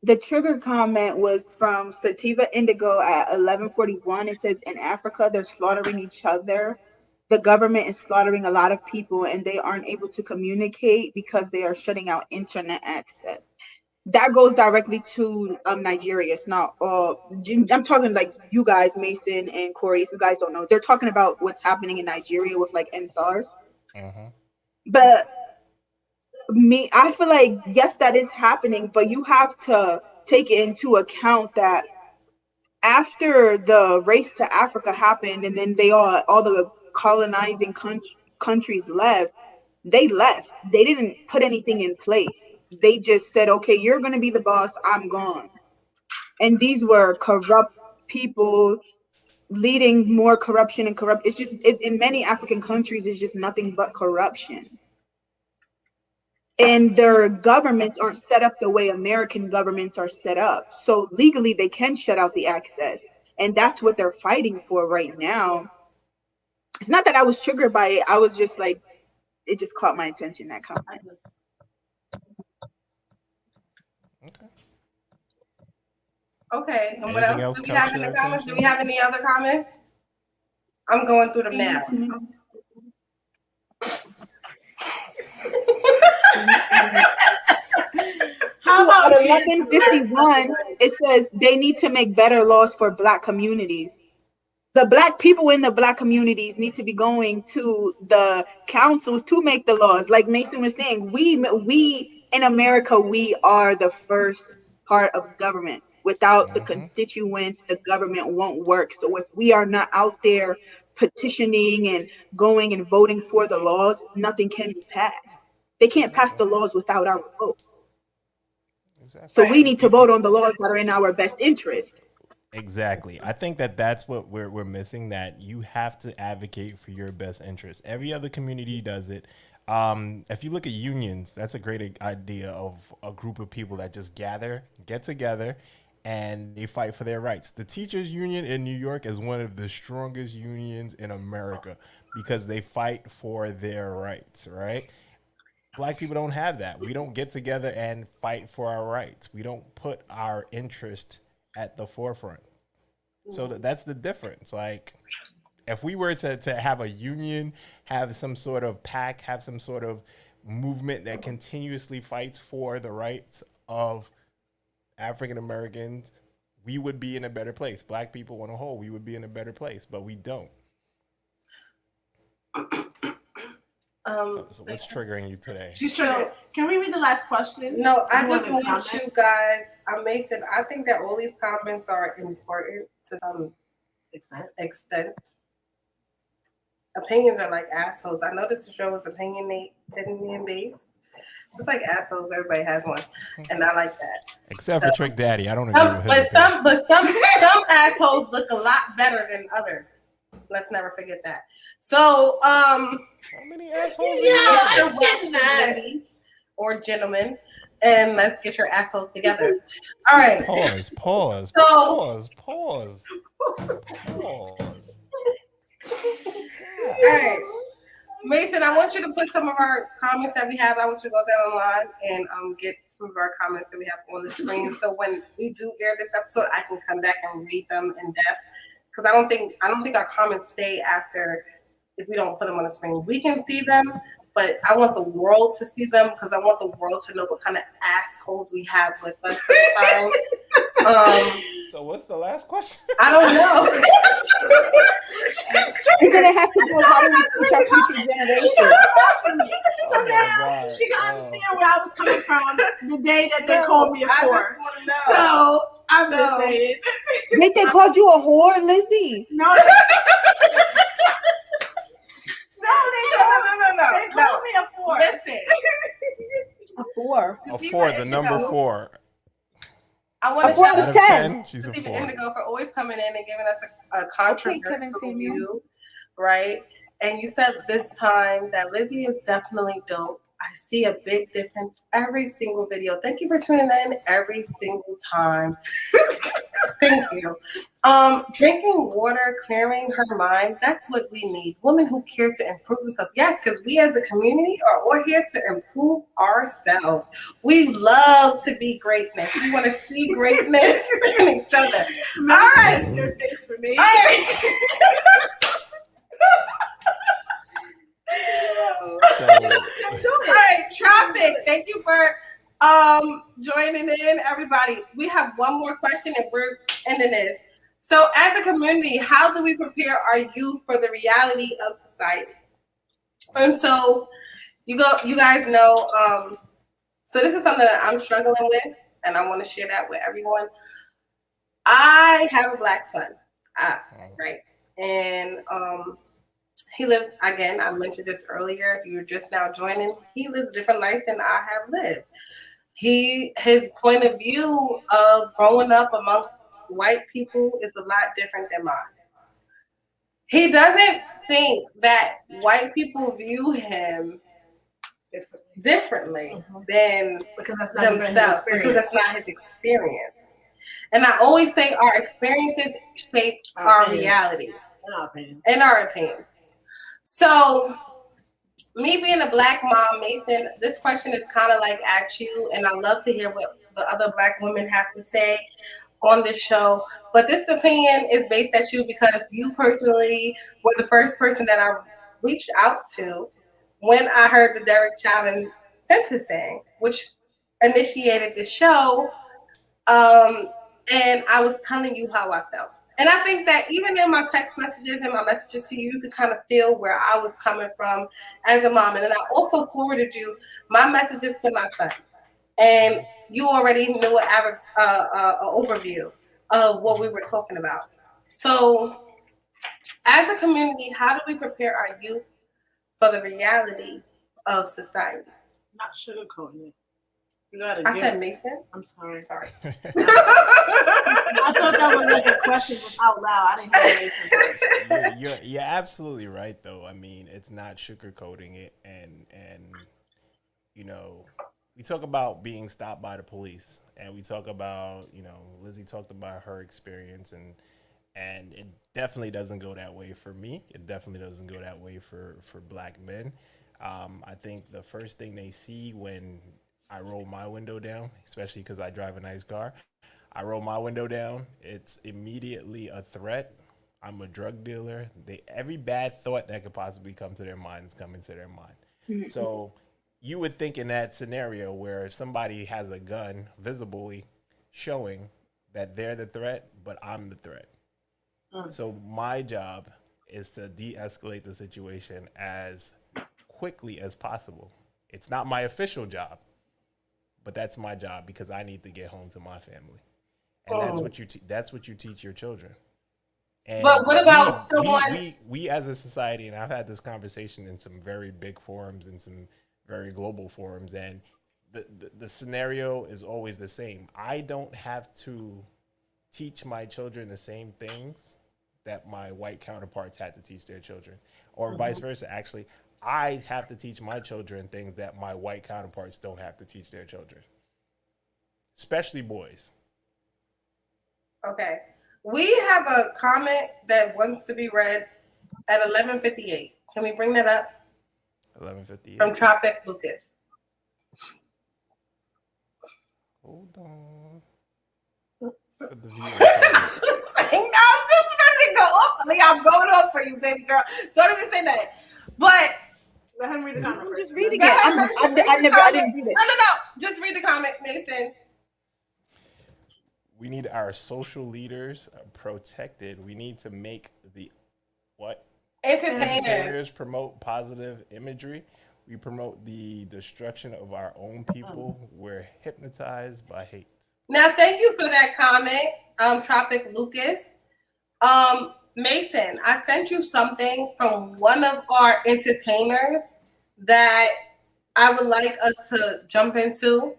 The trigger comment was from Sativa Indigo at 11:41. It says, in Africa, they're slaughtering each other. The government is slaughtering a lot of people, and they aren't able to communicate because they are shutting out internet access. That goes directly to Nigeria. It's not I'm talking like you guys, Mason and Corey, if you guys don't know. They're talking about what's happening in Nigeria with NSARS. But I feel like, yes, that is happening, but you have to take into account that after the race to Africa happened, and then all the colonizing countries left, they left. They didn't put anything in place. They just said, okay, you're going to be the boss, I'm gone. And these were corrupt people leading more corruption and corrupt. It's just, in many African countries, it's just nothing but corruption. And their governments aren't set up the way American governments are set up. So legally, they can shut out the access. And that's what they're fighting for right now. It's not that I was triggered by it. I was just like, it just caught my attention, that comment. Okay. And what else do we have in the comments? Do we have any other comments? I'm going through them now. How about 11:51? It says they need to make better laws for Black communities. The Black people in the Black communities need to be going to the councils to make the laws. Like Mason was saying, we in America, we are the first part of government. Without the constituents, the government won't work. So if we are not out there petitioning and going and voting for the laws, nothing can be passed. They can't pass the laws without our vote. So we need to vote on the laws that are in our best interest. Exactly. I think that's what we're missing, that you have to advocate for your best interest. Every other community does it. If you look at unions, that's a great idea of a group of people that just get together, and they fight for their rights. The teachers union in New York is one of the strongest unions in America because they fight for their rights, right? Black people don't have that. We don't get together and fight for our rights. We don't put our interest at the forefront. So that's the difference. Like, if we were to have a union, have some sort of pack, have some sort of movement that continuously fights for the rights of African Americans, we would be in a better place. Black people on a whole, we would be in a better place, but we don't. So what's triggering you today? She's triggered. Can we read the last question? No, I just want you guys, Mason, I think that all these comments are important to some extent. Opinions are like assholes. I know this show is opinion based. It's like assholes. Everybody has one, and I like that. Except for Trick Daddy, I don't agree with his opinion. But some assholes look a lot better than others. Let's never forget that. So, how many assholes? Ladies or gentlemen, and let's get your assholes together. All right. Pause. All right, Mason, I want you to put some of our comments that we have. I want you to go down the line and get some of our comments that we have on the screen. So when we do air this episode, I can come back and read them in depth. Because I don't think our comments stay after if we don't put them on the screen. We can see them, but I want the world to see them because I want the world to know what kind of assholes we have with us sometimes. So what's the last question? I don't know. You're gonna have to do how do we teach our future generation. So now she can understand where I was coming from the day that they called me a whore. So I'm just saying. They called you a whore, Lizzie? No. No. They called me a whore. Listen. A four. The number 4. I want to shout out 10. She's a 4. Indigo for always coming in and giving us a controversial view, right? And you said this time that Lizzie is definitely dope. I see a big difference every single video. Thank you for tuning in every single time. Thank you. Drinking water, clearing her mind, that's what we need. Women who care to improve themselves. Yes, because we as a community are all here to improve ourselves. We love to be greatness. We want to see greatness in each other. All right. That's your face for me. All right. All right, Traffic. Thank you for joining in, everybody. We have one more question and we're ending this. So as a community, how do we prepare our youth for the reality of society? And so you guys know, so this is something that I'm struggling with and I want to share that with everyone. I have a black son, right? And he lives, again, I mentioned this earlier, if you're just now joining, he lives a different life than I have lived. His point of view of growing up amongst white people is a lot different than mine. He doesn't think that white people view him differently than themselves because that's not his experience. And I always say our experiences shape our reality. In our opinion. So, me being a black mom, Mason, this question is kind of like at you, and I love to hear what the other black women have to say on this show. But this opinion is based at you because you personally were the first person that I reached out to when I heard the Derek Chauvin sentencing, which initiated the show. And I was telling you how I felt. And I think that even in my text messages and my messages to you, you could kind of feel where I was coming from as a mom. And then I also forwarded you my messages to my son. And you already knew an overview of what we were talking about. So as a community, how do we prepare our youth for the reality of society? Not sugarcoating it. You gotta I said Mason. I'm sorry. Sorry. I thought that was like a question out loud. I didn't hear Mason. You're absolutely right though. I mean, it's not sugarcoating it, and you know, we talk about being stopped by the police, and we talk about, you know, Lizzie talked about her experience, and it definitely doesn't go that way for me. It definitely doesn't go that way for black men. I think the first thing they see when I roll my window down, especially because I drive a nice car, I roll my window down, it's immediately a threat. I'm a drug dealer. Every bad thought that could possibly come to their mind is coming to their mind. So you would think in that scenario where somebody has a gun visibly showing that they're the threat, but I'm the threat. So my job is to de-escalate the situation as quickly as possible. It's not my official job, but that's my job because I need to get home to my family, and that's what you teach your children. And but what about someone? We as a society, and I've had this conversation in some very big forums and some very global forums, and the scenario is always the same. I don't have to teach my children the same things that my white counterparts had to teach their children, or vice versa. Actually, I have to teach my children things that my white counterparts don't have to teach their children, especially boys. Okay. We have a comment that wants to be read at 11:58. Can we bring that up? 11:58. From Tropic Lucas. Hold on. I'm just ready to go off. I'm going off for you, baby girl. Don't even say that. But let him read the comment. Just read again. I didn't read it. No. Just read the comment, Mason. We need our social leaders protected. We need to make the what? Entertainers promote positive imagery. We promote the destruction of our own people. We're hypnotized by hate. Now, thank you for that comment, Tropic Lucas. Mason, I sent you something from one of our entertainers that I would like us to jump into.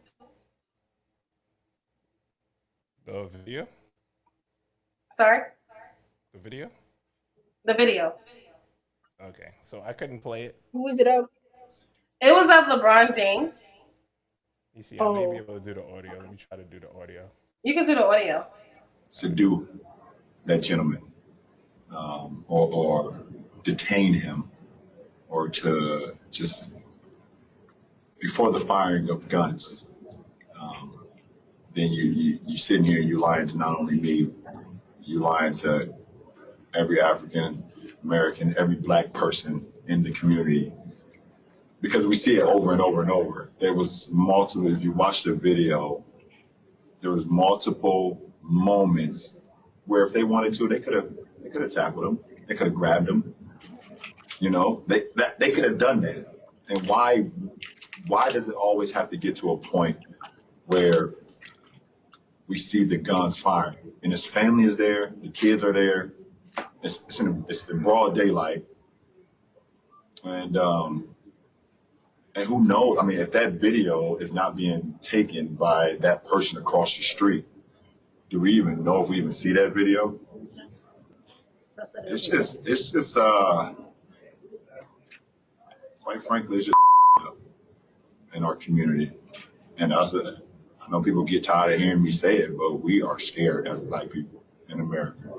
The video? Sorry? The video? The video. Okay, so I couldn't play it. Who is it of? It was of LeBron James. You see, I may be able to do the audio. Let me try to do the audio. You can do the audio. Subdue that gentleman, or detain him, or to just before the firing of guns. Then you sitting here, you lying to not only me, you lying to every African American, every black person in the community, because we see it over and over and over. There was multiple, if you watch the video, there was multiple moments where if they wanted to, they could have tackled him, they could have grabbed him. You know, they could have done that. And why does it always have to get to a point where we see the guns firing and his family is there, the kids are there, it's in broad daylight, and who knows? I mean, if that video is not being taken by that person across the street, do we even know if we even see that video? It's just quite frankly, it's just in our community. And us, I know people get tired of hearing me say it, but we are scared as black people in America.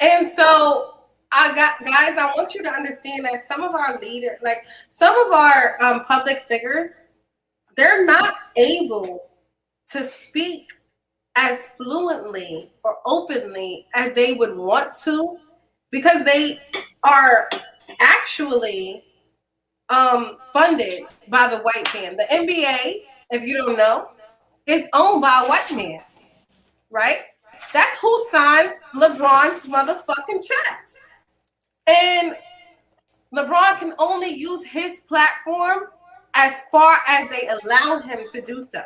And so guys, I want you to understand that some of our leaders, like some of our public figures, they're not able to speak as fluently or openly as they would want to, because they are actually funded by the white man. The NBA, if you don't know, is owned by a white man, right? That's who signed LeBron's motherfucking checks. And LeBron can only use his platform as far as they allow him to do so.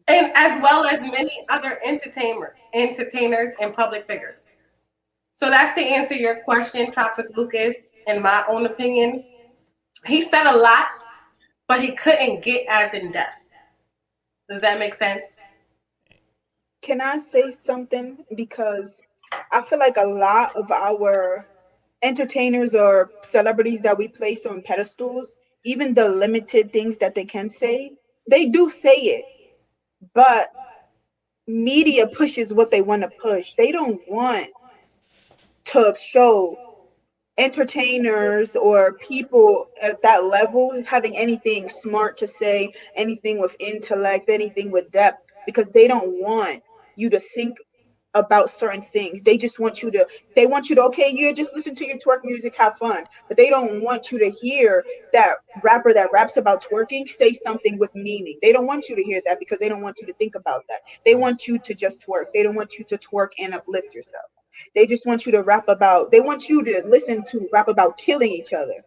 And as well as many other entertainers and public figures. So that's to answer your question, Tropic Lucas. In my own opinion, he said a lot but he couldn't get as in depth. Does that make sense? Can I say something? Because I feel like a lot of our entertainers or celebrities that we place on pedestals, even the limited things that they can say, they do say it. But media pushes what they want to push. They don't want to show entertainers or people at that level having anything smart to say, anything with intellect, anything with depth, because they don't want you to think about certain things. They just want you to, okay, you just listen to your twerk music, have fun. But they don't want you to hear that rapper that raps about twerking say something with meaning. They don't want you to hear that because they don't want you to think about that. They want you to just twerk. They don't want you to twerk and uplift yourself. They just want you to they want you to listen to rap about killing each other.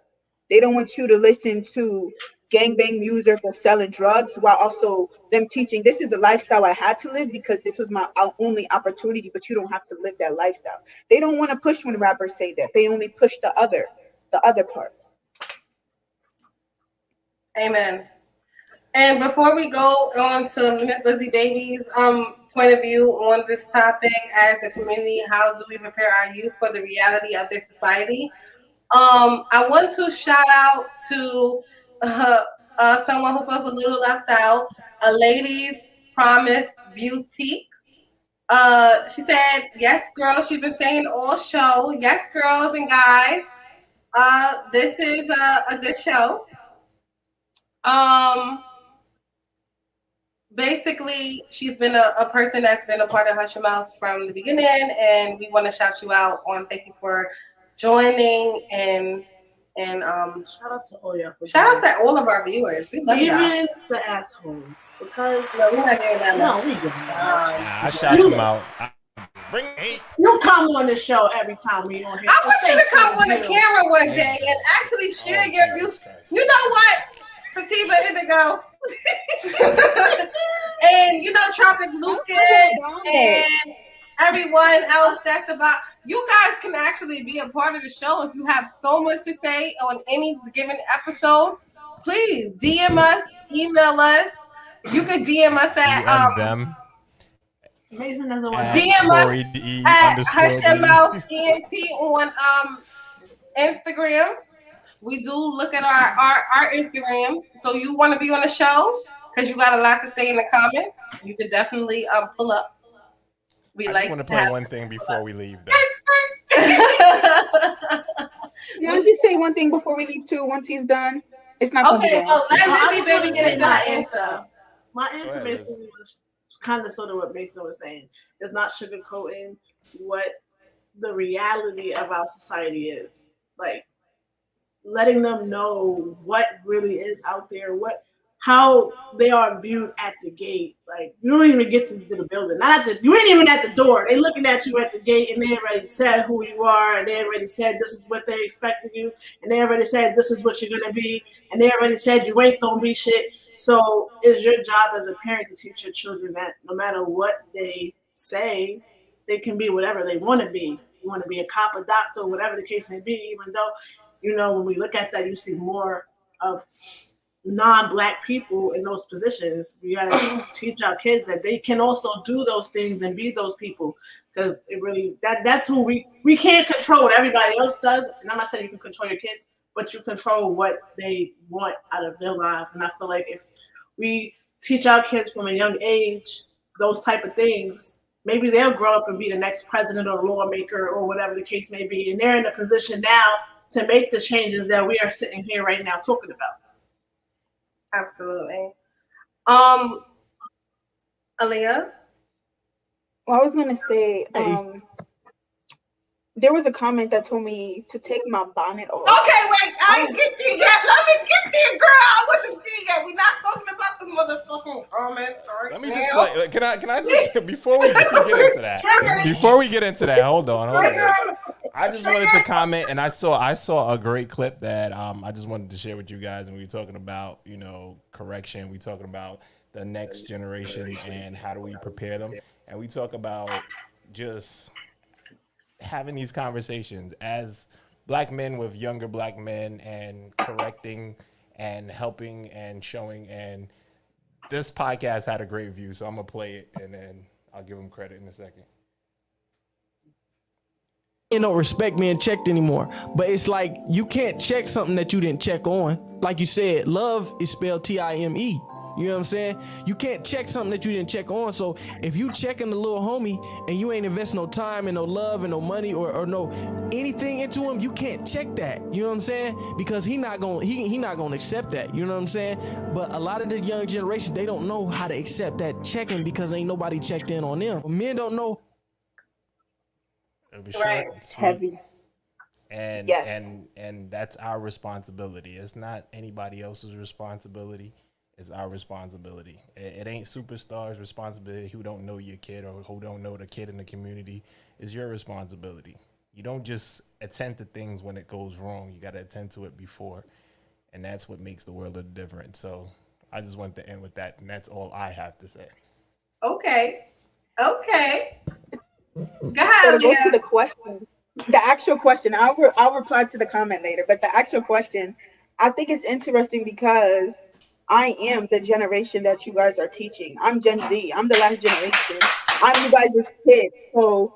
They don't want you to listen to gangbang music or selling drugs while also them teaching this is the lifestyle I had to live because this was my only opportunity, but you don't have to live that lifestyle. They don't want to push when rappers say that. They only push the other part. Amen. And before we go on to Miss Lizzie Davies' point of view on this topic as a community, how do we prepare our youth for the reality of their society? I want to shout out to someone who feels a little left out, a Ladies Promise Boutique. She said, yes, girls, she's been saying all show. Yes, girls and guys. This is a good show. Basically, she's been a person that's been a part of Hush Your Mouth from the beginning, and we want to shout you out on thank you for joining and shout out to all y'all. Shout out to all of our viewers. We love y'all. Even the assholes, because no, we're not doing that. No, we I shout them out. Bring me. You come on the show every time we on here. I want you to come on the camera one day and actually share your views. You know what, Sativa Indigo, and Tropic Lucas and everyone else that's about. You guys can actually be a part of the show if you have so much to say on any given episode. Please DM us, email us. You can DM us at them. Mason doesn't want DM us at Hush Your Mouth ENT on Instagram. We do look at our Instagram. So you want to be on the show because you got a lot to say in the comments. You could definitely pull up. I just want to play one thing before we leave. You want to say one thing before we leave too? Once he's done, it's not going to be done. Let me get into my answer. My answer basically was kind of sort of what Mason was saying. It's not sugarcoating what the reality of our society is. Like letting them know what really is out there, how they are viewed at the gate. Like you don't even get to the building. You ain't even at the door. They looking at you at the gate and they already said who you are and they already said this is what they expect of you and they already said this is what you're gonna be and they already said you ain't gonna be shit. So it's your job as a parent to teach your children that no matter what they say, they can be whatever they want to be. You want to be a cop, a doctor, whatever the case may be, even though, when we look at that, you see more of non-Black people in those positions. We got to teach our kids that they can also do those things and be those people, because it really that's who we can't control what everybody else does. And I'm not saying you can control your kids, but you control what they want out of their life. And I feel like if we teach our kids from a young age those type of things, maybe they'll grow up and be the next president or lawmaker or whatever the case may be, and they're in a position now to make the changes that we are sitting here right now talking about. Absolutely. Aaliyah? Well, I was going to say, there was a comment that told me to take my bonnet off. Okay, wait, I ain't get there yet. Let me get there, girl. I wasn't there yet. We're not talking about the motherfucking comments right Let me now. just play. Can I just, before we get into that, hold on. I just wanted to comment, and I saw a great clip that I just wanted to share with you guys. And we were talking about, correction. We talking about the next generation and how do we prepare them. And we talk about just having these conversations as Black men with younger Black men and correcting and helping and showing. And this podcast had a great view, so I'm gonna play it and then I'll give him credit in a second. Don't respect being checked anymore. But it's like you can't check something that you didn't check on. Like you said, love is spelled Time. You know what I'm saying? You can't check something that you didn't check on. So if you checking the little homie and you ain't invest no time and no love and no money or no anything into him, you can't check that. You know what I'm saying? Because he not gonna accept that. You know what I'm saying? But a lot of this young generation, they don't know how to accept that checking because ain't nobody checked in on them. Men don't know. It'll be short Right. and sweet. Heavy. And Yes. and that's our responsibility. It's not anybody else's responsibility. It's our responsibility. It ain't superstars' responsibility who don't know your kid or who don't know the kid in the community. It's your responsibility. You don't just attend to things when it goes wrong. You got to attend to it before, and that's what makes the world a difference. So I just wanted to end with that, and that's all I have to say. Okay. Go So ahead, to go to Leah. the question, the actual question, I'll reply to the comment later. But the actual question, I think it's interesting because I am the generation that you guys are teaching. I'm Gen Z. I'm the last generation. I'm you guys' kid. So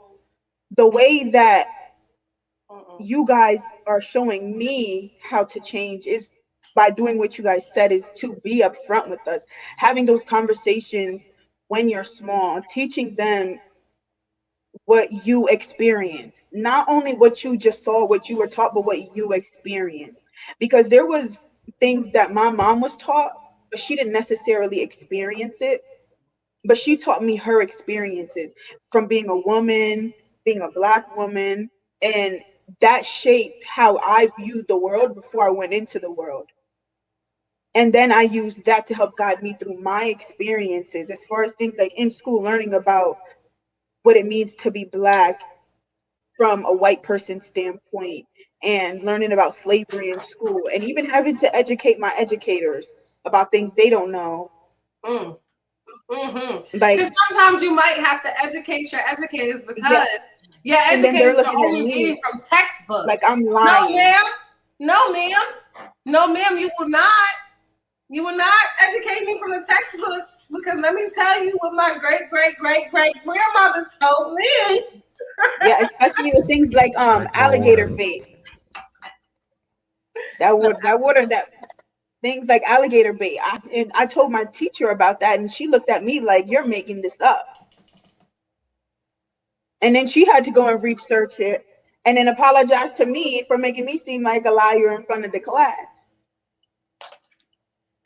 the way that you guys are showing me how to change is by doing what you guys said, is to be upfront with us, having those conversations when you're small, teaching them what you experienced, not only what you just saw, what you were taught, but what you experienced. Because there was things that my mom was taught, but she didn't necessarily experience it. But she taught me her experiences from being a woman, being a Black woman, and that shaped how I viewed the world before I went into the world. And then I used that to help guide me through my experiences as far as things like in school, learning about what it means to be Black from a white person standpoint, and learning about slavery in school, and even having to educate my educators about things they don't know. Mm. Like, Because sometimes you might have to educate your educators yeah, because your and then they're educators are looking at only reading me from textbooks. like I'm No, lying. ma'am. No, ma'am. No, ma'am. You will not. You will not educate me from the textbook because let me tell you what my great grandmother told me. Yeah, especially with things like Drink more alligator water. bait. That things like alligator bait. I told my teacher about that, and she looked at me like, "You're making this up." And then she had to go and research it, and then apologize to me for making me seem like a liar in front of the class.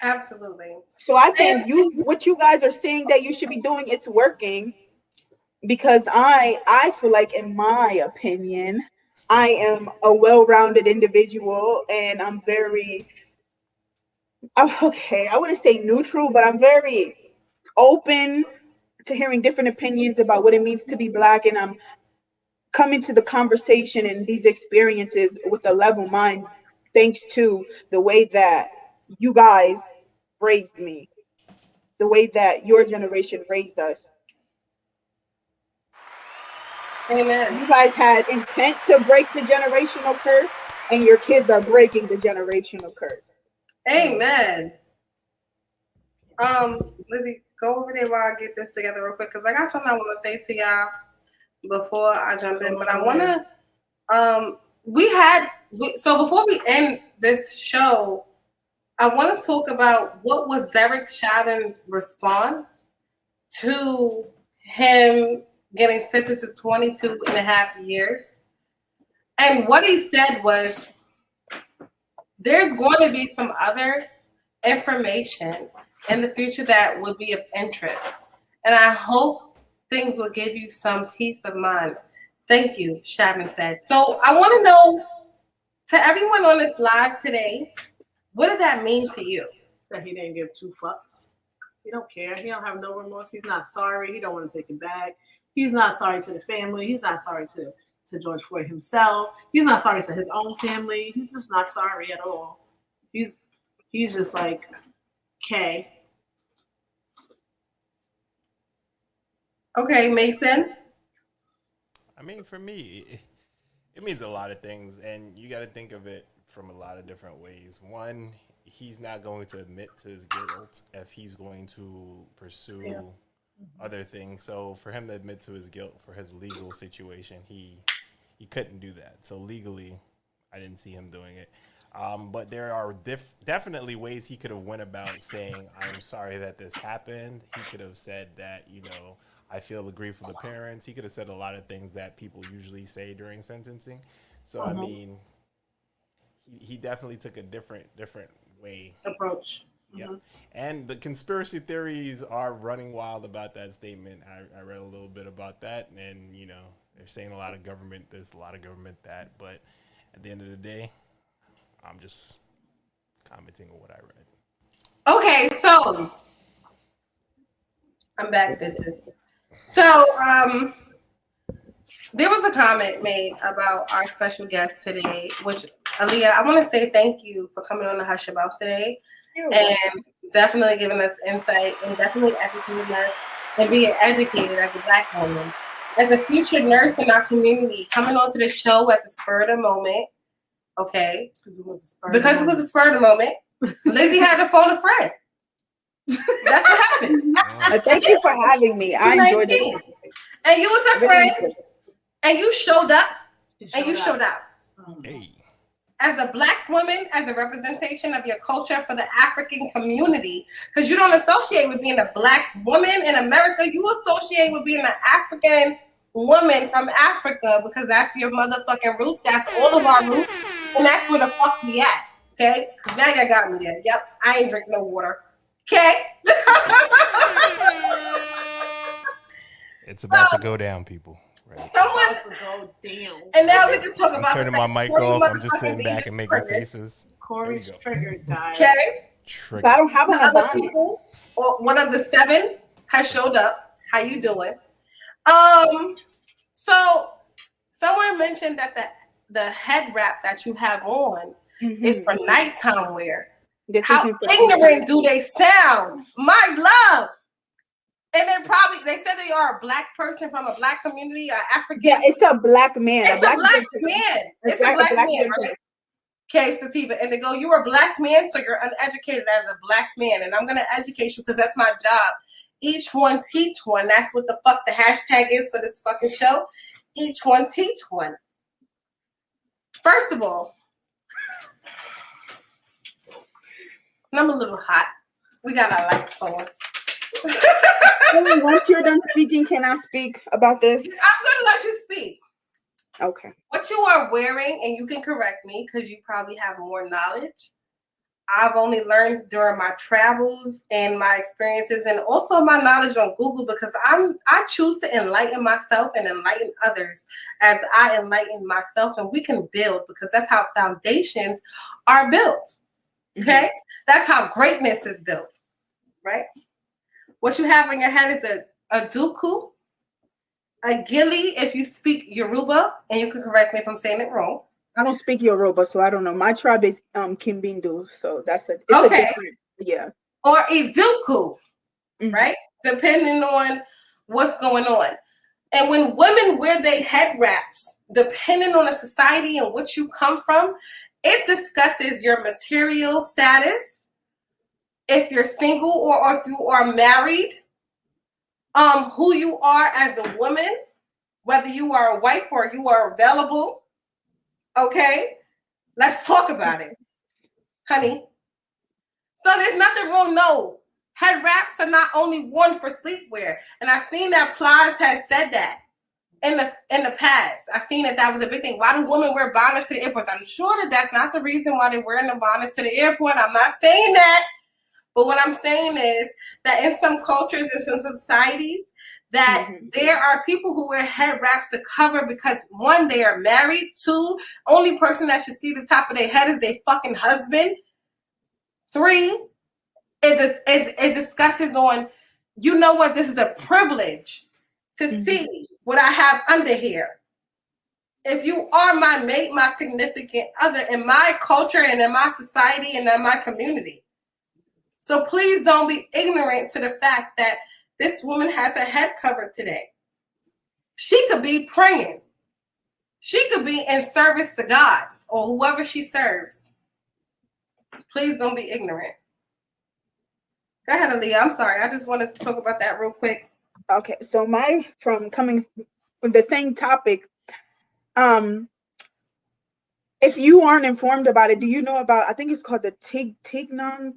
Absolutely. So I And think what you guys are saying that you should be doing, it's working, because I feel like, in my opinion, I am a well-rounded individual, and I'm very okay, I wouldn't say neutral, but I'm very open to hearing different opinions about what it means to be Black, and I'm coming to the conversation and these experiences with a level mind, thanks to the way that you guys raised me, the way that your generation raised us. amen. You guys had intent to break the generational curse, and your kids are breaking the generational curse. Amen. Lizzie, go over there while I get this together real quick because I got something I want to say to y'all before I jump in. But I want to, so before we end this show, I want to talk about what was Derek Chauvin's response to him getting sentenced to 22 and a half years. And what he said was, there's going to be some other information in the future that would be of interest. And I hope things will give you some peace of mind. Thank you, Chauvin said. So I want to know, to everyone on this live today, what did that mean to you? That he didn't give two fucks. He don't care. He don't have no remorse. He's not sorry. He don't want to take it back. He's not sorry to the family. He's not sorry to George Floyd himself. He's not sorry to his own family. He's just not sorry at all. He's just like, okay. Okay, Mason. I mean, for me, it means a lot of things, and you got to think of it from a lot of different ways. One, he's not going to admit to his guilt if he's going to pursue other things. So for him to admit to his guilt for his legal situation, he couldn't do that. So legally, I didn't see him doing it. But there are definitely ways he could have went about saying, I'm sorry that this happened. He could have said that, I feel the grief of the parents. He could have said a lot of things that people usually say during sentencing. So, I mean, he definitely took a different way. Approach. Yeah. And the conspiracy theories are running wild about that statement. I read a little bit about that, and, they're saying a lot of government this, a lot of government that. But at the end of the day, I'm just commenting on what I read. Okay, so I'm back, bitches. So there was a comment made about our special guest today, which Aaliyah, I want to say thank you for coming on the Hush About today and definitely giving us insight and definitely educating us and being educated as a Black woman. As a future nurse in our community, coming onto the show at the spur of the moment. Okay, because it was a spur of the moment. Lizzie had to phone a friend. That's what happened. Thank you for having me. I enjoyed it. And you was her friend, and you showed up, and you showed out. Hey. As a Black woman, as a representation of your culture for the African community, because you don't associate with being a Black woman in America, you associate with being an African woman from Africa because that's your motherfucking roots. That's all of our roots. And that's where the fuck we at, okay? Now you got me there. Yep, I ain't drink no water, okay? It's about to go down, people. Right? And now we can talk about. I'm turning my mic off. I'm just sitting back and making faces. Corey's triggered, guys. Okay. But I don't have other people, or one of the 7 has showed up. How you doing? So someone mentioned that the head wrap that you have on is for nighttime wear. How ignorant do they sound? My love. And they said they are a Black person from a Black community, or African. Yeah, it's a Black man. It's a Black man. It's a Black man, right? Okay, Sativa. And they go, you're a Black man, so you're uneducated as a Black man. And I'm going to educate you because that's my job. Each one teach one. That's what the fuck the hashtag is for this fucking show. Each one teach one. First of all, I'm a little hot. We got our lights on. Once you're done speaking, can I speak about this? I'm going to let you speak. Okay. What you are wearing, and you can correct me because you probably have more knowledge. I've only learned during my travels and my experiences, and also my knowledge on Google, because I choose to enlighten myself and enlighten others as I enlighten myself, and we can build, because that's how foundations are built. Okay? That's how greatness is built, right? What you have on your head is a duku, a gili if you speak Yoruba, and you can correct me if I'm saying it wrong. I don't speak Yoruba, so I don't know. My tribe is Kimbindu, so it's a different, yeah. Or Iduku, right? Depending on what's going on. And when women wear their head wraps, depending on the society and what you come from, it discusses your material status, if you're single or if you are married, who you are as a woman, whether you are a wife or you are available. Okay, let's talk about it, honey. So there's nothing wrong. No, head wraps are not only worn for sleepwear, and I've seen that Plies has said that in the past. I've seen that was a big thing. Why do women wear bonnets to the airport? I'm sure that's not the reason why they're wearing the bonnets to the airport. I'm not saying that, but what I'm saying is that in some cultures and some societies, that there are people who wear head wraps to cover because, 1, they are married. 2, only person that should see the top of their head is their fucking husband. 3, it discusses on, you know what, this is a privilege to see what I have under here. If you are my mate, my significant other in my culture and in my society and in my community. So please don't be ignorant to the fact that this woman has her head covered today. She could be praying. She could be in service to God or whoever she serves. Please don't be ignorant. Go ahead, Aaliyah. I'm sorry. I just wanted to talk about that real quick. Okay, so coming from the same topic, if you aren't informed about it, do you know about, I think it's called the Tignan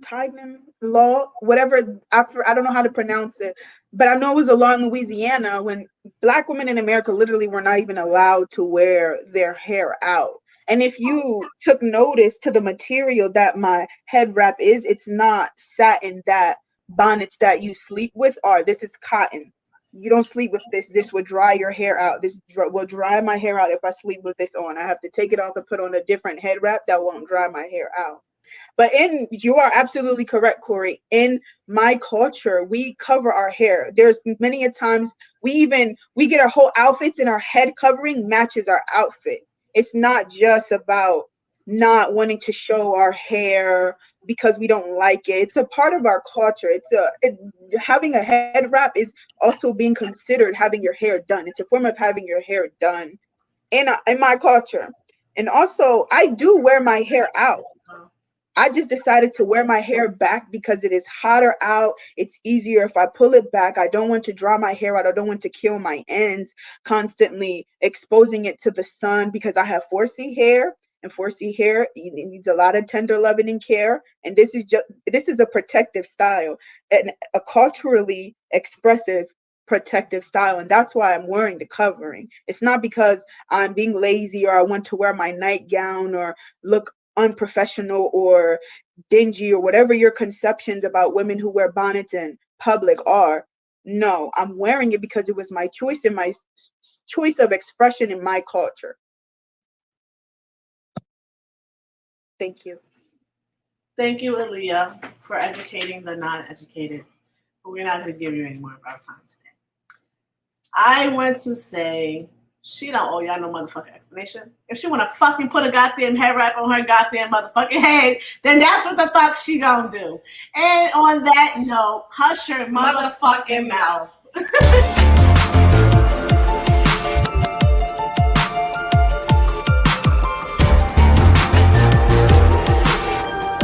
law, whatever, I don't know how to pronounce it, but I know it was a law in Louisiana when Black women in America literally were not even allowed to wear their hair out. And if you took notice to the material that my head wrap is, it's not satin that bonnets that you sleep with are. This is cotton. You don't sleep with this. This would dry your hair out. This will dry my hair out if I sleep with this on. I have to take it off and put on a different head wrap that won't dry my hair out. But you are absolutely correct, Corey. In my culture, we cover our hair. There's many a times we get our whole outfits and our head covering matches our outfit. It's not just about not wanting to show our hair because we don't like it. It's a part of our culture. Having a head wrap is also being considered having your hair done. It's a form of having your hair done in my culture. And also, I do wear my hair out. I just decided to wear my hair back because it is hotter out. It's easier if I pull it back. I don't want to dry my hair out. I don't want to kill my ends, constantly exposing it to the sun because I have 4C hair. And 4C hair needs a lot of tender loving and care. And this is a protective style and a culturally expressive protective style. And that's why I'm wearing the covering. It's not because I'm being lazy or I want to wear my nightgown or look unprofessional or dingy or whatever your conceptions about women who wear bonnets in public are. No, I'm wearing it because it was my choice and my choice of expression in my culture. Thank you. Thank you, Aaliyah, for educating the non-educated. But we're not going to give you any more of our time today. I want to say she don't owe y'all no motherfucking explanation. If she want to fucking put a goddamn head wrap on her goddamn motherfucking head, then that's what the fuck she gonna do. And on that note, hush your motherfucking mouth.